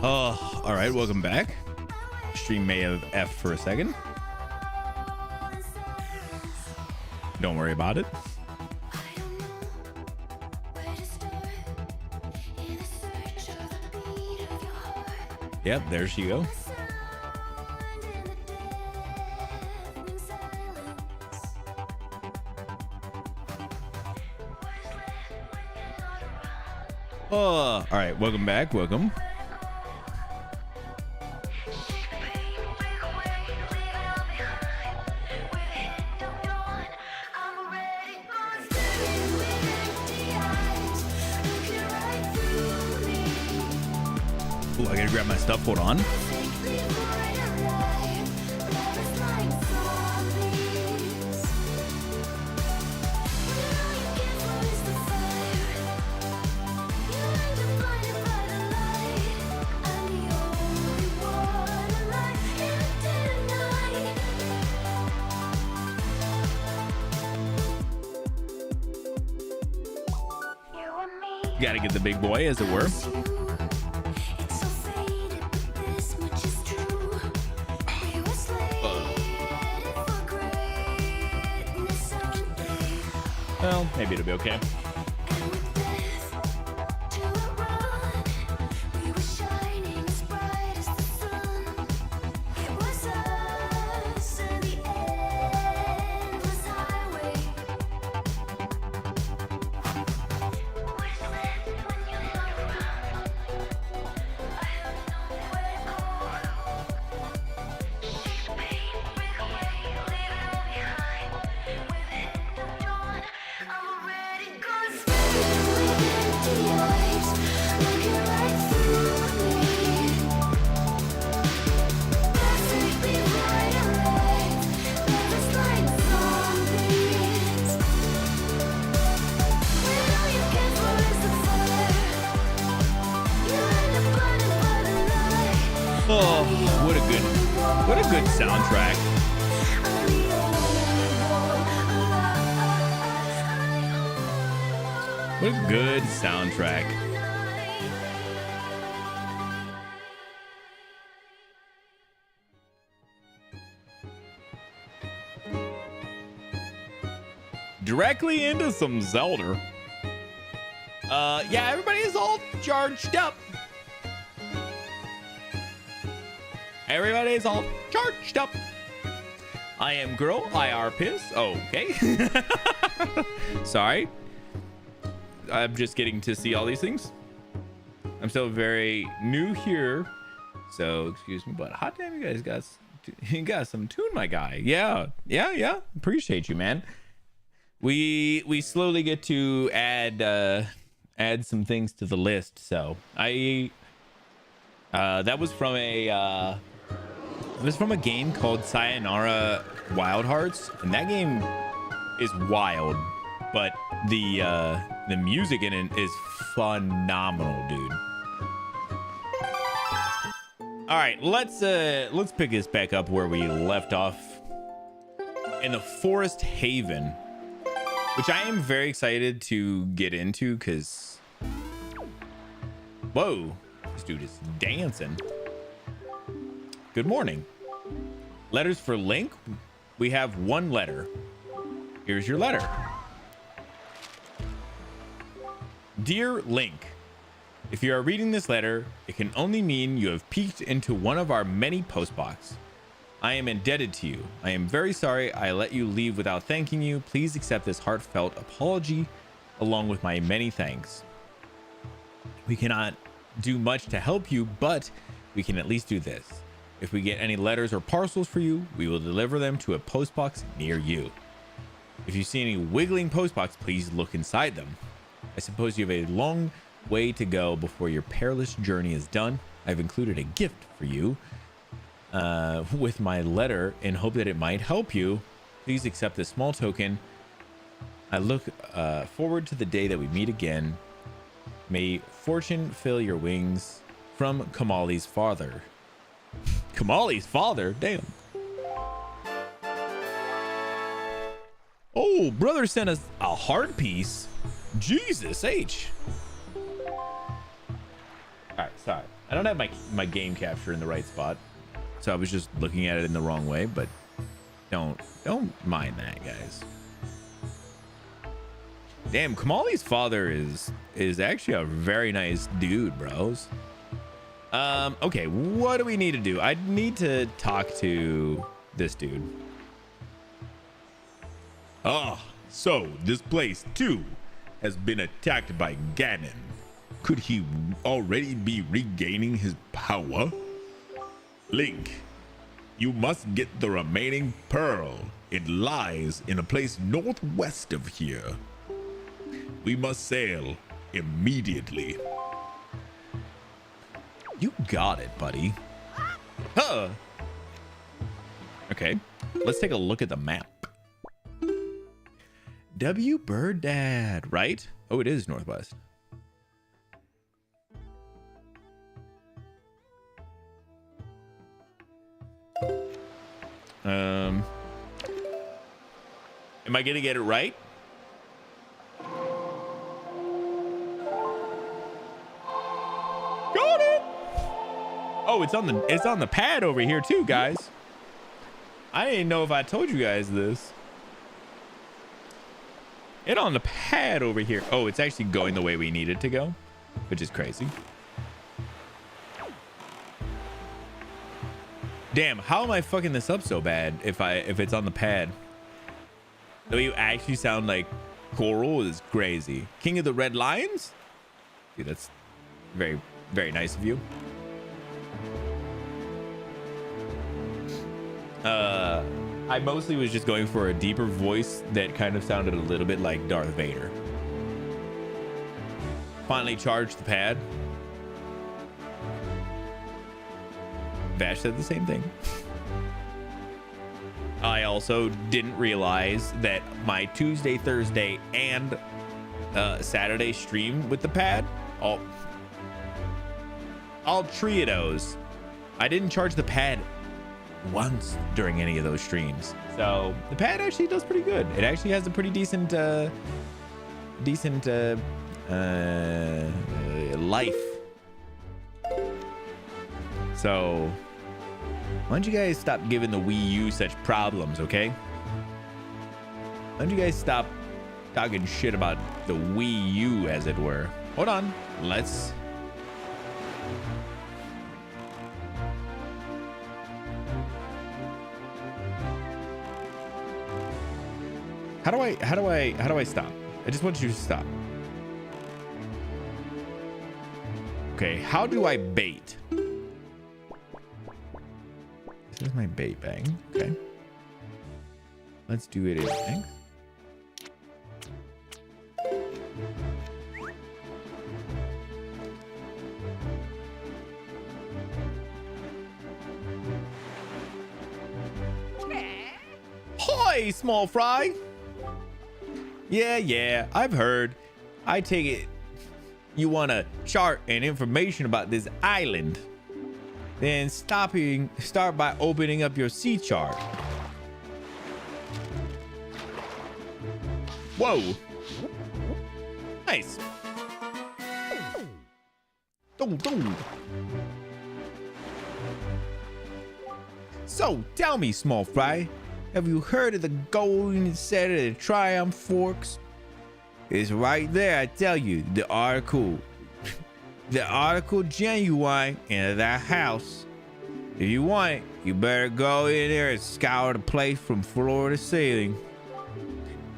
Speaker 2: Oh, all right. Welcome back. Stream may have F for a second. Don't worry about it. Yep, there she go. Oh, all right. Welcome back. Welcome. Ooh, I gotta grab my stuff. Hold on. Gotta get the big boy, as it were. Well, maybe it'll be okay. Oh, what a good soundtrack. What a good soundtrack. Directly into some Zelda. Yeah, everybody is all charged up. Everybody's all charged up. I am girl IR piss. Okay. Sorry. I'm just getting to see all these things. I'm still very new here, so excuse me. But hot damn, you guys got some tune, my guy. Yeah. Appreciate you, man. We slowly get to add some things to the list. So that was from a game called Sayonara Wild Hearts, and that game is wild, but the music in it is phenomenal, dude. All right, let's pick this back up where we left off in the Forest Haven, which I am very excited to get into because, whoa, this dude is dancing. Good morning. Letters for Link. We have one letter. Here's your letter. Dear Link, if you are reading this letter, it can only mean you have peeked into one of our many postbox. I am indebted to you. I am very sorry I let you leave without thanking you. Please accept this heartfelt apology along with my many thanks. We cannot do much to help you, but we can at least do this. If we get any letters or parcels for you, we will deliver them to a postbox near you. If you see any wiggling postbox, please look inside them. I suppose you have a long way to go before your perilous journey is done. I've included a gift for you with my letter in hope that it might help you. Please accept this small token. I look forward to the day that we meet again. May fortune fill your wings. From Kamali's father. Kamali's father? Damn. Oh, brother sent us a heart piece. Jesus H. All right, sorry. I don't have my game capture in the right spot, so I was just looking at it in the wrong way. But don't mind that, guys. Damn, Kamali's father is actually a very nice dude, bros. Okay, what do we need to do? I need to talk to this dude. Ah, so this place too has been attacked by Ganon. Could he already be regaining his power? Link, you must get the remaining pearl. It lies in a place northwest of here. We must sail immediately. You got it, buddy. Huh. Okay, let's take a look at the map. W Bird Dad, right? Oh, it is northwest. Am I gonna get it right? Got it. Oh, it's on the pad over here too, guys. I didn't know if I told you guys this. It on the pad over here. Oh, it's actually going the way we need it to go, which is crazy. Damn, how am I fucking this up so bad if it's on the pad? The way you actually sound like Coral is crazy. King of the Red Lions? Dude, that's very, very nice of you. I mostly was just going for a deeper voice that kind of sounded a little bit like Darth Vader. Finally charged the pad. Vash said the same thing. I also didn't realize that my Tuesday, Thursday, and Saturday stream with the pad, all trios, I didn't charge the pad once during any of those streams. So the pad actually does pretty good. It actually has a pretty decent life. So why don't you guys stop giving the Wii U such problems, okay? Why don't you guys stop talking shit about the Wii U, as it were? Hold on. Let's... How do I stop? I just want you to stop. Okay, how do I bait? This is my bait bang. Okay. Let's do it again. Hi, small fry. Yeah, I've heard. I take it you want a chart and information about this island. Then start by opening up your sea chart. Whoa. Nice. Dong. So, tell me, small fry, have you heard of the golden set of the Triumph Forks? It's right there, I tell you, the article genuine in that house. If you want it, you better go in there and scour the place from floor to ceiling.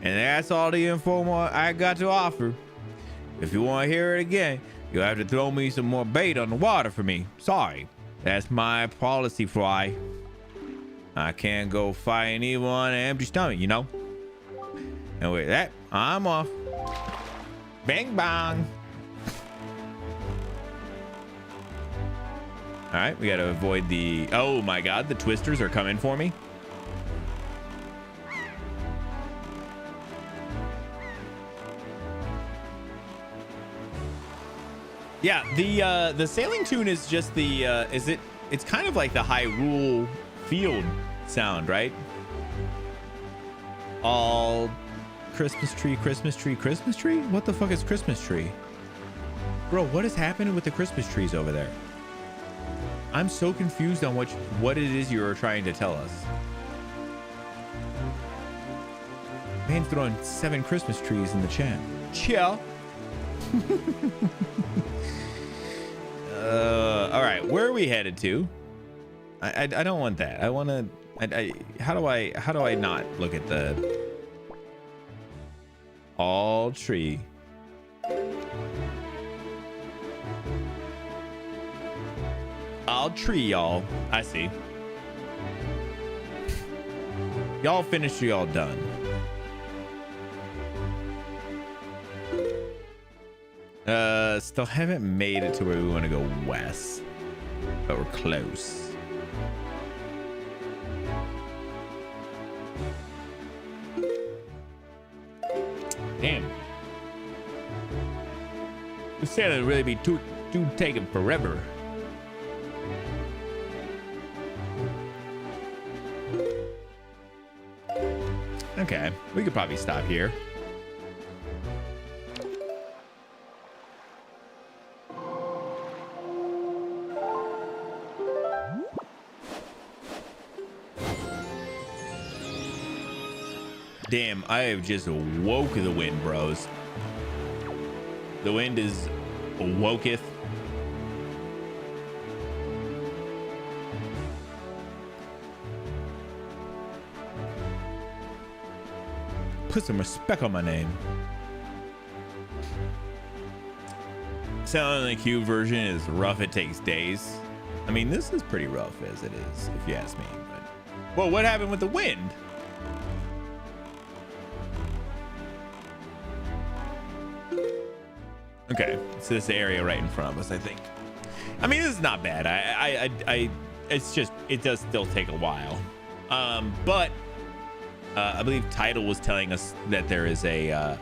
Speaker 2: And that's all the info I got to offer. If you want to hear it again, you'll have to throw me some more bait on the water for me. Sorry, that's my policy, Fry. I can't go fighting evil on an empty stomach, you know? And with that, I'm off. Bang bang. All right, we got to avoid the... Oh my God, the twisters are coming for me. Yeah, the sailing tune is just the it's kind of like the Hyrule field sound, right? All Christmas tree. What the fuck is Christmas tree? Bro, what is happening with the Christmas trees over there? I'm so confused on what it is you're trying to tell us. Man's throwing 7 Christmas trees in the chat. Chill. All right, where are we headed to? I don't want that. I want to. How do I not look at the all tree? All tree, y'all. I see. Y'all finished or y'all done? Still haven't made it to where we want to go west, but we're close. Damn. This Santa would really be too taking forever. Okay, we could probably stop here. Damn, I have just woke the wind, bros. The wind is woketh. Put some respect on my name. Sound on the Cube version is rough. It takes days. I mean, this is pretty rough as it is, if you ask me. But, well, what happened with the wind? Okay, so this area right in front of us, I think. I mean, this is not bad. It's just, it does still take a while. But I believe Tidal was telling us that there is a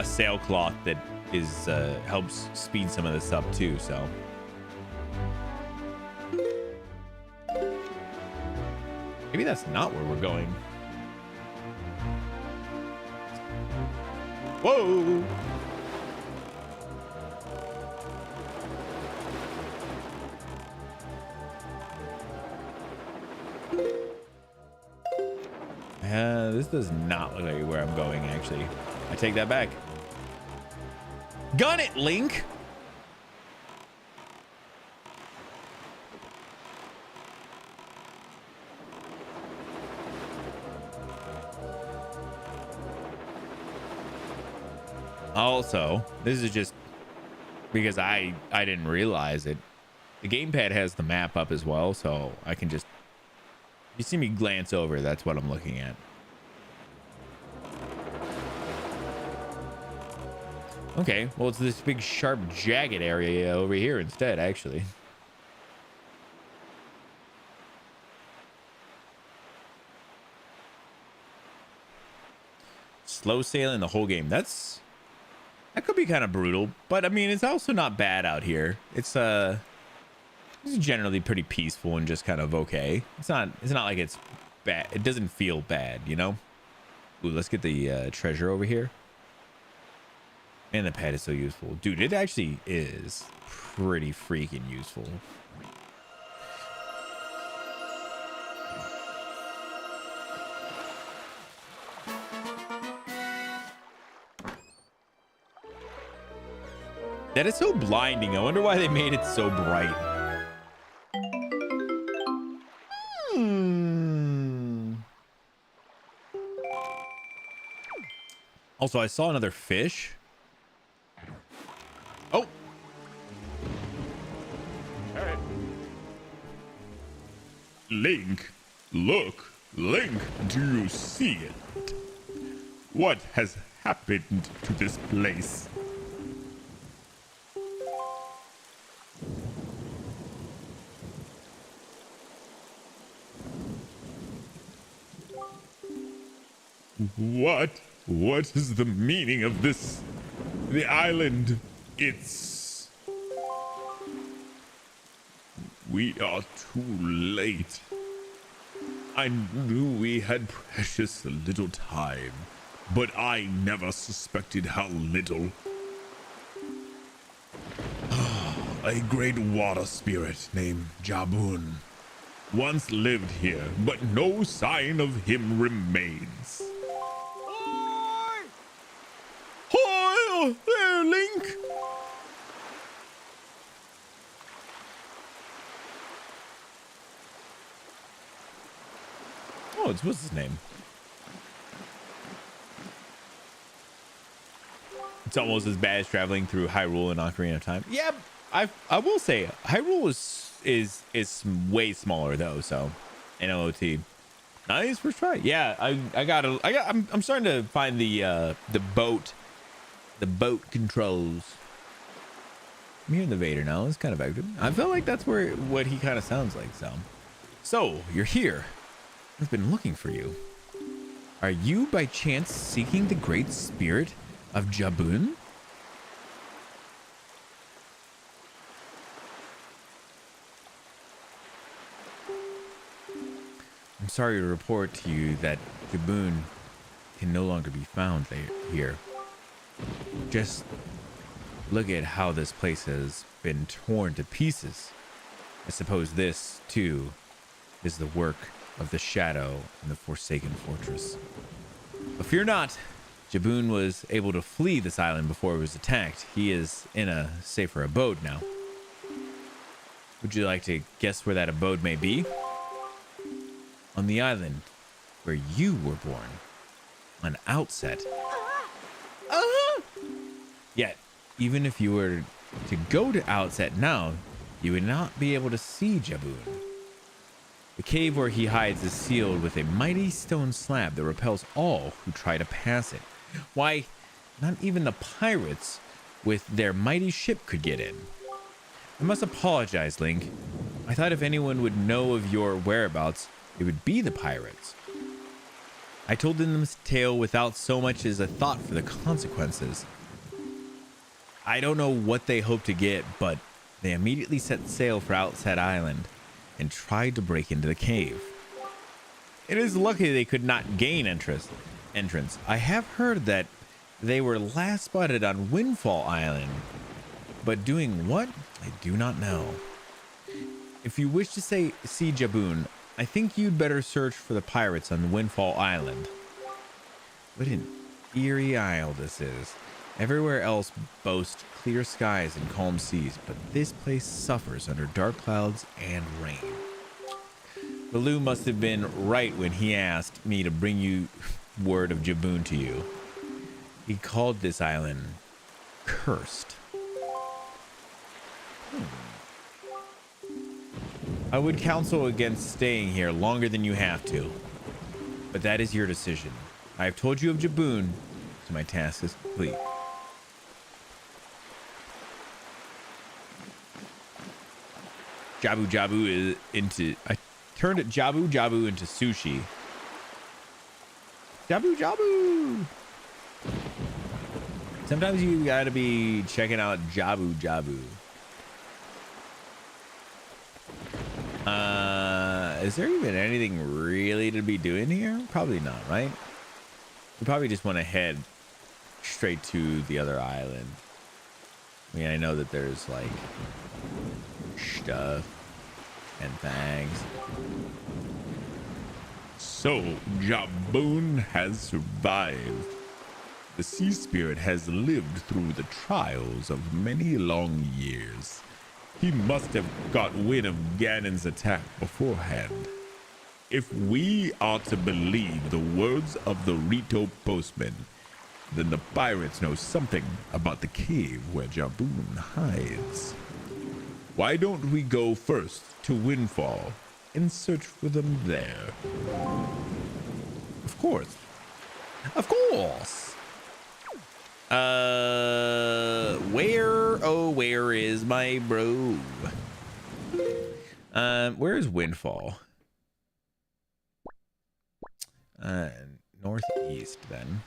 Speaker 2: sailcloth that is helps speed some of this up too. So maybe that's not where we're going. Whoa. This does not look like where I'm going, actually. I take that back. Gun it, Link! Also, this is just because I didn't realize it. The gamepad has the map up as well, so I can just... You see me glance over, that's what I'm looking at. Okay, well, it's this big, sharp, jagged area over here instead, actually. Slow sailing the whole game. That could be kind of brutal, but I mean, it's also not bad out here. It's generally pretty peaceful and just kind of okay. It's not like it's bad. It doesn't feel bad, you know? Ooh, let's get the treasure over here. And the pad is so useful. Dude, it actually is pretty freaking useful. That is so blinding. I wonder why they made it so bright. Also, I saw another fish. Oh. All right.
Speaker 4: Link, look, Link, do you see it? What has happened to this place? What is the meaning of this? The island, it's... We are too late. I knew we had precious little time, but I never suspected how little. A great water spirit named Jabun once lived here, but no sign of him remains. Hi there, Link!
Speaker 2: Oh, it's what's his name? It's almost as bad as traveling through Hyrule and Ocarina of Time. Yeah, I will say Hyrule is way smaller though. So, NLOT. Nice first try. Yeah, I'm starting to find the boat controls. I'm hearing the Vader now. It's kind of active. I feel like that's what he kind of sounds like. So you're here. I've been looking for you. Are you by chance seeking the great spirit of Jabun? I'm sorry to report to you that Jabun can no longer be found here. Just look at how this place has been torn to pieces. I suppose this, too, is the work of the Shadow in the Forsaken Fortress. But fear not. Jabun was able to flee this island before it was attacked. He is in a safer abode now. Would you like to guess where that abode may be? On the island where you were born. On Outset. Yet, even if you were to go to Outset now, you would not be able to see Jabun. The cave where he hides is sealed with a mighty stone slab that repels all who try to pass it. Why, not even the pirates with their mighty ship could get in. I must apologize, Link. I thought if anyone would know of your whereabouts, it would be the pirates. I told them this tale without so much as a thought for the consequences. I don't know what they hoped to get, but they immediately set sail for Outset Island and tried to break into the cave. It is lucky they could not gain entrance. I have heard that they were last spotted on Windfall Island, but doing what? I do not know. If you wish to see Jabun, I think you'd better search for the pirates on Windfall Island. What an eerie isle this is. Everywhere else boasts clear skies and calm seas, but this place suffers under dark clouds and rain. Baloo must have been right when he asked me to bring you word of Jabun to you. He called this island cursed. I would counsel against staying here longer than you have to, but that is your decision. I have told you of Jabun, so my task is complete. Jabu is into... I turned Jabu into sushi. Jabu! Sometimes you gotta be checking out Jabu. Is there even anything really to be doing here? Probably not, right? We probably just want to head straight to the other island. I mean, I know that there's like stuff and things.
Speaker 4: So, Jabun has survived. The sea spirit has lived through the trials of many long years. He must have got wind of Ganon's attack beforehand. If we are to believe the words of the Rito postman, then the pirates know something about the cave where Jabun hides. Why don't we go first to Windfall and search for them there?
Speaker 2: Of course. Where is my bro? Where is Windfall? Northeast then.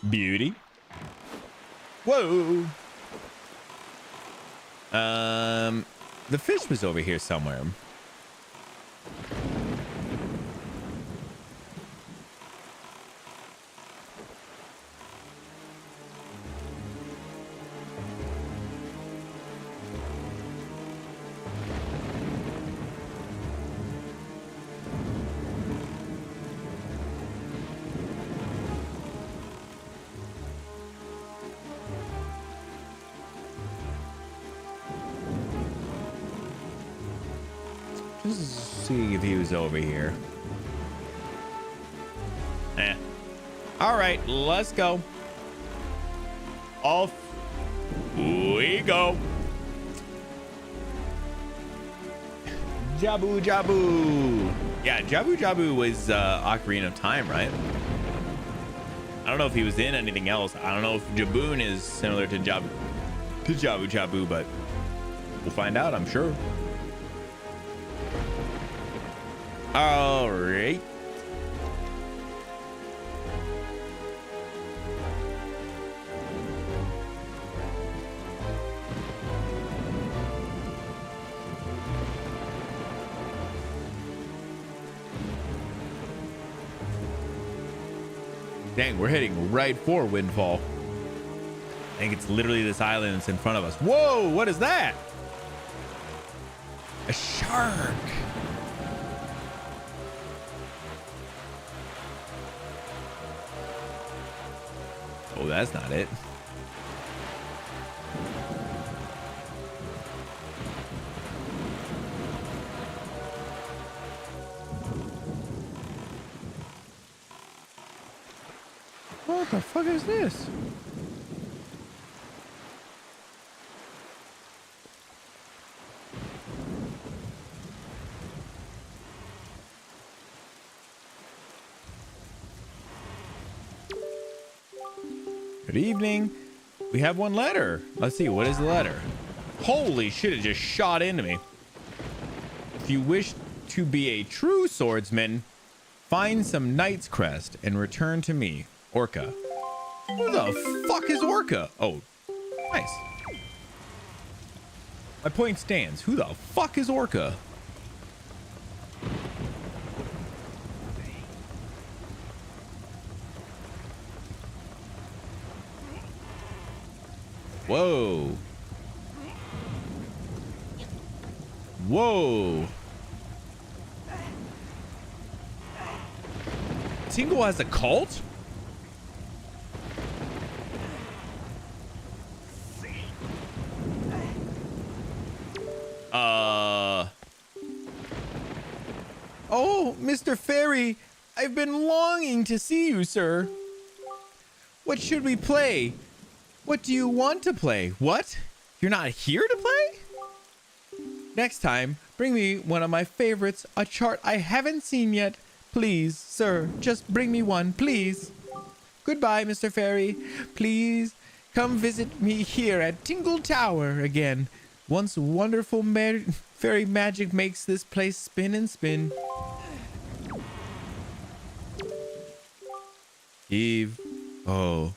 Speaker 2: Beauty. Whoa. The fish was over here somewhere. Let's see if he was over here. All right, let's go. Off we go. Jabu Jabu. Yeah, Jabu Jabu was Ocarina of Time, right? I don't know if he was in anything else. I don't know if Jaboon is similar to Jabu Jabu, but we'll find out, I'm sure. All right. Dang, we're heading right for Windfall. I think it's literally this island that's in front of us. Whoa, what is that? A shark. Oh, that's not it. What the fuck is this? Good evening. We have one letter. Let's see. What is the letter? Holy shit, it just shot into me. If you wish to be a true swordsman, find some knight's crest and return to me. Orca. Who the fuck is Orca? Oh, nice. My point stands. Who the fuck is Orca? Whoa. Whoa. Tingle has a cult? Oh, Mr. Fairy, I've been longing to see you, sir. What should we play? What do you want to play? What? You're not here to play? Next time, bring me one of my favorites, a chart I haven't seen yet. Please, sir, just bring me one, please. Goodbye, Mr. Fairy. Please come visit me here at Tingle Tower again. Once wonderful fairy magic makes this place spin and spin. Eve. Oh.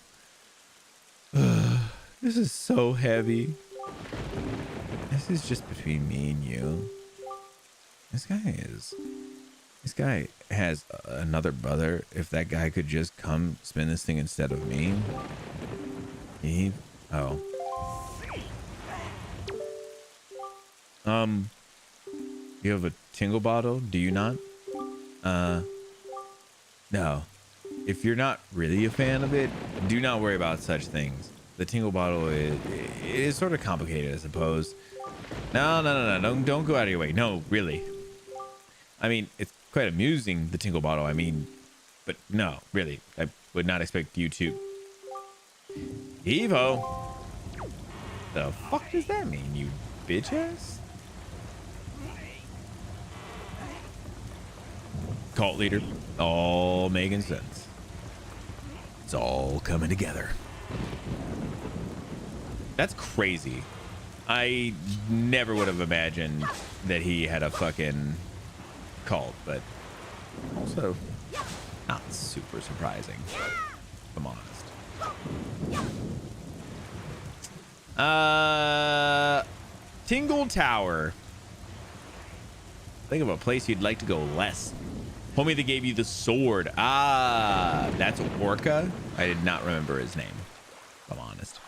Speaker 2: This is so heavy. This is just between me and you. This guy has another brother. If that guy could just come spin this thing instead of me. Eve. Oh. You have a tingle bottle, do you not? No. If you're not really a fan of it, do not worry about such things. The tingle bottle is sort of complicated, I suppose. No. Don't go out of your way. No, really. I mean, it's quite amusing, the tingle bottle. I mean, but no, really. I would not expect you to. Evo. The fuck does that mean, you bitch ass? Cult leader. All making sense. It's all coming together. That's crazy. I never would have imagined that he had a fucking cult, but also not super surprising, if I'm honest. Tingle Tower. Think of a place you'd like to go less. Homie that gave you the sword. Ah, that's Orca. I did not remember his name, if I'm honest.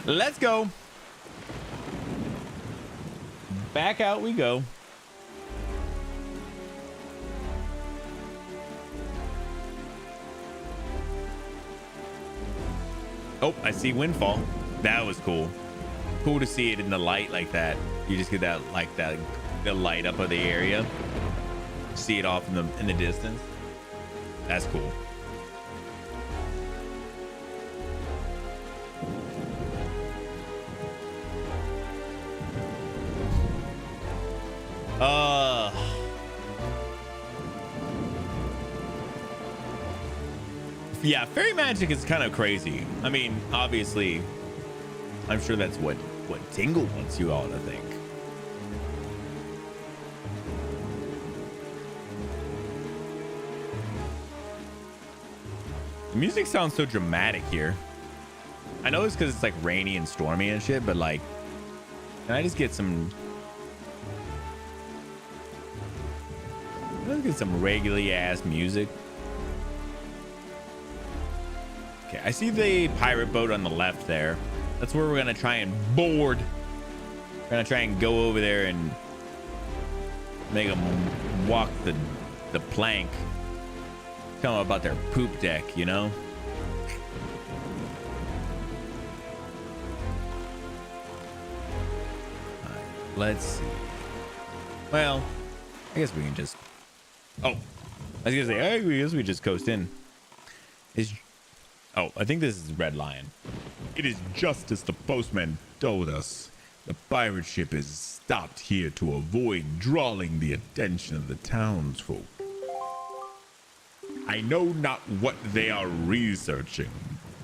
Speaker 2: Let's go. Back out we go. Oh, I see Windfall. That was cool. cool to see it in the light like that. You just get that like that the light up of the area. See it off in the distance. That's cool. Yeah, fairy magic is kind of crazy. I mean, obviously, I'm sure that's what Tingle wants you all to think. The music sounds so dramatic here. I know it's because it's like rainy and stormy and shit, but like, can I just get some? Let's get some regularly ass music. Okay, I see the pirate boat on the left there. That's where we're gonna try and board. We're gonna try and go over there and make them walk the plank. Tell them about their poop deck, you know? All right, let's see. Well, I guess we can just... Oh, I was gonna say, I guess we just coast in. Oh, I think this is Red Lion.
Speaker 4: It is just as the postman told us. The pirate ship is stopped here to avoid drawing the attention of the townsfolk. I know not what they are researching,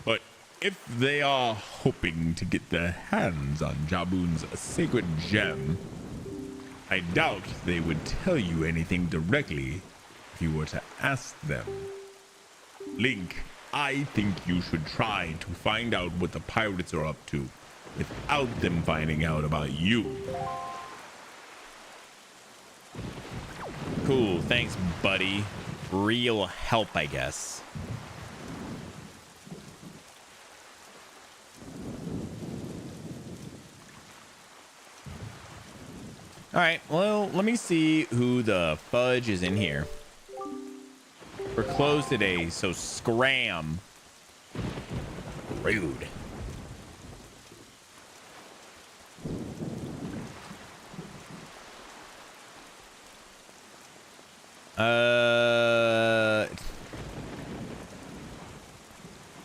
Speaker 4: but if they are hoping to get their hands on Jaboon's sacred gem, I doubt they would tell you anything directly if you were to ask them. Link, I think you should try to find out what the pirates are up to without them finding out about you.
Speaker 2: Cool, thanks, buddy. Real help, I guess. All right, well, let me see who the fudge is in here. We're closed today, so scram. Rude.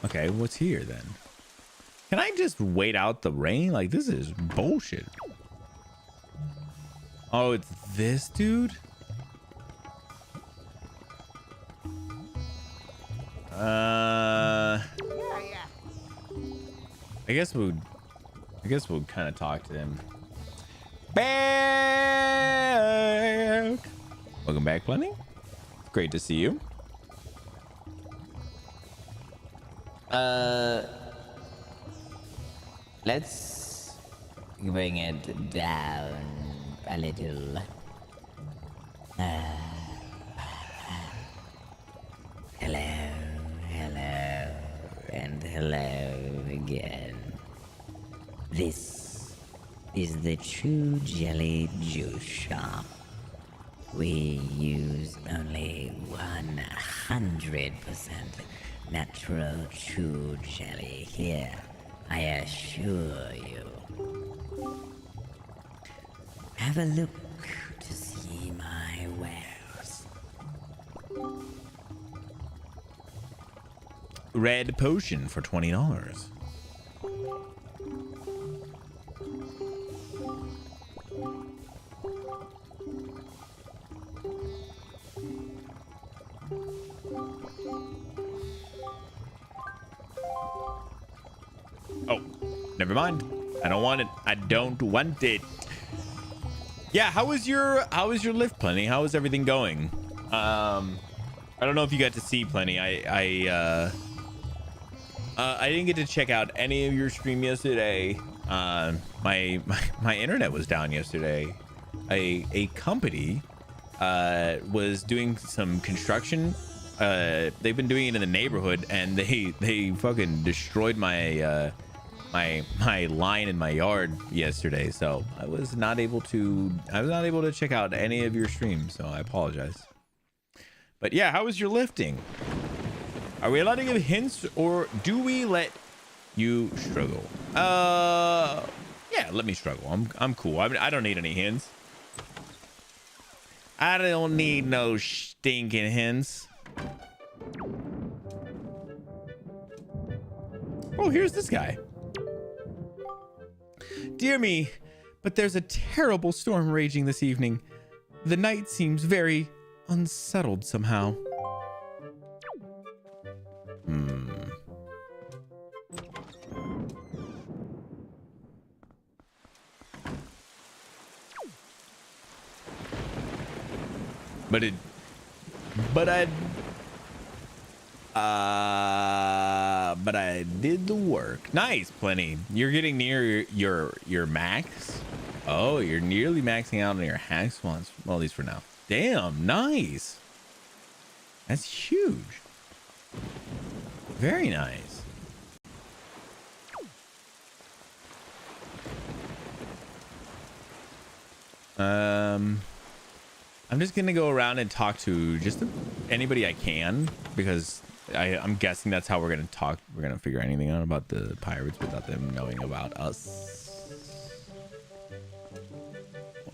Speaker 2: Okay, what's here then? Can I just wait out the rain? Like, this is bullshit. Oh, it's this dude? I guess we'll kind of talk to him. Back. Welcome back, Plenty. Great to see you.
Speaker 5: Let's bring it down a little. Hello, hello, and hello again. This is the True Jelly Juice Shop. We use only 100% natural true jelly here, I assure you. Have a look to see my wares.
Speaker 2: Red potion for $20. Oh, never mind. I don't want it. I don't want it. Yeah, how was your lift, Plenty? How is everything going? I don't know if you got to see Plenty. I didn't get to check out any of your stream yesterday. My internet was down yesterday. A company was doing some construction. They've been doing it in the neighborhood, and they fucking destroyed my my line in my yard yesterday, so I was not able to check out any of your streams, so I apologize. But yeah, how was your lifting? Are we allowed to give hints, or do we let you struggle? Yeah, let me struggle. I'm cool. I don't need any hints. I don't need no stinking hints. Oh, here's this guy. Dear me, but there's a terrible storm raging this evening. The night seems very unsettled somehow. But I did the work. Nice, plenty. You're getting near your max. Oh, you're nearly maxing out on your hacks once. Well, at least for now. Damn, nice. That's huge. Very nice. I'm just gonna go around and talk to just anybody I can, because I'm guessing that's how we're gonna talk. We're gonna figure anything out about the pirates without them knowing about us.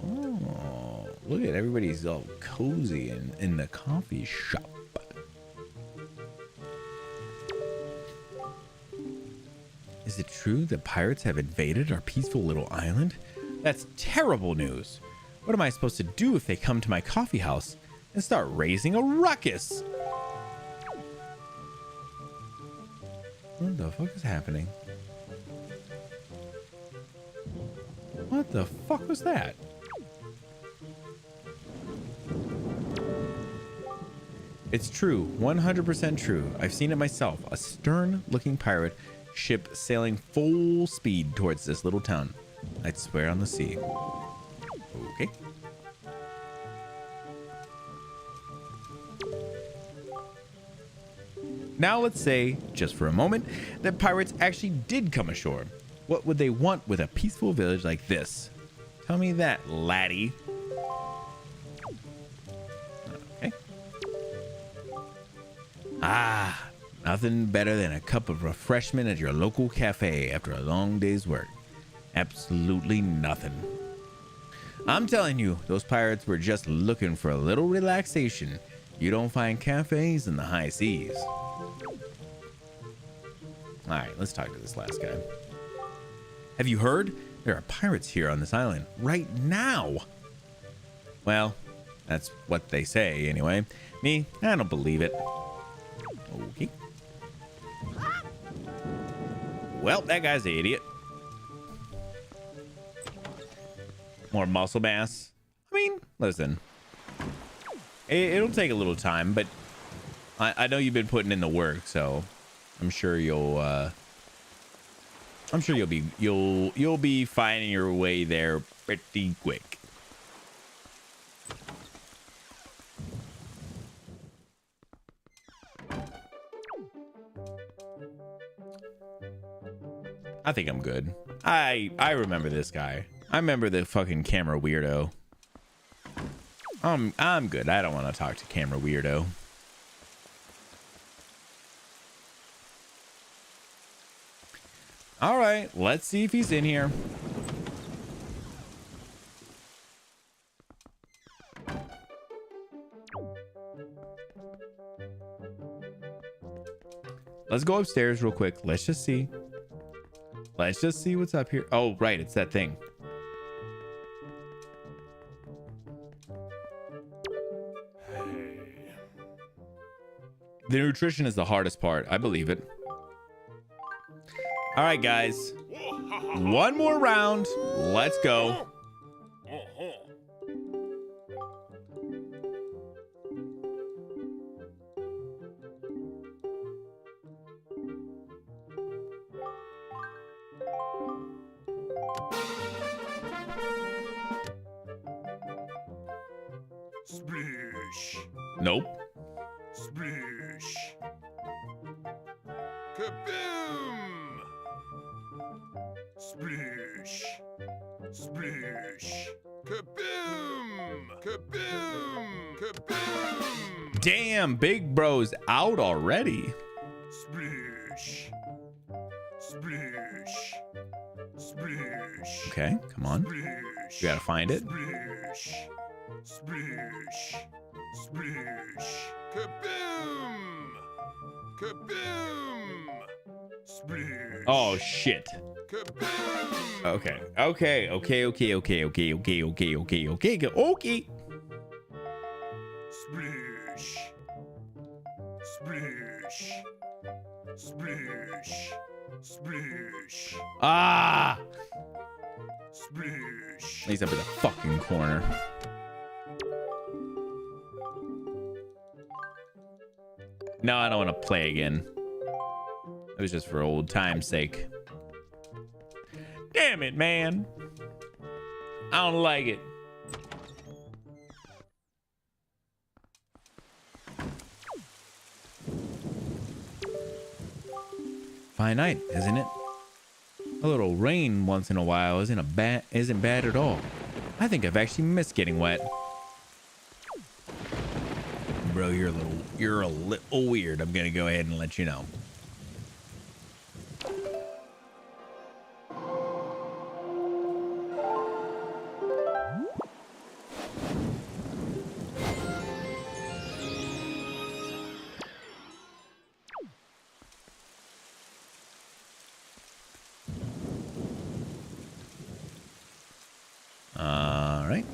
Speaker 2: Oh, look at everybody's all cozy in the coffee shop. Is it true that pirates have invaded our peaceful little island? That's terrible news. What am I supposed to do if they come to my coffee house and start raising a ruckus? What the fuck is happening? What the fuck was that? It's true, 100% true. I've seen it myself. A stern-looking pirate ship sailing full speed towards this little town. I'd swear on the sea. Okay. Now let's say, just for a moment, that pirates actually did come ashore. What would they want with a peaceful village like this? Tell me that, laddie. Okay. Ah, nothing better than a cup of refreshment at your local cafe after a long day's work. Absolutely nothing. I'm telling you, those pirates were just looking for a little relaxation. You don't find cafes in the high seas. All right, let's talk to this last guy. Have you heard? There are pirates here on this island right now. Well, that's what they say anyway. Me, I don't believe it. Okay. Well, that guy's an idiot. More muscle mass. I mean, listen. It'll take a little time, but I know you've been putting in the work, so I'm sure you'll be finding your way there pretty quick. I think I'm good. I remember this guy. I remember the fucking camera weirdo. I'm good. I don't want to talk to camera weirdo. All right, let's see if he's in here. Let's go upstairs real quick. Let's just see. Let's just see what's up here. Oh, right. It's that thing. The nutrition is the hardest part. I believe it. All right, guys. One more round. Let's go.
Speaker 3: Splish.
Speaker 2: Nope.
Speaker 3: Splish. Kaboom! Splish. Splish. Kaboom! Kaboom! Kaboom!
Speaker 2: Damn, big bro's out already.
Speaker 3: Splish. Splish. Splish.
Speaker 2: Okay, come on.
Speaker 3: Splish.
Speaker 2: You gotta find it.
Speaker 3: Splish. Splish. Splish. Kaboom! Kaboom! Splish.
Speaker 2: Oh shit.
Speaker 3: Kaboom!
Speaker 2: Okay. Okay. Okay. Okay. Okay. Okay. Okay. Okay. Okay. Okay. Okay.
Speaker 3: Splish. Splish. Splish. Splish.
Speaker 2: Ah!
Speaker 3: Splish.
Speaker 2: He's up in the fucking corner. No, I don't want to play again. It was just for old time's sake. Damn it, man. I don't like it. Fine night, isn't it? A little rain once in a while isn't bad at all. I think I've actually missed getting wet. Bro, you're a little weird. I'm gonna go ahead and let you know. All right.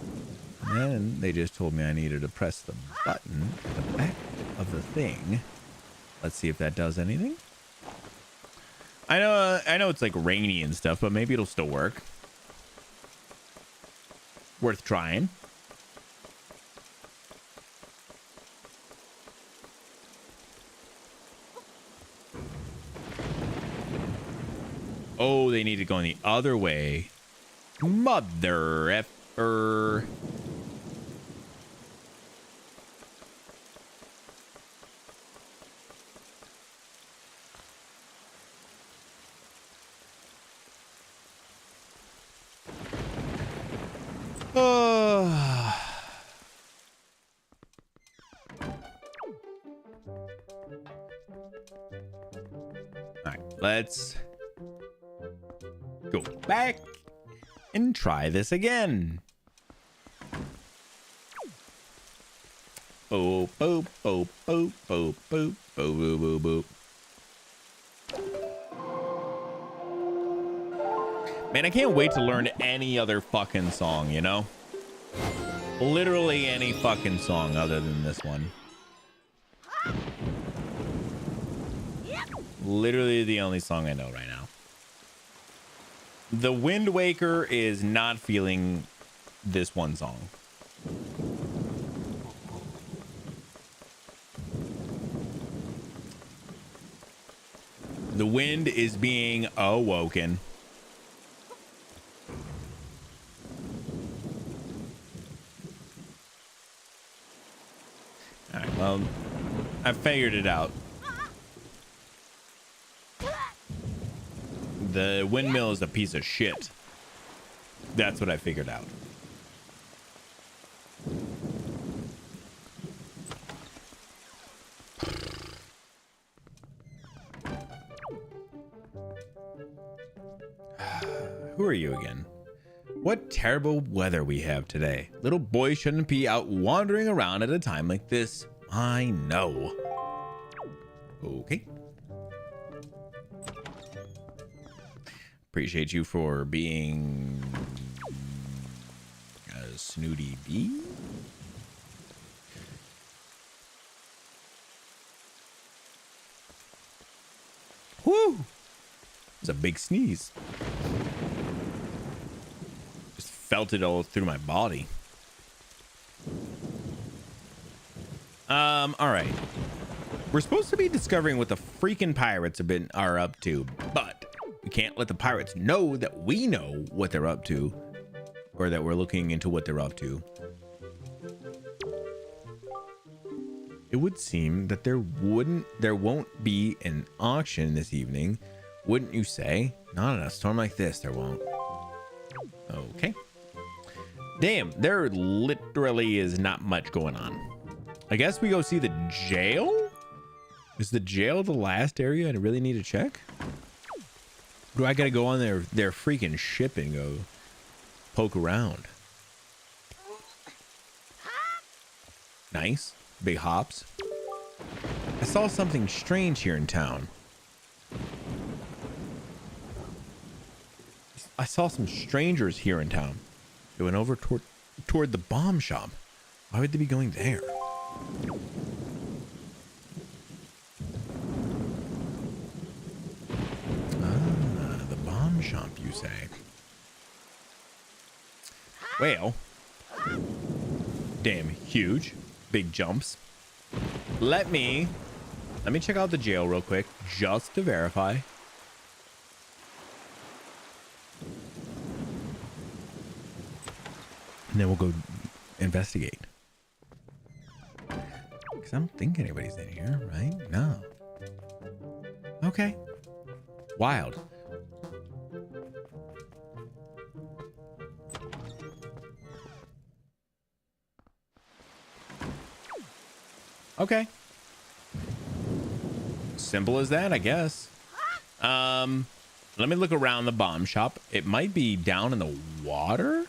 Speaker 2: And they just told me I needed to press the button at the back of the thing. Let's see if that does anything. I know it's like rainy and stuff, but maybe it'll still work. Worth trying. Oh, they need to go in the other way. Mother effer. All right, let's go back and try this again. Boop, boop, boop, boop, boop, boop, boop, boop, boop, boop. Man, I can't wait to learn any other fucking song, you know? Literally any fucking song other than this one. Literally the only song I know right now. The Wind Waker is not feeling this one song. The wind is being awoken. All right, well, I figured it out. The windmill is a piece of shit. That's what I figured out. Who are you again? What terrible weather we have today. Little boys shouldn't be out wandering around at a time like this. I know. Okay. Appreciate you for being a snooty bee. Whoo! It's a big sneeze. Just felt it all through my body. All right. We're supposed to be discovering what the freaking pirates are up to, but we can't let the pirates know that we know what they're up to, or that we're looking into what they're up to. It would seem that there won't be an auction this evening, wouldn't you say? Not in a storm like this, there won't. Okay. Damn, there literally is not much going on. I guess we go see the jail? Is the jail the last area I really need to check? Do I gotta go on their freaking ship and go poke around? Nice. Big hops. I saw something strange here in town. I saw some strangers here in town. They went over toward the bomb shop. Why would they be going there? Ah, the bomb shop, you say? Well, damn huge. Big jumps. Let me check out the jail real quick just to verify. And then we'll go investigate. Because I don't think anybody's in here, right? No. Okay. Wild. Okay. Simple as that, I guess. Let me look around the bomb shop. It might be down in the water,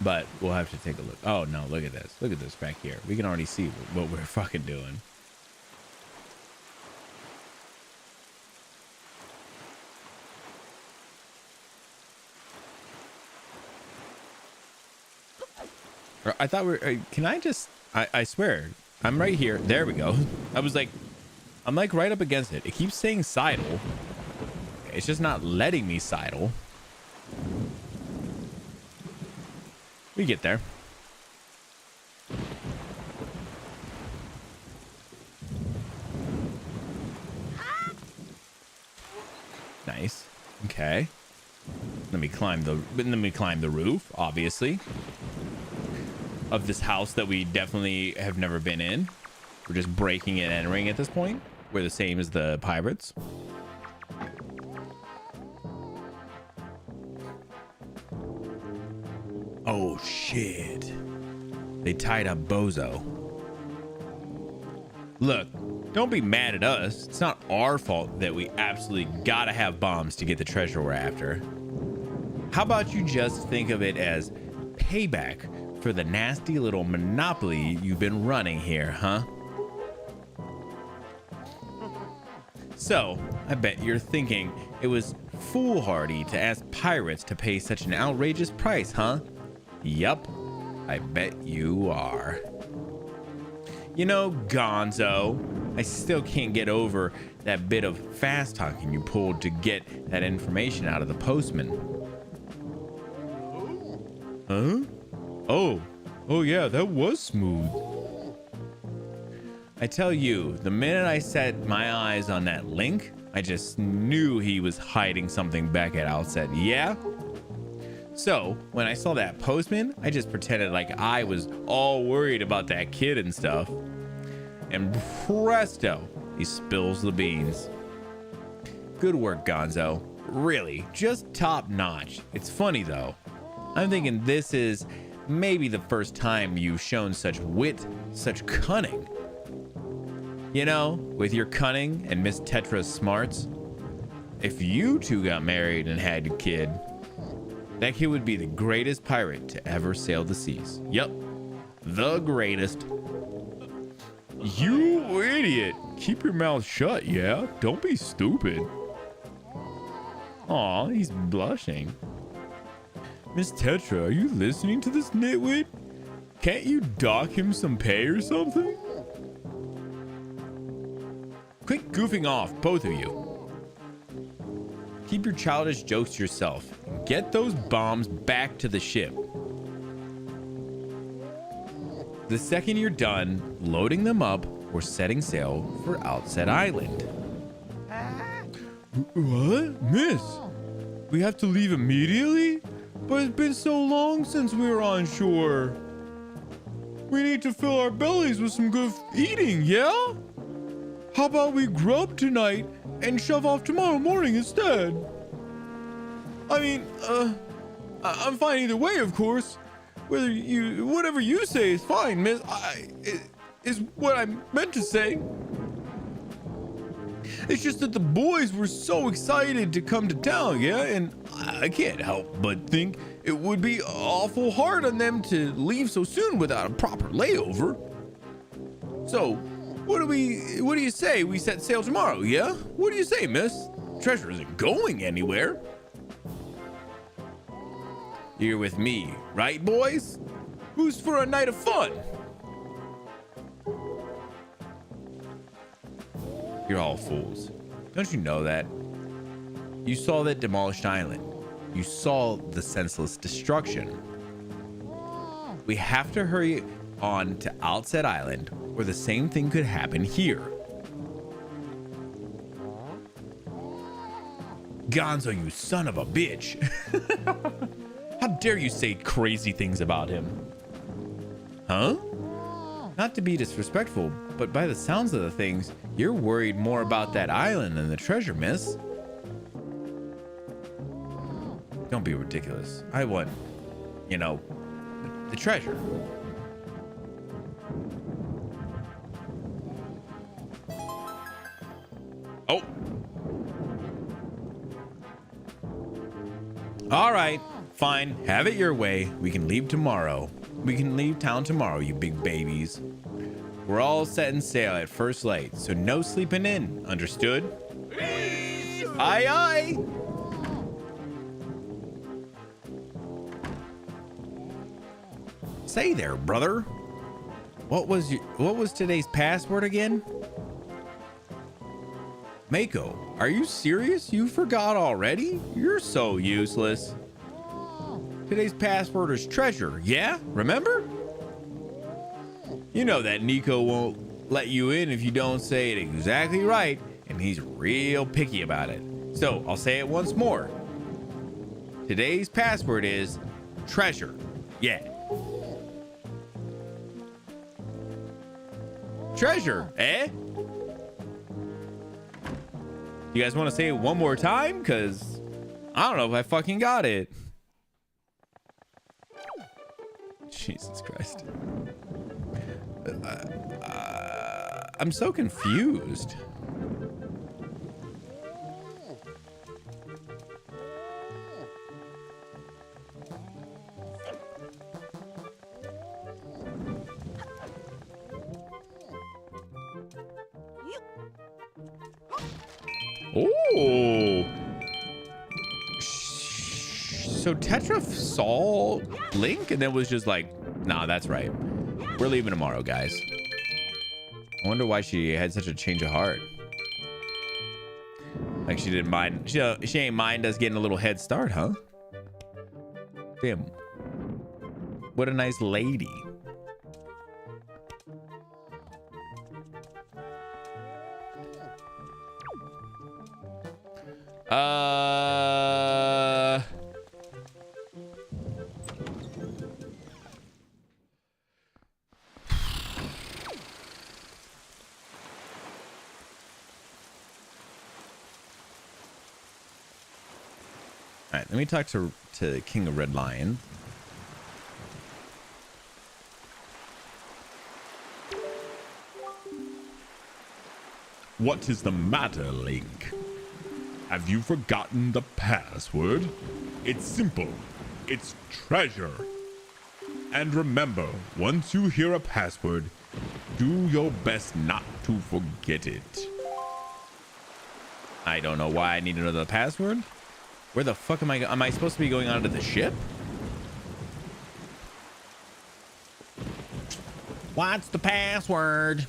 Speaker 2: but we'll have to take a look. Oh no, look at this. Look at this back here. We can already see what we're fucking doing. I thought can I just, I swear, I'm right here. There we go. I was like, I'm like right up against it. It keeps saying sidle. It's just not letting me sidle. We get there. Nice. Okay. Let me climb the roof, obviously, of this house that we definitely have never been in. We're just breaking and entering at this point. We're the same as the pirates. Oh shit. They tied up Bozo. Look, don't be mad at us. It's not our fault that we absolutely gotta have bombs to get the treasure we're after. How about you just think of it as payback for the nasty little monopoly you've been running here, huh? So, I bet you're thinking it was foolhardy to ask pirates to pay such an outrageous price, huh? Yup, I bet you are. You know, Gonzo, I still can't get over that bit of fast talking you pulled to get that information out of the postman. Huh? Oh yeah, that was smooth. I tell you, the minute I set my eyes on that link, I just knew he was hiding something back at Outset. Yeah? So, when I saw that postman, I just pretended like I was all worried about that kid and stuff. And presto, he spills the beans. Good work, Gonzo. Really, just top notch. It's funny though. I'm thinking this is maybe the first time you've shown such wit, such cunning. You know, with your cunning and Miss Tetra's smarts, if you two got married and had a kid, that kid would be the greatest pirate to ever sail the seas. Yep, the greatest. You idiot. Keep your mouth shut, yeah? Don't be stupid. Aw, he's blushing. Miss Tetra, are you listening to this nitwit? Can't you dock him some pay or something? Quit goofing off, both of you. Keep your childish jokes to yourself. And get those bombs back to the ship. The second you're done loading them up, we're setting sail for Outset Island. What? Miss? We have to leave immediately? But it's been so long since we were on shore. We need to fill our bellies with some good eating, yeah? How about we grub tonight and shove off tomorrow morning instead? I mean, I'm fine either way, of course. Whatever you say is fine, miss. Is what I meant to say. It's just that the boys were so excited to come to town, yeah? And I can't help but think it would be awful hard on them to leave so soon without a proper layover. So, what do you say we set sail tomorrow, yeah? What do you say, miss? Treasure isn't going anywhere. You're with me, right, boys? Who's for a night of fun? You're all fools. Don't you know that? You saw that demolished island. You saw the senseless destruction. We have to hurry on to Outset Island, or the same thing could happen here. Gonzo, you son of a bitch. How dare you say crazy things about him? Huh? Not to be disrespectful, but by the sounds of the things, you're worried more about that island than the treasure, miss. Don't be ridiculous. I want, you know, the treasure. Oh. All right, fine. Have it your way. We can leave tomorrow. We can leave town tomorrow, you big babies. We're all setting sail at first light, so no sleeping in. Understood? Aye, aye. Say there, brother. What was today's password again? Mako, are you serious? You forgot already? You're so useless. Today's password is treasure, yeah? Remember? You know that Nico won't let you in if you don't say it exactly right, and he's real picky about it. So I'll say it once more. Today's password is treasure, yeah. Treasure, eh? You guys want to say it one more time? Because I don't know if I fucking got it. Jesus Christ. I'm so confused. Oh. So Tetra saw Link and then was just like, nah, that's right. We're leaving tomorrow, guys. I wonder why she had such a change of heart. Like she didn't mind. She ain't mind us getting a little head start, huh? Damn. What a nice lady. All right, let me talk to King of Red Lion.
Speaker 4: What is the matter, Link? Have you forgotten the password? It's simple. It's treasure. And remember, once you hear a password, do your best not to forget it.
Speaker 2: I don't know why I need to know the password. Where the fuck am I? Am I supposed to be going onto the ship? What's the password?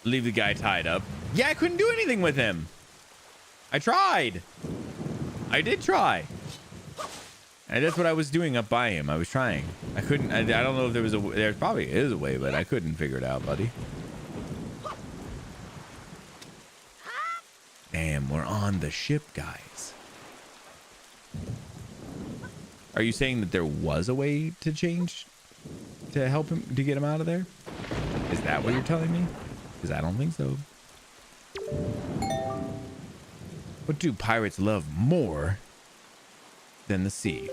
Speaker 2: Leave the guy tied up. Yeah, I couldn't do anything with him. I tried. I did try. And that's what I was doing up by him. I was trying. I couldn't. I don't know if there was a. There probably is a way, but I couldn't figure it out, buddy. Damn, we're on the ship, guys. Are you saying that there was a way to change to help him to get him out of there? Is that what you're telling me? Because I don't think so. What do pirates love more than the sea?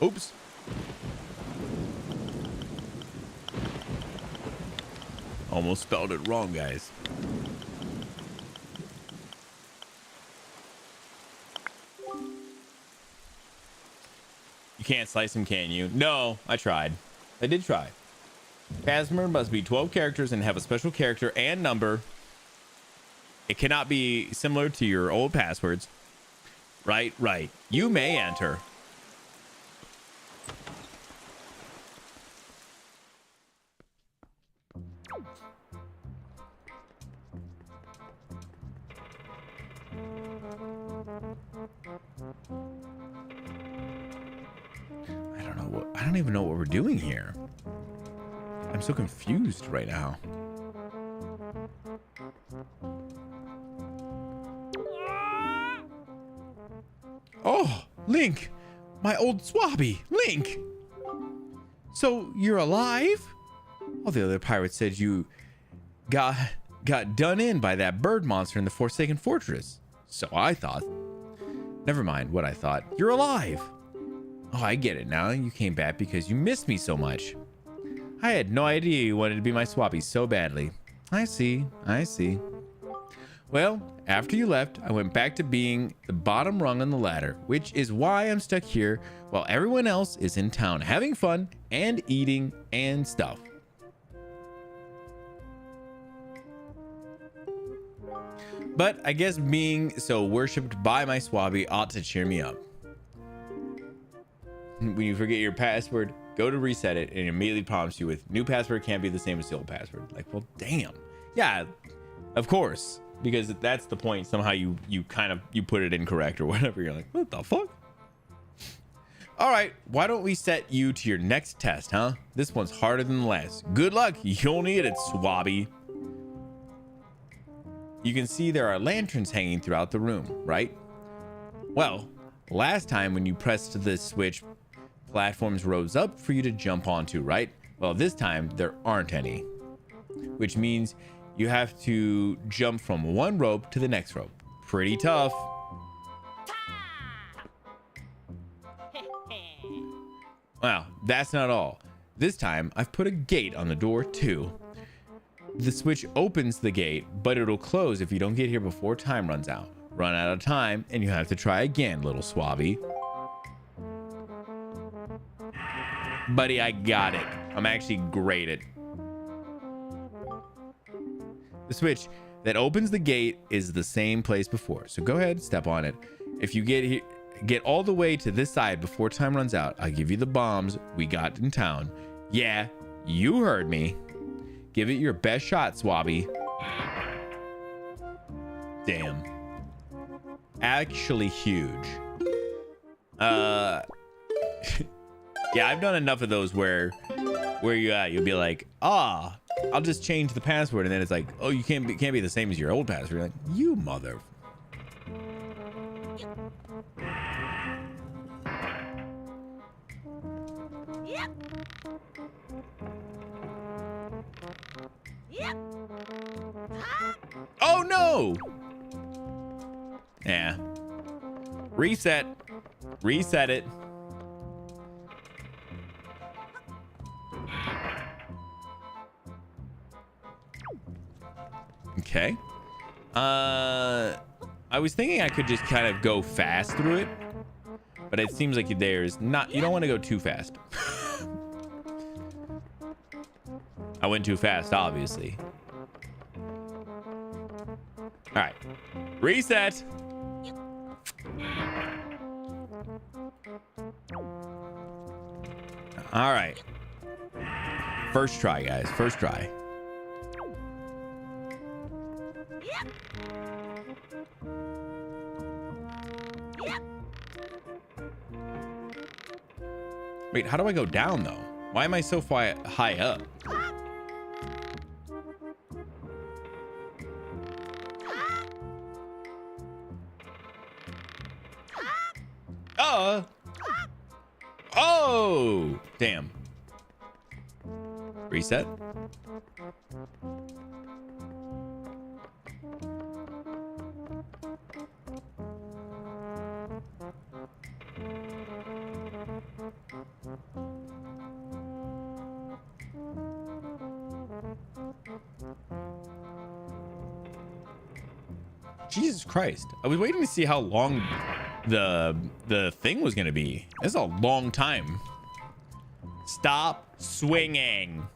Speaker 2: Oops. Almost spelled it wrong, guys. You can't slice him, can you? No, I tried. I did try. Password must be 12 characters and have a special character and number. It cannot be similar to your old passwords. Right. You may enter. I don't even know what we're doing here. I'm so confused right now. Oh, Link, my old swabby, Link. So you're alive? All the other pirates said you got done in by that bird monster in the Forsaken Fortress. So I thought. Never mind what I thought. You're alive. Oh, I get it now. You came back because you missed me so much. I had no idea you wanted to be my swabby so badly. I see. Well, after you left, I went back to being the bottom rung on the ladder, which is why I'm stuck here while everyone else is in town having fun and eating and stuff. But I guess being so worshipped by my swabby ought to cheer me up. When you forget your password, go to reset it and it immediately prompts you with new password can't be the same as the old password. Like, well, damn. Yeah, of course. Because that's the point. Somehow you put it incorrect or whatever. You're like, what the fuck? All right, why don't we set you to your next test, huh? This one's harder than the last. Good luck. You'll need it, swabby. You can see there are lanterns hanging throughout the room, right? Well, last time when you pressed the switch, platforms rose up for you to jump onto, right? Well, this time there aren't any, which means you have to jump from one rope to the next rope. Pretty tough. Wow, that's not all. This time I've put a gate on the door too. The switch opens the gate, but it'll close if you don't get here before time runs out. Run out of time and you have to try again, little swabby. Buddy, I got it. I'm actually great at. The switch that opens the gate is the same place before. So go ahead, step on it. If you get all the way to this side before time runs out, I'll give you the bombs we got in town. Yeah, you heard me. Give it your best shot, swabby. Damn. Actually huge. Yeah, I've done enough of those where you'll be like, I'll just change the password, and then it's like, oh, you can't be the same as your old password. You're like, you mother.
Speaker 5: Yep. Yep.
Speaker 2: Oh no. Yeah. Reset it. Okay. I was thinking I could just kind of go fast through it, but it seems like there's not, you don't want to go too fast. I went too fast, obviously. All right. Reset. All right. First try, guys. First try.
Speaker 5: Yep. Yep.
Speaker 2: Wait, how do I go down though? Why am I so high up? Oh, damn. Reset. Jesus Christ. I was waiting to see how long the thing was going to be. This is a long time. Stop swinging.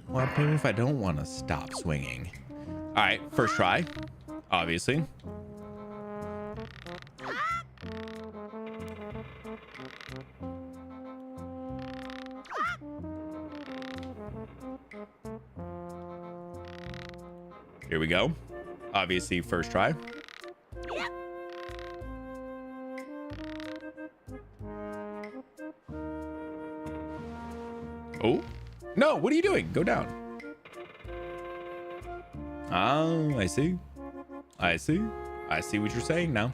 Speaker 2: What if I don't want to stop swinging? All right, first try, obviously. Here we go. Obviously, first try. Oh, no, what are you doing? Go down. Oh, I see. I see. I see what you're saying now.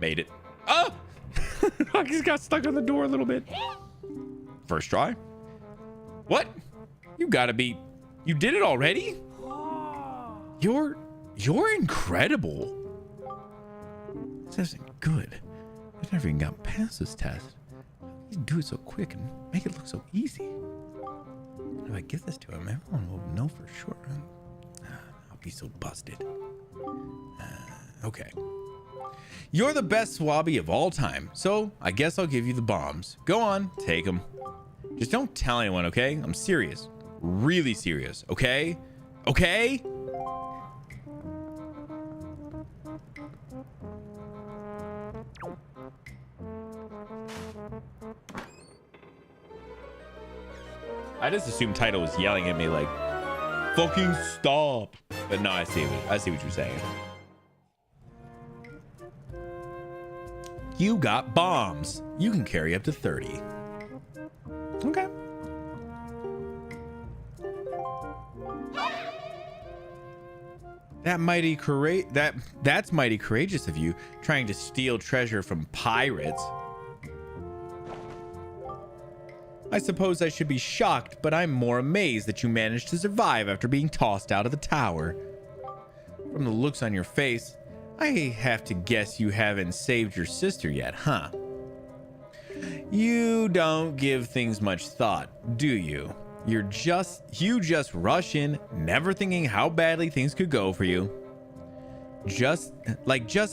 Speaker 2: Made it. Oh! I just got stuck on the door a little bit. First try. What? You gotta be... You did it already? You're incredible. This isn't good. I never even got past this test. You do it so quick and make it look so easy. If I give this to him, everyone will know for sure. I'll be so busted. Okay. You're the best swabby of all time, so I guess I'll give you the bombs. Go on, take them. Just don't tell anyone, okay? I'm serious. Really serious, okay? Okay? I just assumed Title was yelling at me like, fucking stop. But no, I see what you're saying. You got bombs. You can carry up to 30. Okay. That's mighty courageous of you, trying to steal treasure from pirates. I suppose I should be shocked, but I'm more amazed that you managed to survive after being tossed out of the tower. From the looks on your face, I have to guess you haven't saved your sister yet, huh? You don't give things much thought, do you? You just rush in, never thinking how badly things could go for you. Just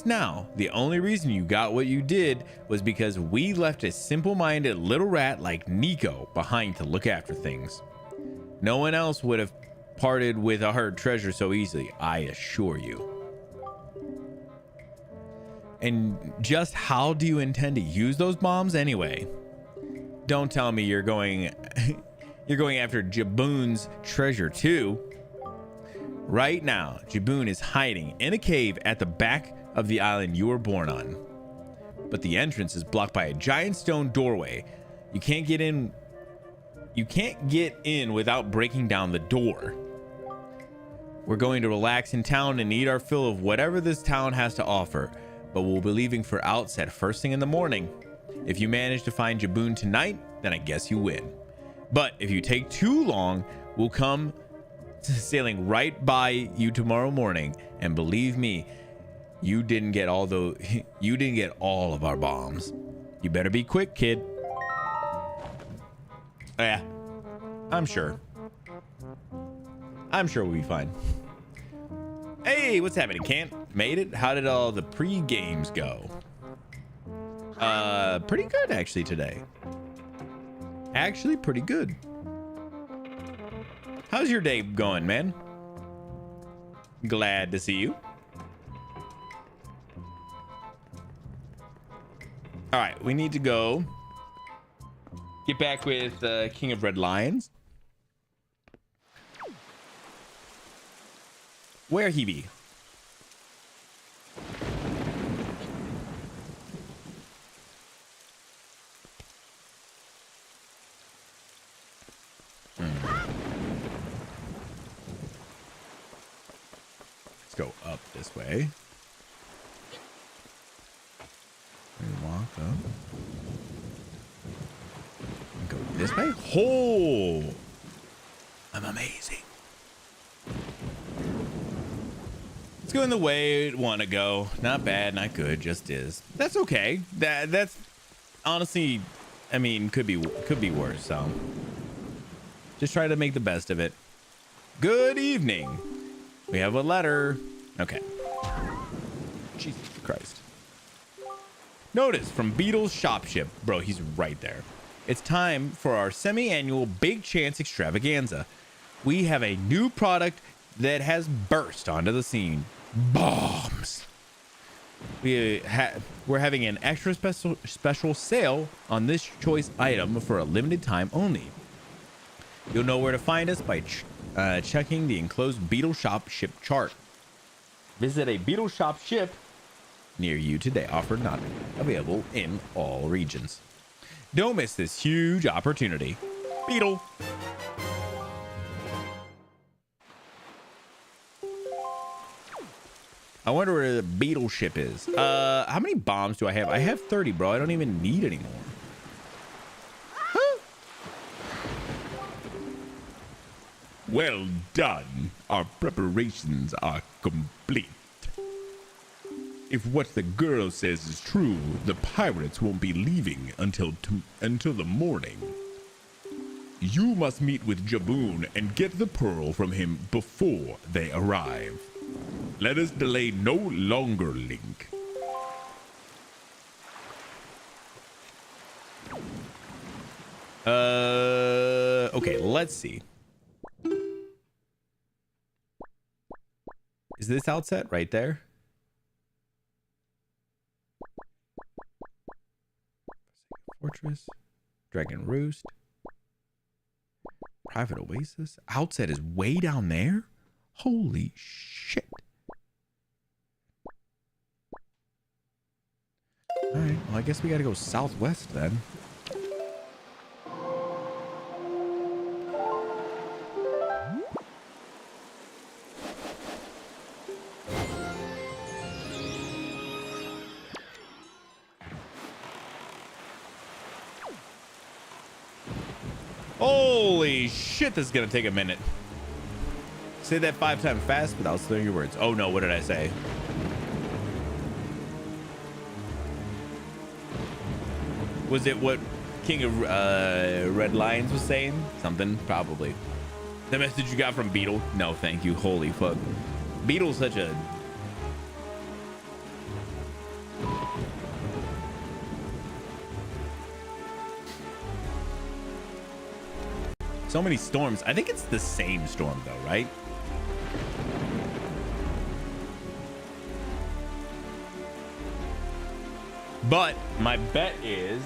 Speaker 2: now, the only reason you got what you did was because we left a simple-minded little rat like Nico behind to look after things. No one else would have parted with our treasure so easily, I assure you. And just how do you intend to use those bombs anyway? Don't tell me you're going after Jaboon's treasure too. Right now, Jaboon is hiding in a cave at the back of the island you were born on. But the entrance is blocked by a giant stone doorway. You can't get in without breaking down the door. We're going to relax in town and eat our fill of whatever this town has to offer, but we'll be leaving for Outset first thing in the morning. If you manage to find Jaboon tonight, then I guess you win. But if you take too long, we'll come sailing right by you tomorrow morning, and believe me, you didn't get all of our bombs. You better be quick, kid. Yeah, I'm sure we'll be fine. Hey, what's happening, Cant? Made it? How did all the pre-games go? Pretty good actually today. Actually pretty good. How's your day going, man? Glad to see you. All right, we need to go get back with King of Red Lions. Where he be? Let's go up this way. We walk up. And go this way. Oh, I'm amazing. going the way it want to go. Not bad, not good, just is. That's okay. That's honestly, I mean, could be worse. So just try to make the best of it. Good evening. We have a letter. Okay. Jesus Christ. Notice from Beetle's shop ship. Bro, he's right there. It's time for our semi-annual Big Chance extravaganza. We have a new product that has burst onto the scene. Bombs. We're having an extra special sale on this choice item for a limited time only. You'll know where to find us by checking the enclosed Beetle Shop ship chart. Visit a Beetle Shop ship near you today. Offer not available in all regions. Don't miss this huge opportunity. Beetle. I wonder where the Beetle ship is. How many bombs do I have? I have 30, bro. I don't even need any more. Huh?
Speaker 4: Well done. Our preparations are complete. If what the girl says is true, the pirates won't be leaving until the morning. You must meet with Jaboon and get the pearl from him before they arrive. Let us delay no longer, Link.
Speaker 2: Okay, let's see. Is this outset right there? Fortress, Dragon Roost, Private Oasis. Outset is way down there? Holy shit. All right, well, I guess we got to go southwest then. Holy shit, this is going to take a minute. Say that 5 times fast without slurring your words. Oh no, what did I say? Was it what King of Red Lions was saying? Something, probably. The message you got from Beetle? No, thank you. Holy fuck. Beetle's such a... So many storms. I think it's the same storm though, right? But my bet is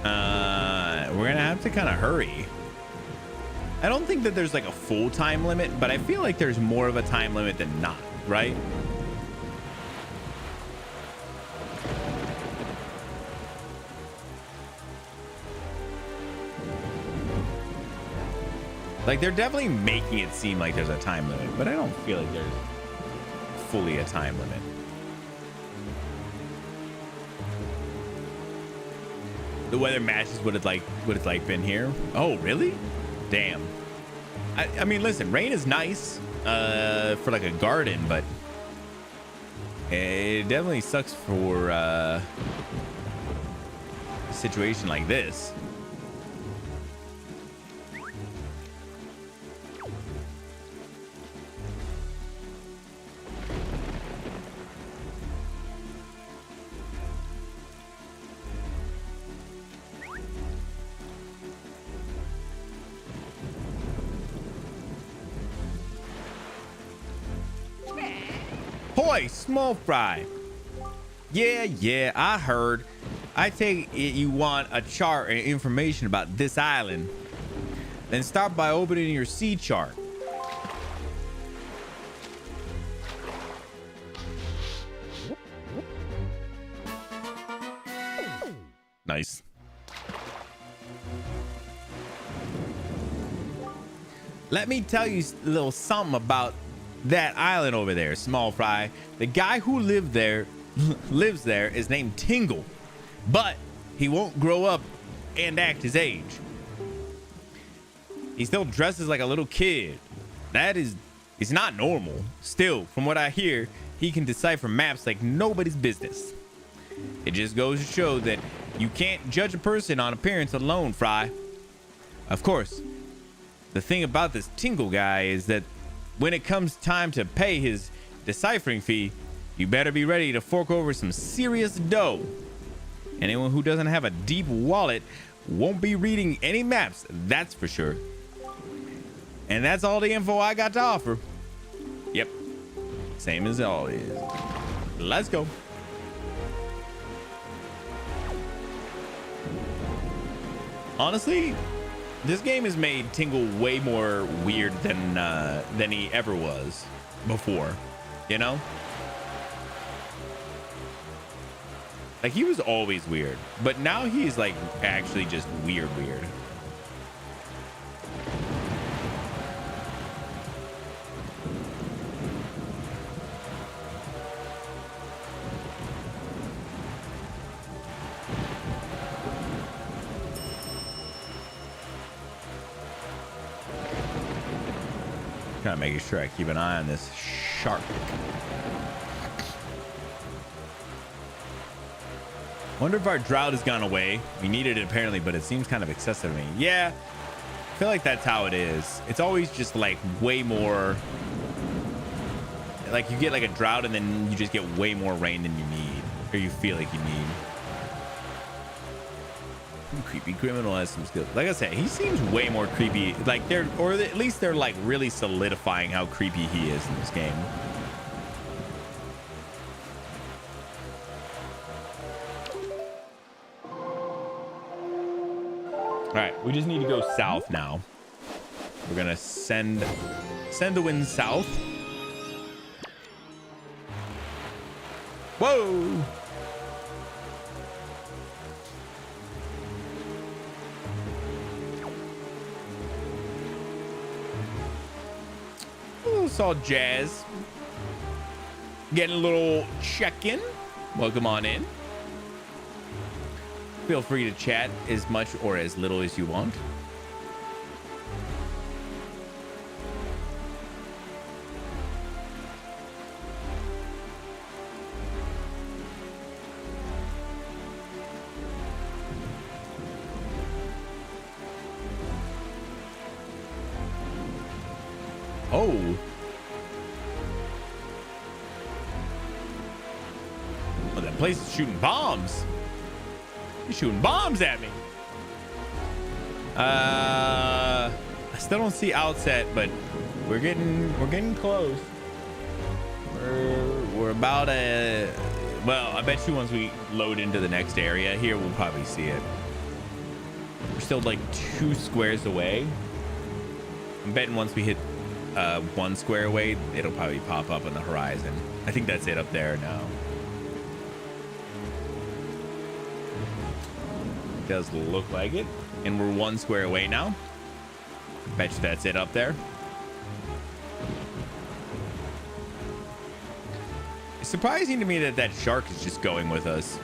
Speaker 2: we're gonna have to kind of hurry. I don't think that there's like a full time limit, but I feel like there's more of a time limit than not, right? Like they're definitely making it seem like there's a time limit, but I don't feel like there's fully a time limit. The weather matches what it's like been here. Oh, really? Damn. I mean, listen, rain is nice for like a garden, but it definitely sucks for a situation like this. Hoy, small fry. Yeah, I heard. I take it you want a chart and information about this island. Then start by opening your sea chart. Nice. Let me tell you a little something about that island over there, small fry. The guy who lives there is named Tingle, but he won't grow up and act his age. He still dresses like a little kid. That is, it's not normal. Still, from what I hear, he can decipher maps like nobody's business. It just goes to show that you can't judge a person on appearance alone, Fry. Of course, the thing about this Tingle guy is that when it comes time to pay his deciphering fee, you better be ready to fork over some serious dough. Anyone who doesn't have a deep wallet won't be reading any maps, that's for sure. And that's all the info I got to offer. Yep, same as always. Let's go. Honestly, this game has made Tingle way more weird than he ever was before, you know? Like, he was always weird, but now he's like actually just weird. Kind of making sure I keep an eye on this shark. Wonder if our drought has gone away. We needed it apparently, but it seems kind of excessive to me. Yeah, I feel like that's how it is. It's always just like way more. Like you get like a drought and then you just get way more rain than you need, or you feel like you need. Creepy criminal has some skills. Like I said, he seems way more creepy. Like or at least they're like really solidifying how creepy he is in this game. All right, we just need to go south now. We're gonna send the wind south. Whoa! Saw Jazz getting a little check-in. Welcome on in. Feel free to chat as much or as little as you want. Oh. Oh, that place is shooting bombs. He's shooting bombs at me. I still don't see outset, but we're getting close. We're about a. Well, I bet you once we load into the next area here, we'll probably see it. We're still like 2 squares away. I'm betting once we hit 1 square away, it'll probably pop up on the horizon. I think that's it up there now. Does look like it, and we're 1 square away now. Bet you that's it up there. It's surprising to me that that shark is just going with us.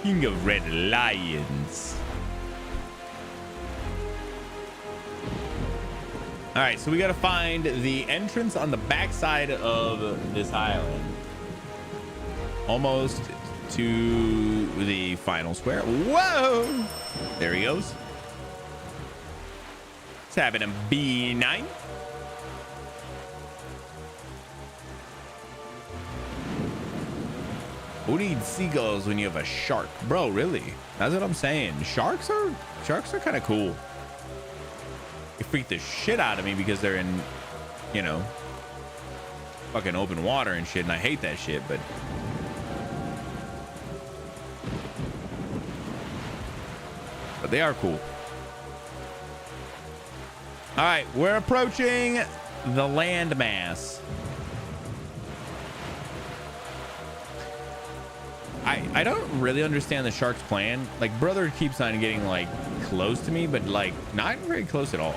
Speaker 2: King of Red Lions. All right, so we got to find the entrance on the backside of this island. Almost to the final square. Whoa! There he goes. It's happening, B9. Who needs seagulls when you have a shark? Bro, really? That's what I'm saying. Sharks are kind of cool. They freak the shit out of me because they're in, you know, fucking open water and shit, and I hate that shit, but they are cool. All right, we're approaching the landmass. I don't really understand the shark's plan. Like, brother keeps on getting like close to me, but like not very close at all.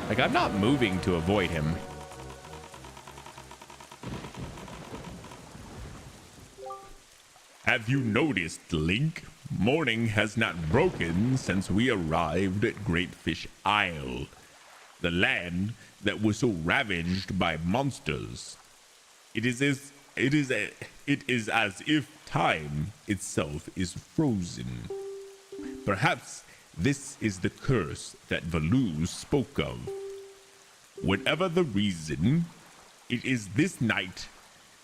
Speaker 2: Like, I'm not moving to avoid him.
Speaker 4: Have you noticed, Link? Morning has not broken since we arrived at Great Fish Isle, the land that was so ravaged by monsters. It is as if time itself is frozen. Perhaps this is the curse that Valoo spoke of. Whatever the reason, it is this night.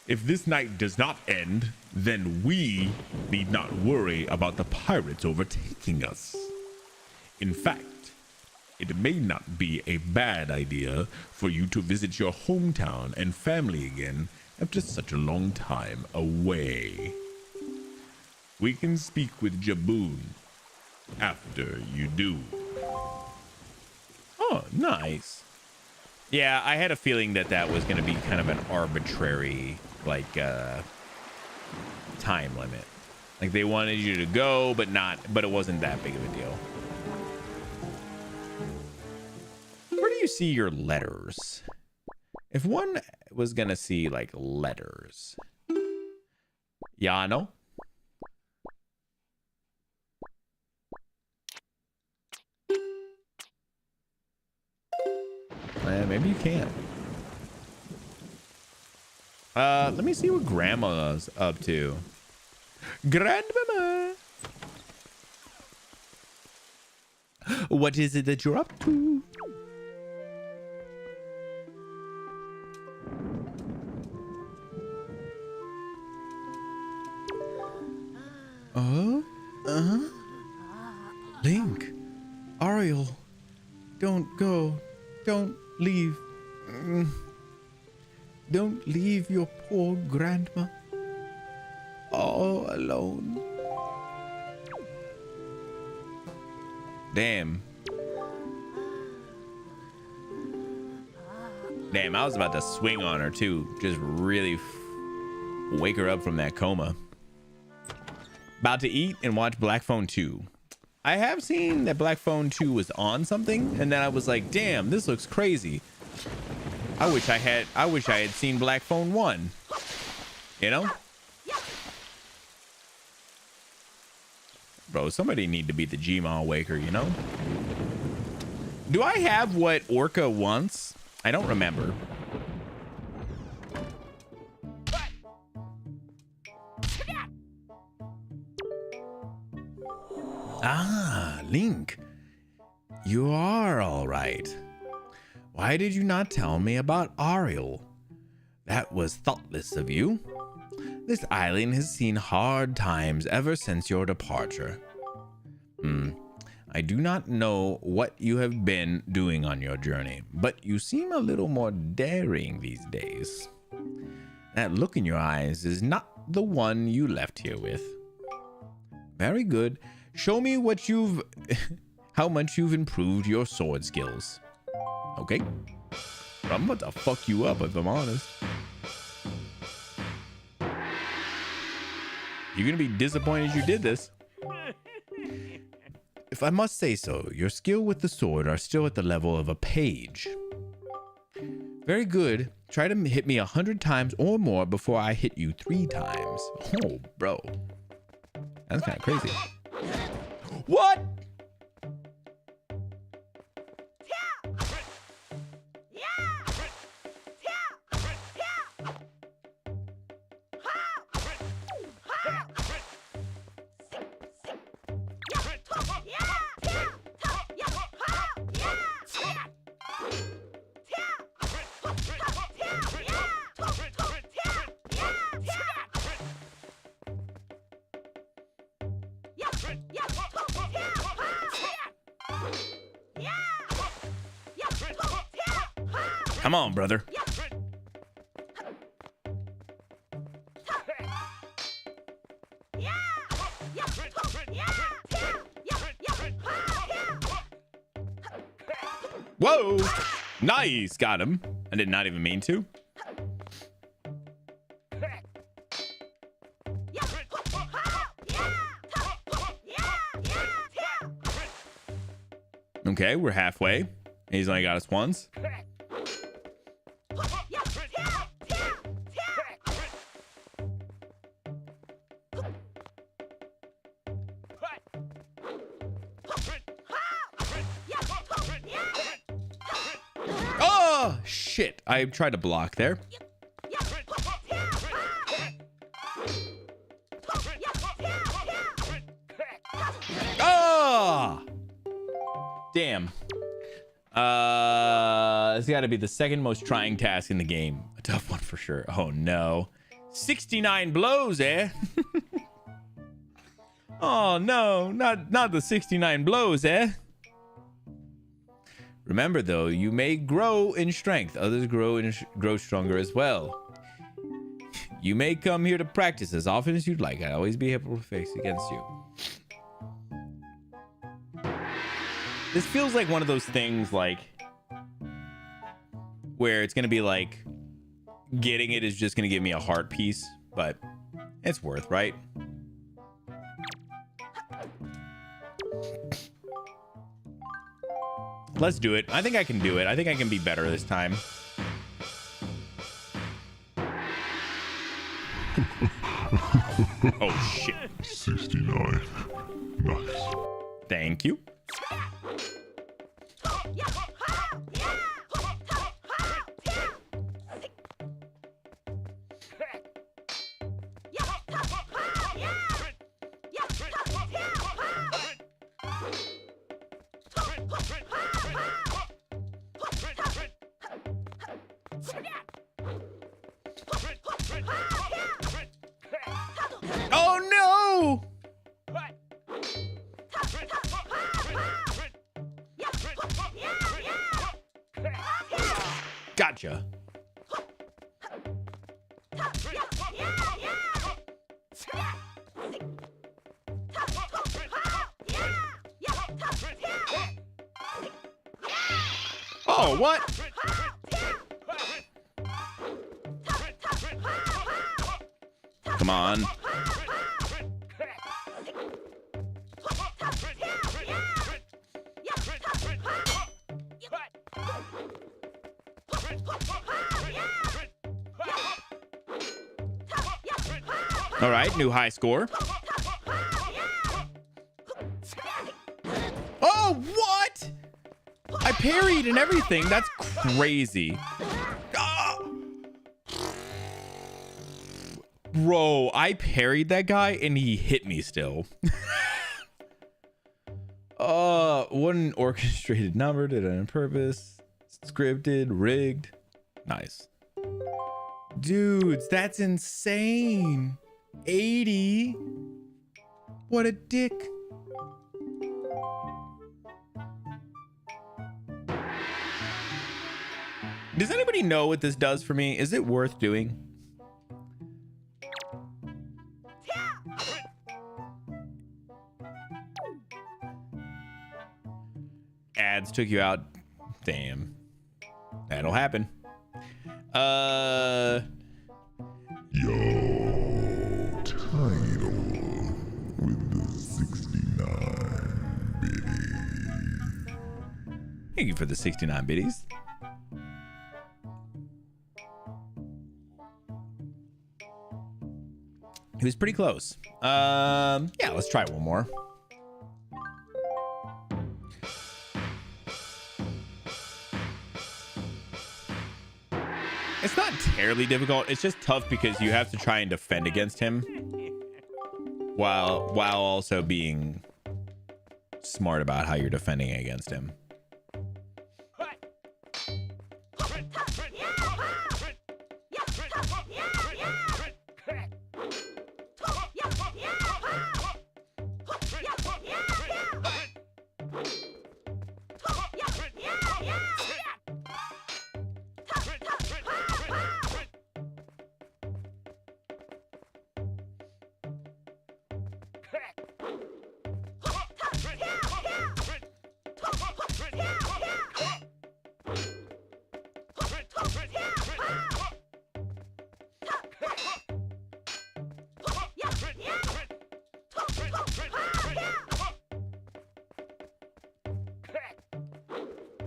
Speaker 4: If this night does not end, then we need not worry about the pirates overtaking us. In fact, it may not be a bad idea for you to visit your hometown and family again after such a long time away. We can speak with Jaboon after you do.
Speaker 2: Oh, nice. Yeah, I had a feeling that that was going to be kind of an arbitrary, like, time limit. Like they wanted you to go, but it wasn't that big of a deal. Where do you see your letters? If one was going to see like letters. Yano? Maybe you can't. Let me see what Grandma's up to. Grandmama! What is it that you're up to? Link, Ariel, don't go. Don't leave. Don't leave your poor grandma all alone. Damn. Damn, I was about to swing on her too. Just really wake her up from that coma. About to eat and watch Black Phone 2. I have seen that Black Phone 2 was on something, and then I was like, damn, this looks crazy. I wish I had seen Black Phone 1. You know? Bro, somebody need to be the Gmail Waker, you know? Do I have what Orca wants? I don't remember. Ah, Link. You are all right. Why did you not tell me about Ariel? That was thoughtless of you. This island has seen hard times ever since your departure. I do not know what you have been doing on your journey, but you seem a little more daring these days. That look in your eyes is not the one you left here with. Very good. Show me what how much you've improved your sword skills. Okay? I'm about to fuck you up if I'm honest. You're gonna be disappointed you did this. If I must say so, your skill with the sword are still at the level of a page. Very good. Try to hit me 100 times or more before I hit you 3 times. Oh, bro. That's kind of crazy. What? Come on, brother. Whoa! Nice! Got him. I did not even mean to. Okay, we're halfway. He's only got us once. shit. I tried to block there. Oh! Damn. It's got to be the second most trying task in the game. A tough one for sure. Oh no. 69 blows, eh? Oh no, not the 69 blows, eh? Remember though, you may grow in strength. Others grow stronger as well. You may come here to practice as often as you'd like. I'd always be able to face against you. This feels like one of those things like where it's gonna be like getting it is just gonna give me a heart piece, but it's worth, right? Let's do it. I think I can do it. I think I can be better this time. Oh shit.
Speaker 3: 69. Nice.
Speaker 2: Thank you. Oh no! Gotcha. Oh, what? Come on. All right, new high score. Oh, what? I parried and everything. That's crazy. Ah! Bro, I parried that guy and he hit me still. What an orchestrated number. Did it on purpose. Scripted, rigged. Nice. Dudes, that's insane. 80. What a dick. Does anybody know what this does for me? Is it worth doing? Ads took you out. Damn. That'll happen.
Speaker 3: Yo, title with the 69 biddies.
Speaker 2: Thank you for the 69 biddies. He was pretty close. Yeah, let's try one more. It's not terribly difficult. It's just tough because you have to try and defend against him while also being smart about how you're defending against him.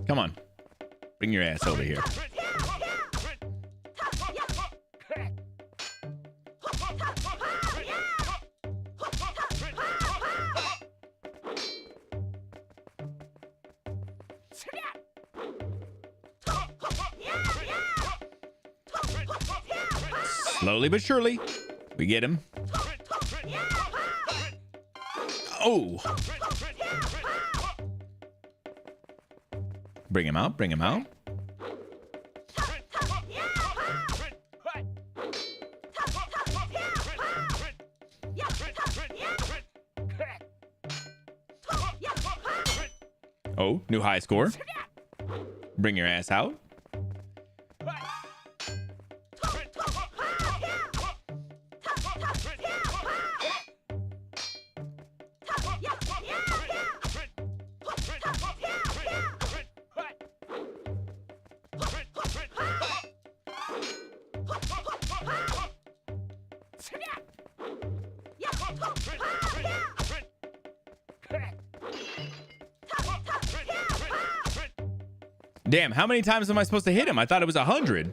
Speaker 2: Come on. Bring your ass over here. Slowly but surely, we get him. Oh. Bring him out, bring him out. Oh, new high score. Bring your ass out. Damn, how many times am I supposed to hit him? I thought it was 100.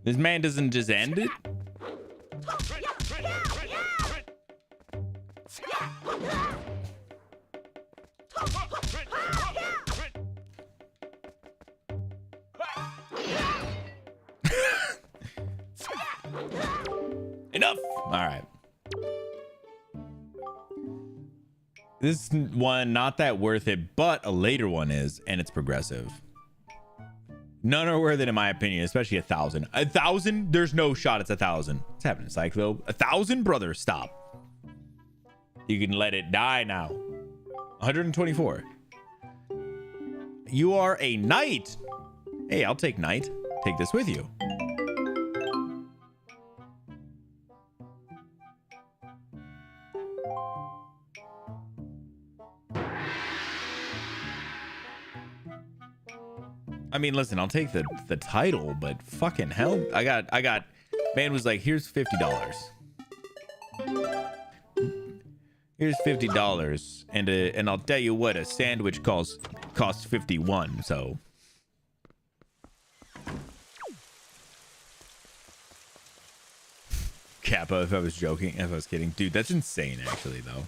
Speaker 2: This man doesn't just end it? Enough. All right. This one, not that worth it, but a later one is, and it's progressive. None are worth it, in my opinion, especially 1,000. 1,000? There's no shot it's 1,000. What's happening, Cyclo? 1,000? Brother, stop. You can let it die now. 124. You are a knight. Hey, I'll take knight. Take this with you. I mean, listen, I'll take the title, but fucking hell, I got, man was like, here's $50. Here's $50, and I'll tell you what, a sandwich costs 51. So, Kappa, if I was joking, if I was kidding, dude, that's insane, actually, though.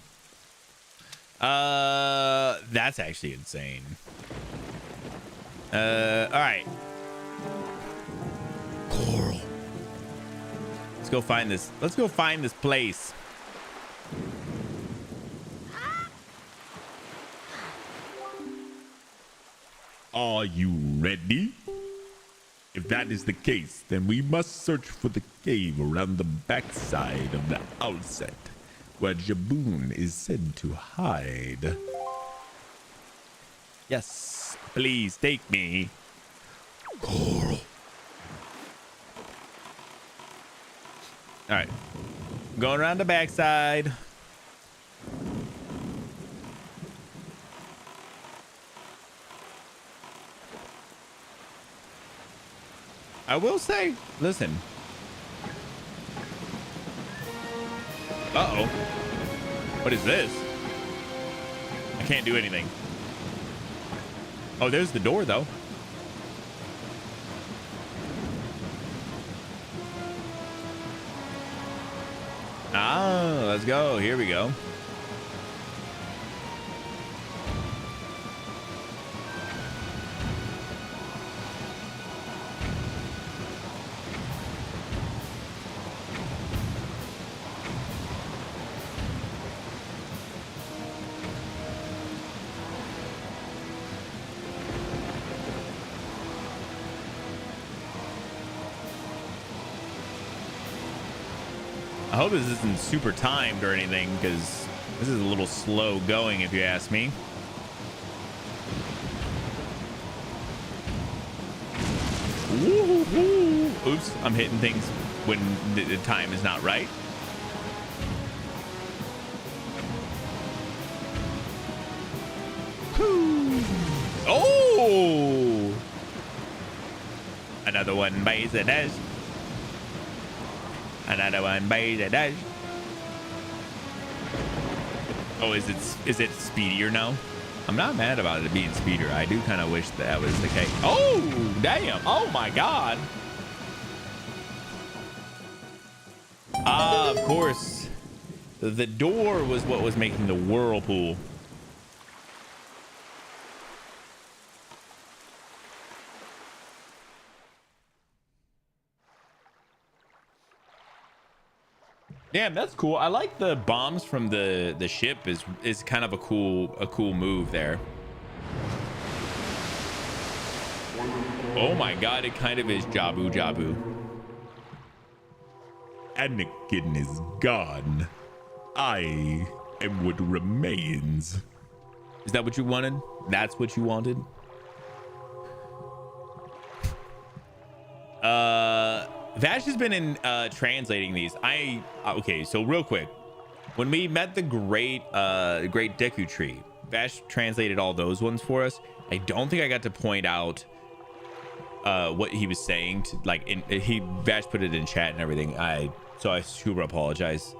Speaker 2: That's actually insane. All right. Coral. Let's go find this. Let's go find this place.
Speaker 4: Are you ready? If that is the case, then we must search for the cave around the backside of the outset, where Jaboon is said to hide.
Speaker 2: Yes. Please take me.
Speaker 4: Coral.
Speaker 2: All right. Going around the backside. I will say, listen. Uh-oh. What is this? I can't do anything. Oh, there's the door, though. Ah, let's go. Here we go. I hope this isn't super timed or anything, because this is a little slow going, if you ask me. Woo-hoo-hoo. Oops, I'm hitting things when the time is not right. Woo. Oh! Another one bites the dash. Another one by the dash. Oh, is it speedier now? I'm not mad about it being speedier. I do kind of wish that was the case. Oh, damn. Oh my God. Ah, of course. The door was what was making the whirlpool. Damn, that's cool. I like the bombs from the ship. Is kind of a cool move there. Oh my god, it kind of is Jabu Jabu.
Speaker 4: Anakin is gone. I am what remains.
Speaker 2: Is that what you wanted? That's what you wanted? Vash has been in translating these. Okay, so real quick. When we met the great Deku tree, Vash translated all those ones for us. I don't think I got to point out what he was saying to, like, Vash put it in chat and everything. So I super apologize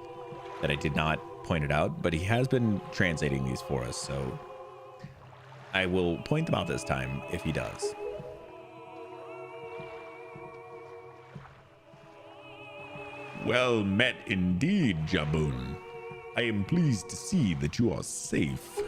Speaker 2: that I did not point it out, but he has been translating these for us, so I will point them out this time if he does.
Speaker 4: Well met indeed, Jabun. I am pleased to see that you are safe.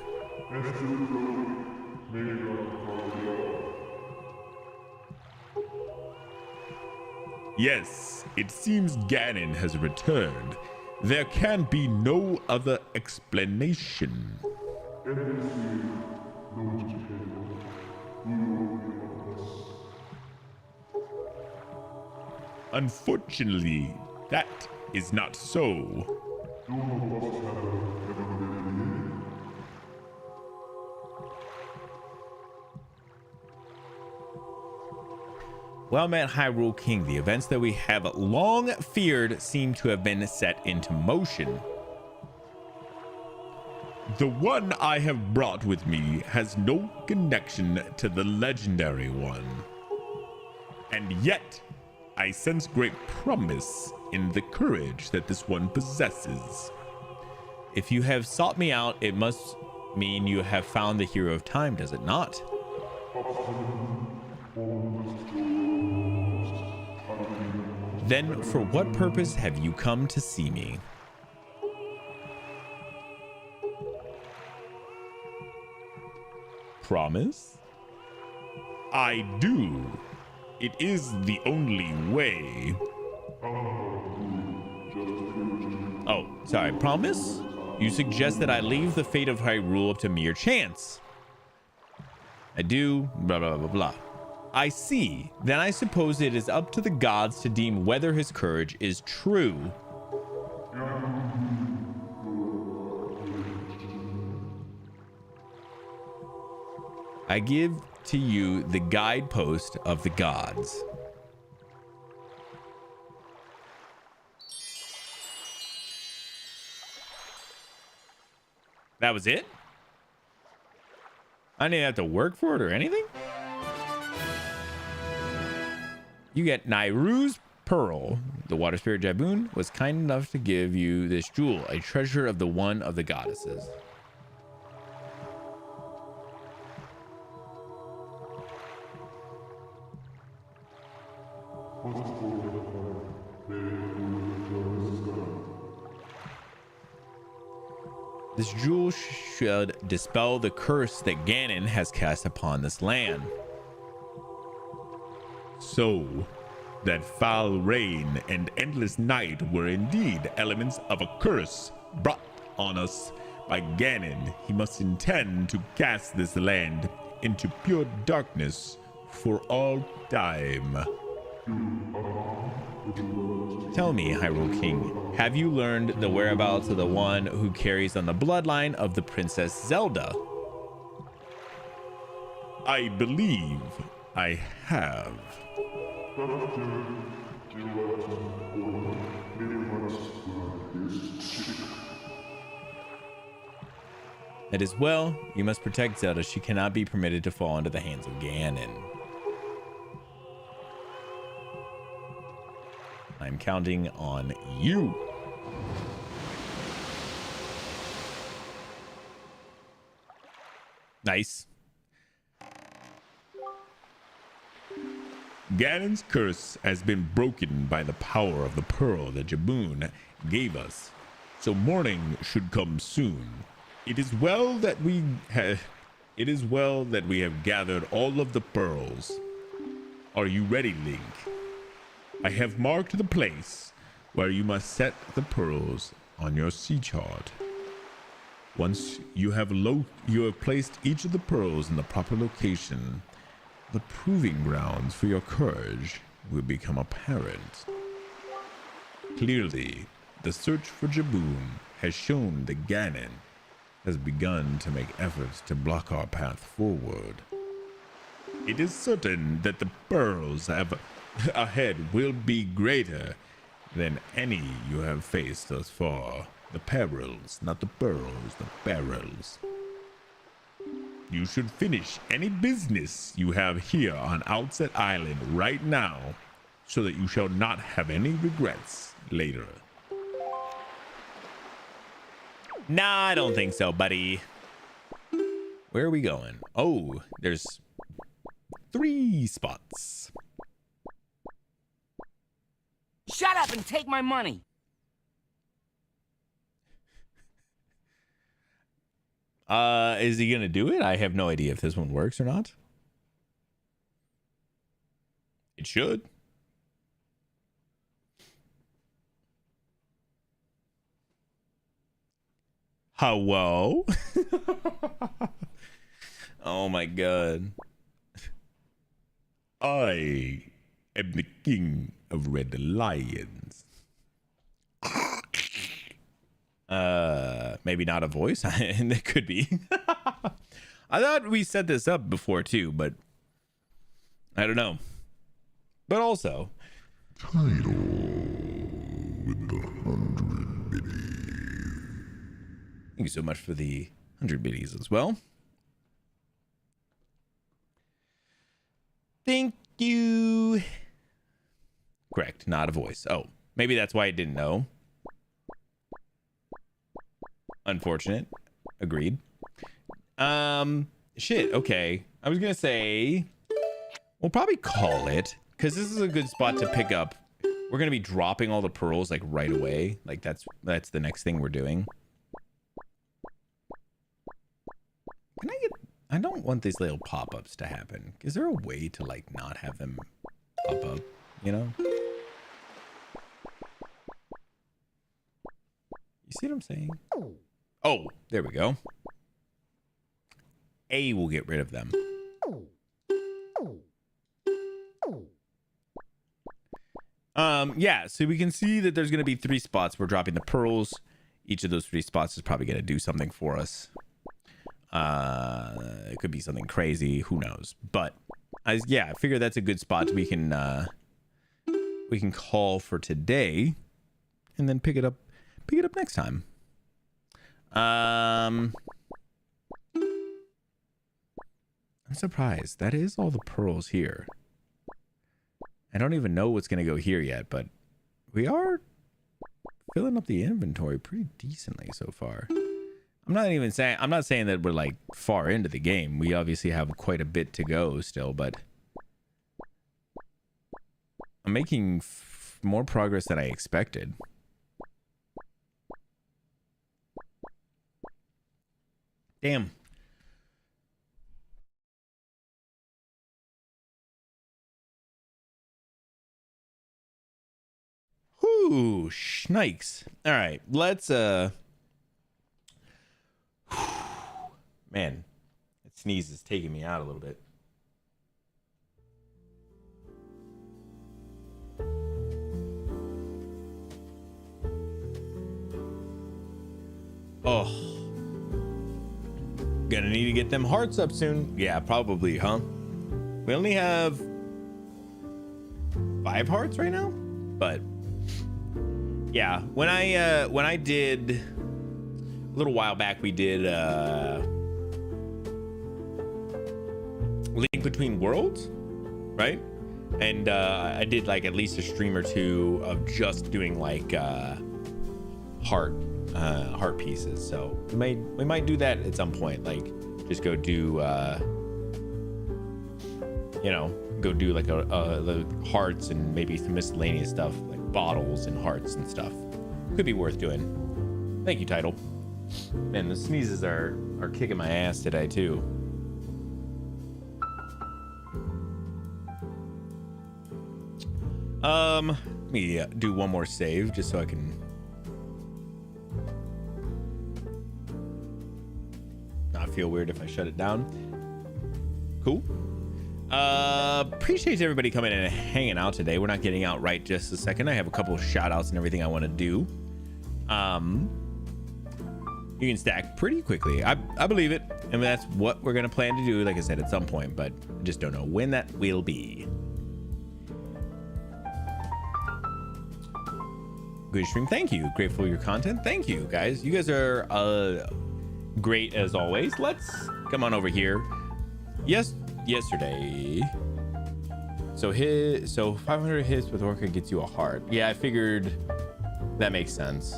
Speaker 4: Yes, it seems Ganon has returned. There can be no other explanation. Unfortunately, that is not so.
Speaker 2: Well met, Hyrule King. The events that we have long feared seem to have been set into motion.
Speaker 4: The one I have brought with me has no connection to the legendary one. And yet, I sense great promise in the courage that this one possesses.
Speaker 2: If you have sought me out, it must mean you have found the hero of time, does it not? Then for what purpose have you come to see me?
Speaker 4: Promise? I do. It is the only way.
Speaker 2: Oh, sorry, promise? You suggest that I leave the fate of Hyrule up to mere chance. I do, blah, blah, blah, blah. I see. Then I suppose it is up to the gods to deem whether his courage is true. I give to you the guidepost of the gods. That was it? I didn't have to work for it or anything? You get Nairu's pearl. The water spirit Jabun was kind enough to give you this jewel, a treasure of the one of the goddesses. This jewel should dispel the curse that Ganon has cast upon this land.
Speaker 4: So, that foul rain and endless night were indeed elements of a curse brought on us by Ganon. He must intend to cast this land into pure darkness for all time.
Speaker 2: Tell me, Hyrule King, have you learned the whereabouts of the one who carries on the bloodline of the Princess Zelda?
Speaker 4: I believe I have.
Speaker 2: That is well, you must protect Zelda. She cannot be permitted to fall into the hands of Ganon. I'm counting on you. Nice.
Speaker 4: Ganon's curse has been broken by the power of the pearl that Jabun gave us, so morning should come soon. It is well that we have gathered all of the pearls. Are you ready, Link? I have marked the place where you must set the pearls on your sea chart. Once you have placed each of the pearls in the proper location, the proving grounds for your courage will become apparent. Clearly, the search for Jaboon has shown that Ganon has begun to make efforts to block our path forward. It is certain that the pearls ahead will be greater than any you have faced thus far. The perils, not the pearls, the barrels. You should finish any business you have here on Outset Island right now, so that you shall not have any regrets later.
Speaker 2: Nah, I don't think so, buddy. Where are we going? Oh, there's 3 spots.
Speaker 6: Shut up and take my money.
Speaker 2: Is he gonna do it? I have no idea if this one works or not. It should. Hello? Oh my god.
Speaker 4: I am the king of red lions.
Speaker 2: Maybe not a voice. And it could be. I thought we set this up before too, but I don't know. But also,
Speaker 3: Title with the 100 biddies.
Speaker 2: thank you so much for the 100 biddies as well. Thank you. Correct, not a voice. Oh, maybe that's why I didn't know. Unfortunate. Agreed. Shit, okay. I was gonna say we'll probably call it, because this is a good spot to pick up. We're gonna be dropping all the pearls like right away. Like that's the next thing we're doing. Can I get... I don't want these little pop-ups to happen. Is there a way to like not have them pop up, you know? You see what I'm saying? Oh, there we go. A will get rid of them. Yeah, so we can see that there's going to be 3 spots. We're dropping the pearls. Each of those 3 spots is probably going to do something for us. It could be something crazy. Who knows? But yeah, I figure that's a good spot we can call for today, and then pick it up next time. I'm surprised. That is all the pearls here. I don't even know what's going to go here yet, but we are filling up the inventory pretty decently so far. I'm not saying that we're like far into the game. We obviously have quite a bit to go still, but I'm making more progress than I expected. Damn. Whoo, shnikes. All right, let's man, that sneeze is taking me out a little bit. Oh, gonna need to get them hearts up soon. Yeah, probably, huh? We only have 5 hearts right now, but yeah, when I did a little while back, we did Link Between Worlds, right? And I did like at least a stream or 2 of just doing like heart pieces. So we might do that at some point, like just go do go do like the hearts and maybe some miscellaneous stuff like bottles and hearts and stuff. Could be worth doing. Thank you, Title. Man, the sneezes are kicking my ass today too. Let me do one more save just so I can not feel weird if I shut it down. Cool. Appreciate everybody coming in and hanging out today. We're not getting out right just a second. I have a couple of shout outs and everything I want to do. You can stack pretty quickly. I believe it. And that's what we're going to plan to do, like I said, at some point, but I just don't know when that will be. Good stream. Thank you. Grateful for your content. Thank you, guys. You guys are great as always. Let's come on over here. Yesterday. So 500 hits with Orca gets you a heart. Yeah, I figured that makes sense.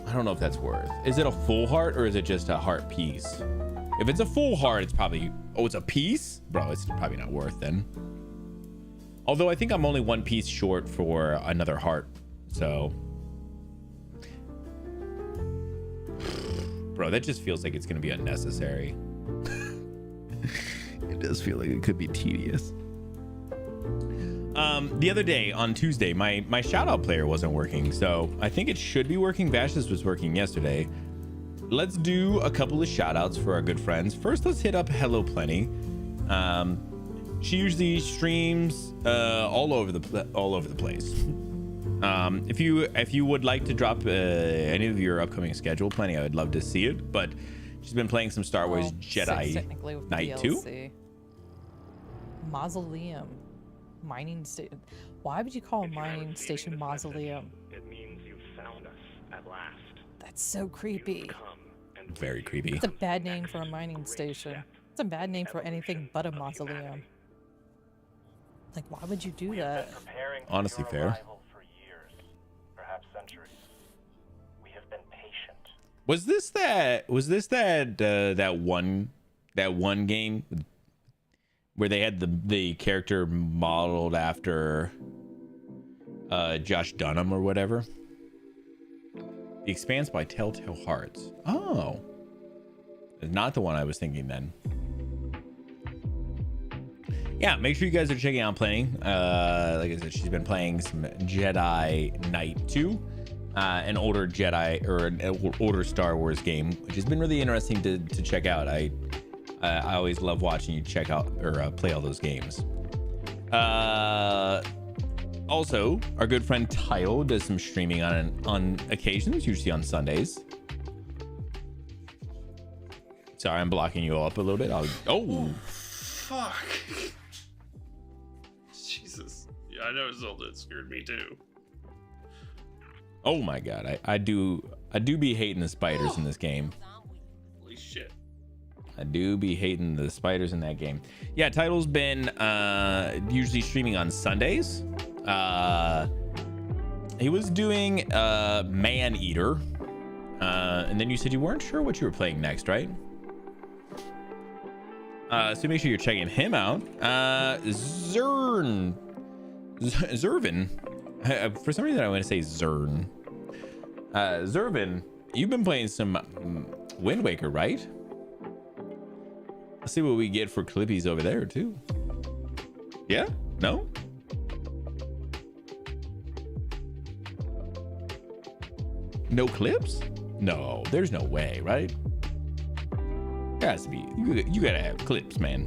Speaker 2: I don't know if that's worth. Is it a full heart or is it just a heart piece? If it's a full heart, it's probably, oh, it's a piece? Bro, it's probably not worth then. Although I think I'm only one piece short for another heart. So, bro, that just feels like it's going to be unnecessary. It does feel like it could be tedious. The other day on Tuesday, my shout out player wasn't working, so I think it should be working. Vash's was working yesterday. Let's do a couple of shout outs for our good friends. First, let's hit up Hello Plenty. She usually streams all over the place. If you would like to drop any of your upcoming schedule, Plenty, I would love to see it. But she's been playing some Star Wars Jedi Knight 2.
Speaker 7: Mausoleum. Mining station. Why would you call a mining station mausoleum?
Speaker 8: It means you've found us at last.
Speaker 7: That's so creepy.
Speaker 2: Very creepy.
Speaker 7: It's a bad name for a mining station. It's a bad name for anything but a mausoleum. Like, why would you do that?
Speaker 2: Honestly, fair.
Speaker 8: For years, perhaps centuries. We have been patient.
Speaker 2: Was this that one game where they had the character modeled after Josh Dunham or whatever? The Expanse by Telltale Hearts. Oh, it's not the one I was thinking then. Yeah, make sure you guys are checking out playing. Like I said, she's been playing some Jedi Knight 2, an older Jedi or an older Star Wars game, which has been really interesting to check out. I always love watching you check out or play all those games. Also, our good friend Tile does some streaming on occasions, usually on Sundays. Sorry, I'm blocking you all up a little bit. Oh,
Speaker 9: fuck. Jesus. Yeah, I know Zelda scared me too.
Speaker 2: Oh my god, I do be hating the spiders in this game.
Speaker 9: Holy shit.
Speaker 2: I do be hating the spiders in that game. Yeah, Title's been usually streaming on Sundays. He was doing Man Eater, and then you said you weren't sure what you were playing next, right? So make sure you're checking him out. Zervin. For some reason I want to say Zern. Zervin, you've been playing some Wind Waker, right? Let's see what we get for Clippies over there too. Yeah? No? No clips? No, there's no way, right? There has to be. You gotta have clips, man.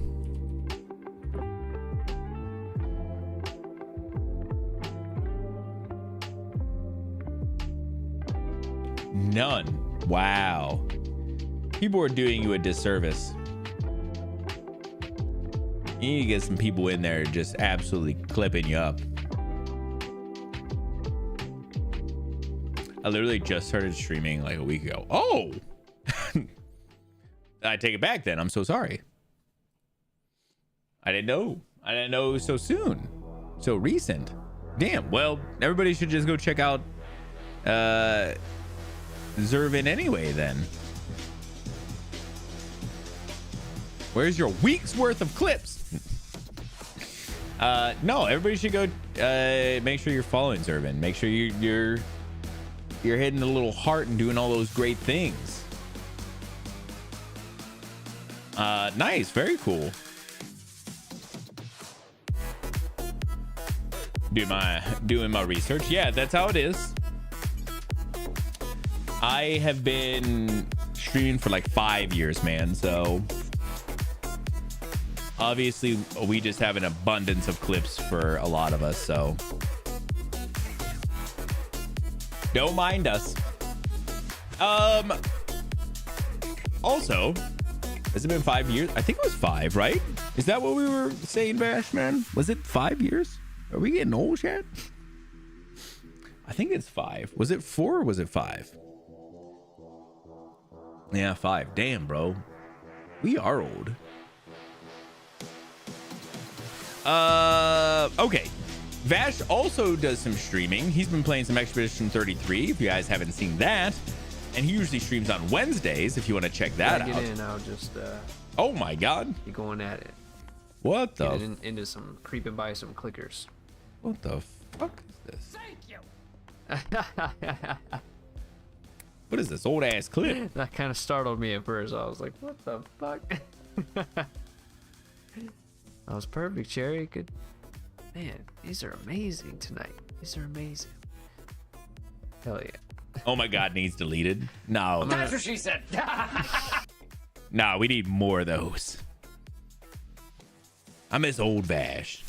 Speaker 2: None. Wow. People are doing you a disservice. You need to get some people in there just absolutely clipping you up. I literally just started streaming like a week ago. Oh! I take it back then. I'm so sorry. I didn't know. I didn't know it was so soon. So recent. Damn. Well, everybody should just go check out Zervin anyway then. Where's your week's worth of clips? No, everybody should go make sure you're following Zervin. Make sure you're hitting the little heart and doing all those great things. Nice, very cool. doing my research. Yeah, that's how it is. I have been streaming for like 5 years, man. So obviously we just have an abundance of clips for a lot of us. So don't mind us. Also, has it been 5 years? I think it was 5, right? Is that what we were saying, Bash, man? Was it 5 years? Are we getting old, Chad? I think it's 5. Was it 4 or was it 5? Yeah, 5. Damn, bro. We are old. Okay. Vash also does some streaming. He's been playing some Expedition 33, if you guys haven't seen that. And he usually streams on Wednesdays, if you want to check that out.
Speaker 10: Get in, I'll just
Speaker 2: oh my god.
Speaker 10: be going at it.
Speaker 2: What the
Speaker 10: Get into some creeping by some clickers.
Speaker 2: What the fuck is this?
Speaker 6: Thank you.
Speaker 2: What is this old ass clip?
Speaker 10: That kind of startled me at first. I was like, what the fuck? That was perfect, Cherry. Good. Man, these are amazing tonight. These are amazing. Hell yeah.
Speaker 2: Oh my god, needs deleted. No.
Speaker 6: That's what she said.
Speaker 2: No, we need more of those. I miss old Vash.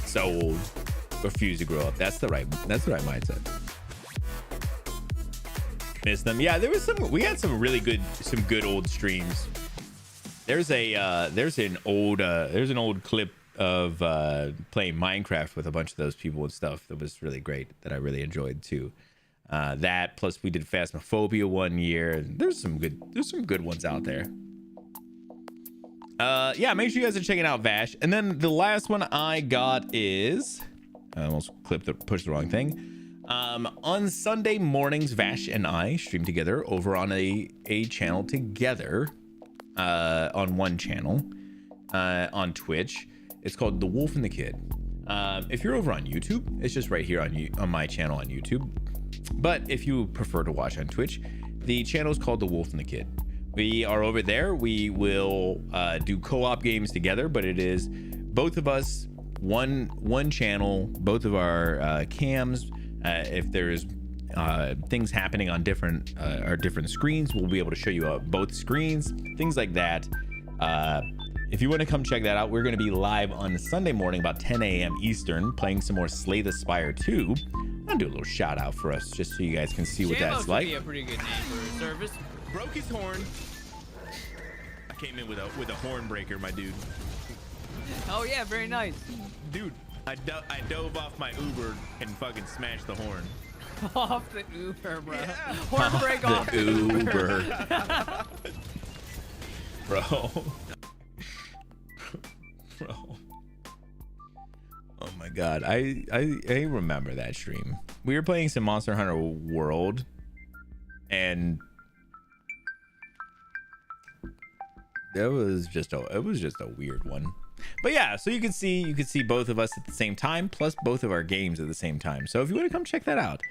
Speaker 2: So old. Refuse to grow up. That's the right mindset. Miss them. Yeah, we had some really good old streams. There's an old clip of playing Minecraft with a bunch of those people and stuff that was really great, that I really enjoyed too. That plus we did Phasmophobia one year. There's some good ones out there. Yeah, make sure you guys are checking out Vash. And then the last one I got is, I almost pushed the wrong thing. On Sunday mornings, Vash and I stream together over on a channel together, on one channel, on Twitch. It's called The Wolf and the Kid. If you're over on YouTube, it's just right here on my channel on YouTube. But if you prefer to watch on Twitch, the channel is called The Wolf and the Kid. We are over there. We will do co-op games together, but it is both of us, one channel, both of our cams. If there's things happening on different screens, we'll be able to show you both screens, things like that. If you want to come check that out, we're going to be live on Sunday morning about 10 a.m. Eastern, playing some more Slay the Spire 2. I'll do a little shout out for us just so you guys can see what that's like.
Speaker 6: Be a pretty good name for a service.
Speaker 2: Broke his horn. I came in with a horn breaker, my dude.
Speaker 6: Oh yeah, very nice.
Speaker 2: Dude, I dove off my Uber and fucking smashed the horn.
Speaker 6: Off the Uber, bro.
Speaker 2: Yeah.
Speaker 6: Horn break off
Speaker 2: the Uber. Bro. Bro. Oh my god. I remember that stream. We were playing some Monster Hunter World and it was just a weird one. But yeah, so you can see both of us at the same time, plus both of our games at the same time. So if you want to come check that out,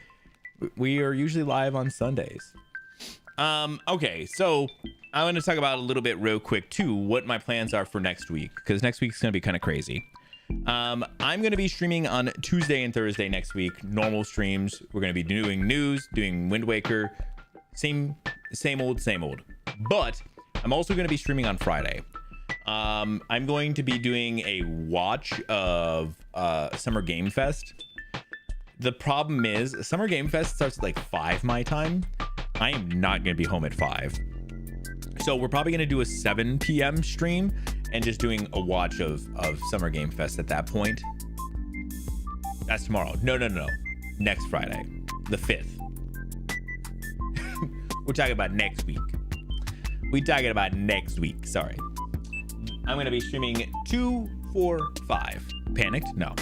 Speaker 2: we are usually live on Sundays. Okay, so I want to talk about a little bit real quick too what my plans are for next week, because next week's gonna be kind of crazy. I'm gonna be streaming on Tuesday and Thursday next week, normal streams. We're gonna be doing news, doing Wind Waker, same old. But I'm also gonna be streaming on Friday. I'm going to be doing a watch of Summer Game Fest. The problem is Summer Game Fest starts at like 5 my time. I am not going to be home at 5. So we're probably going to do a 7 p.m. stream and just doing a watch of Summer Game Fest at that point. That's tomorrow. No. Next Friday, the 5th. We're talking about next week. Sorry. I'm going to be streaming 2, 4, 5. Panicked? No.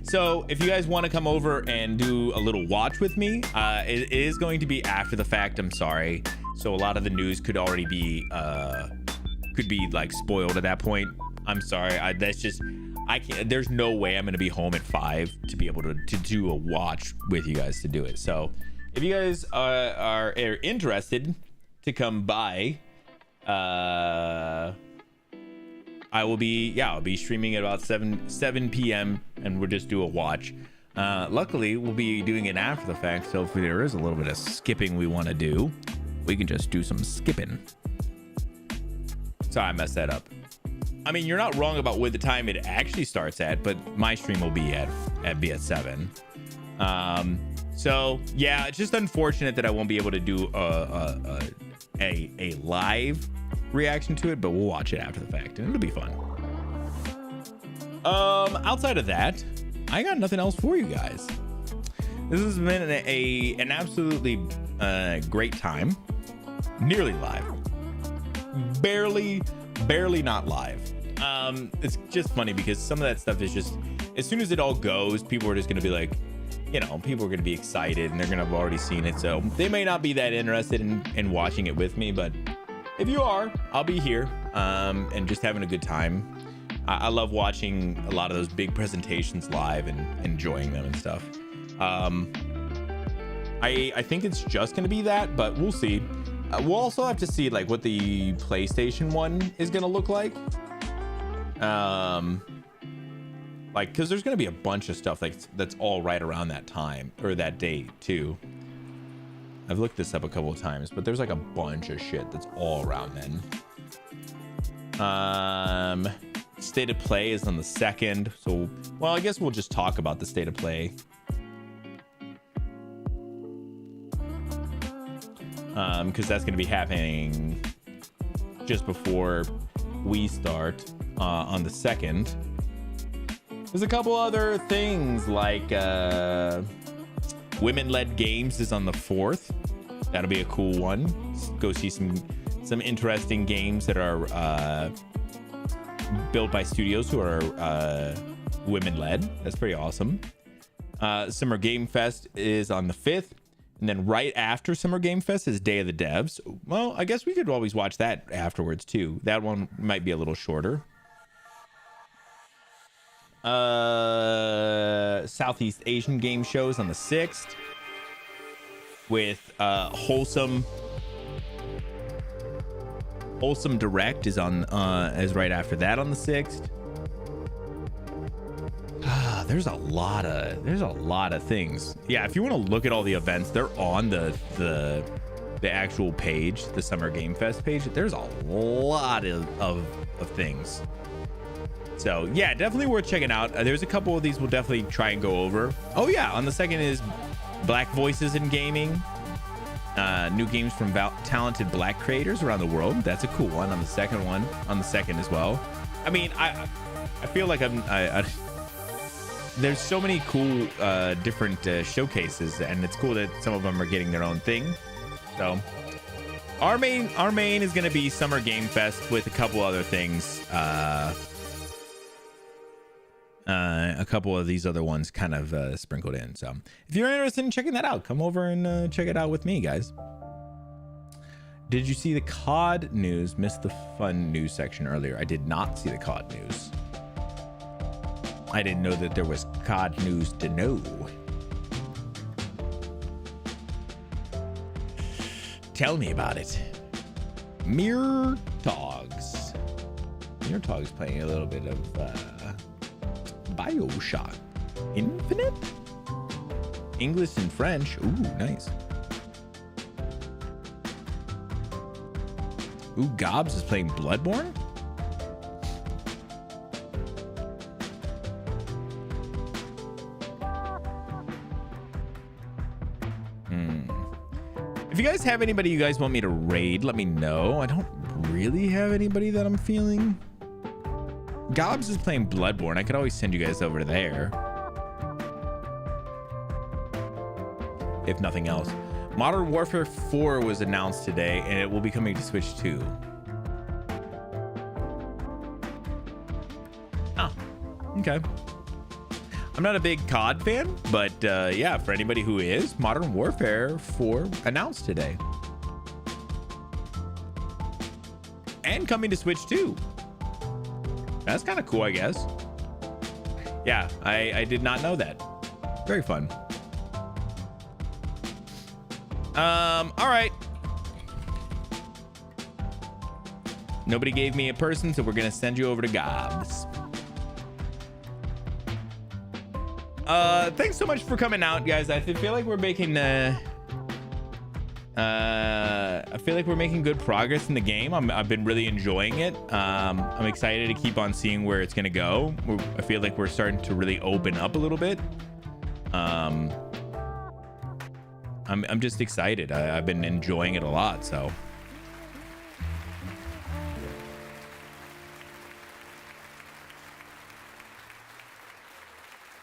Speaker 2: So if you guys want to come over and do a little watch with me, it is going to be after the fact. I'm sorry. So a lot of the news could already be, like spoiled at that point. I'm sorry. I can't, there's no way I'm going to be home at 5 to be able to do a watch with you guys to do it. So if you guys are interested to come by, I'll be streaming at about 7 p.m. and we'll just do a watch. Luckily, we'll be doing it after the fact, so if there is a little bit of skipping we want to do, we can just do some skipping. Sorry, I messed that up. I mean, you're not wrong about what the time it actually starts at, but my stream will be at 7. So yeah, it's just unfortunate that I won't be able to do a live reaction to it, but we'll watch it after the fact and it'll be fun. Outside of that, I got nothing else for you guys. This has been an absolutely great time. Nearly live. Barely not live. It's just funny because some of that stuff is just, as soon as it all goes, people are just going to be like, you know, people are going to be excited and they're going to have already seen it. So they may not be that interested in watching it with me, but if you are, I'll be here and just having a good time. I love watching a lot of those big presentations live and enjoying them and stuff. I think it's just going to be that, but we'll see. We'll also have to see like what the PlayStation 1 is going to look like. Like, because there's going to be a bunch of stuff that's all right around that time or that date too. I've looked this up a couple of times, but there's like a bunch of shit that's all around then. State of Play is on the 2nd, so well, I guess we'll just talk about the State of Play. Because that's going to be happening just before we start on the 2nd. There's a couple other things like women-led games is on the 4th. That'll be a cool one. Go see some interesting games that are built by studios who are women-led. That's pretty awesome. Summer Game Fest is on the 5th. And then right after Summer Game Fest is Day of the Devs. Well, I guess we could always watch that afterwards too. That one might be a little shorter. Southeast Asian Game Shows on the 6th. With Wholesome Direct is on is right after that on the 6th. There's a lot of things. Yeah, if you want to look at all the events, they're on the actual page, the Summer Game Fest page. There's a lot of things. So yeah, definitely worth checking out. There's a couple of these we'll definitely try and go over. Oh yeah, on the 2nd is Black Voices in Gaming. New games from talented Black creators around the world. That's a cool one on the 2nd as well. I mean, I feel like there's so many cool different showcases, and it's cool that some of them are getting their own thing. So our main is going to be Summer Game Fest with a couple other things. A couple of these other ones kind of sprinkled in. So if you're interested in checking that out, come over and check it out with me, guys. Did you see the COD news? Missed the fun news section earlier. I did not see the COD news. I didn't know that there was COD news to know. Tell me about it. Mirror Togs. Mirror Togs playing a little bit of BioShock Infinite. English and French. Ooh, nice. Ooh, Gobs is playing Bloodborne. If you guys have anybody you guys want me to raid, let me know. I don't really have anybody that I'm feeling. Gobs is playing Bloodborne. I could always send you guys over there. If nothing else. Modern Warfare 4 was announced today, and it will be coming to Switch 2. Oh, okay. I'm not a big COD fan, but yeah, for anybody who is, Modern Warfare 4 announced today. And coming to Switch 2. That's kind of cool, I guess. Yeah, I did not know that. Very fun. All right. Nobody gave me a person, so we're gonna send you over to Gobs. Thanks so much for coming out, guys. I feel like we're making I feel like we're making good progress in the game. I've been really enjoying it. I'm excited to keep on seeing where it's gonna go. I feel like we're starting to really open up a little bit. I'm just excited. I've been enjoying it a lot, so.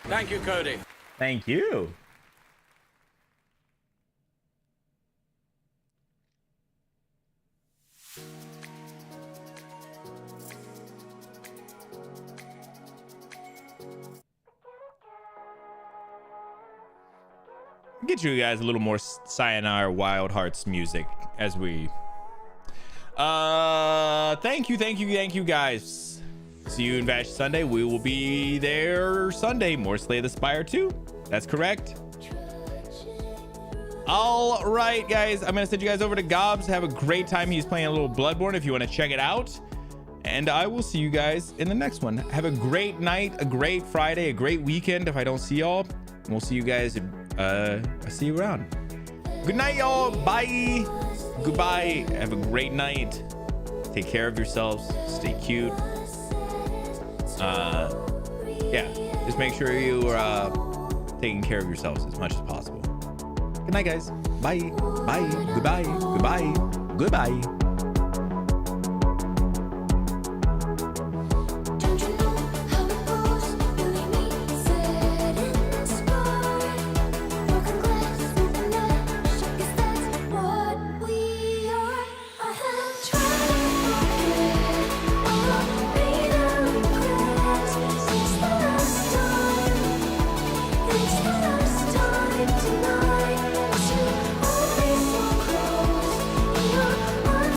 Speaker 11: Thank you, Cody.
Speaker 2: Thank you. Get you guys a little more Sayonara Wild Hearts music as we thank you guys. See you in Vash Sunday. We will be there Sunday. More Slay the Spire 2. That's correct. All right, guys. I'm gonna send you guys over to Gobs. Have a great time. He's playing a little Bloodborne if you want to check it out. And I will see you guys in the next one. Have a great night, a great Friday, a great weekend. If I don't see y'all, we'll see you guys. I see you around. Good night, y'all. Bye. Goodbye. Have a great night. Take care of yourselves. Stay cute. Yeah, just make sure you are taking care of yourselves as much as possible. Good night, guys. Bye. Bye. Goodbye. Goodbye. Goodbye.
Speaker 3: It's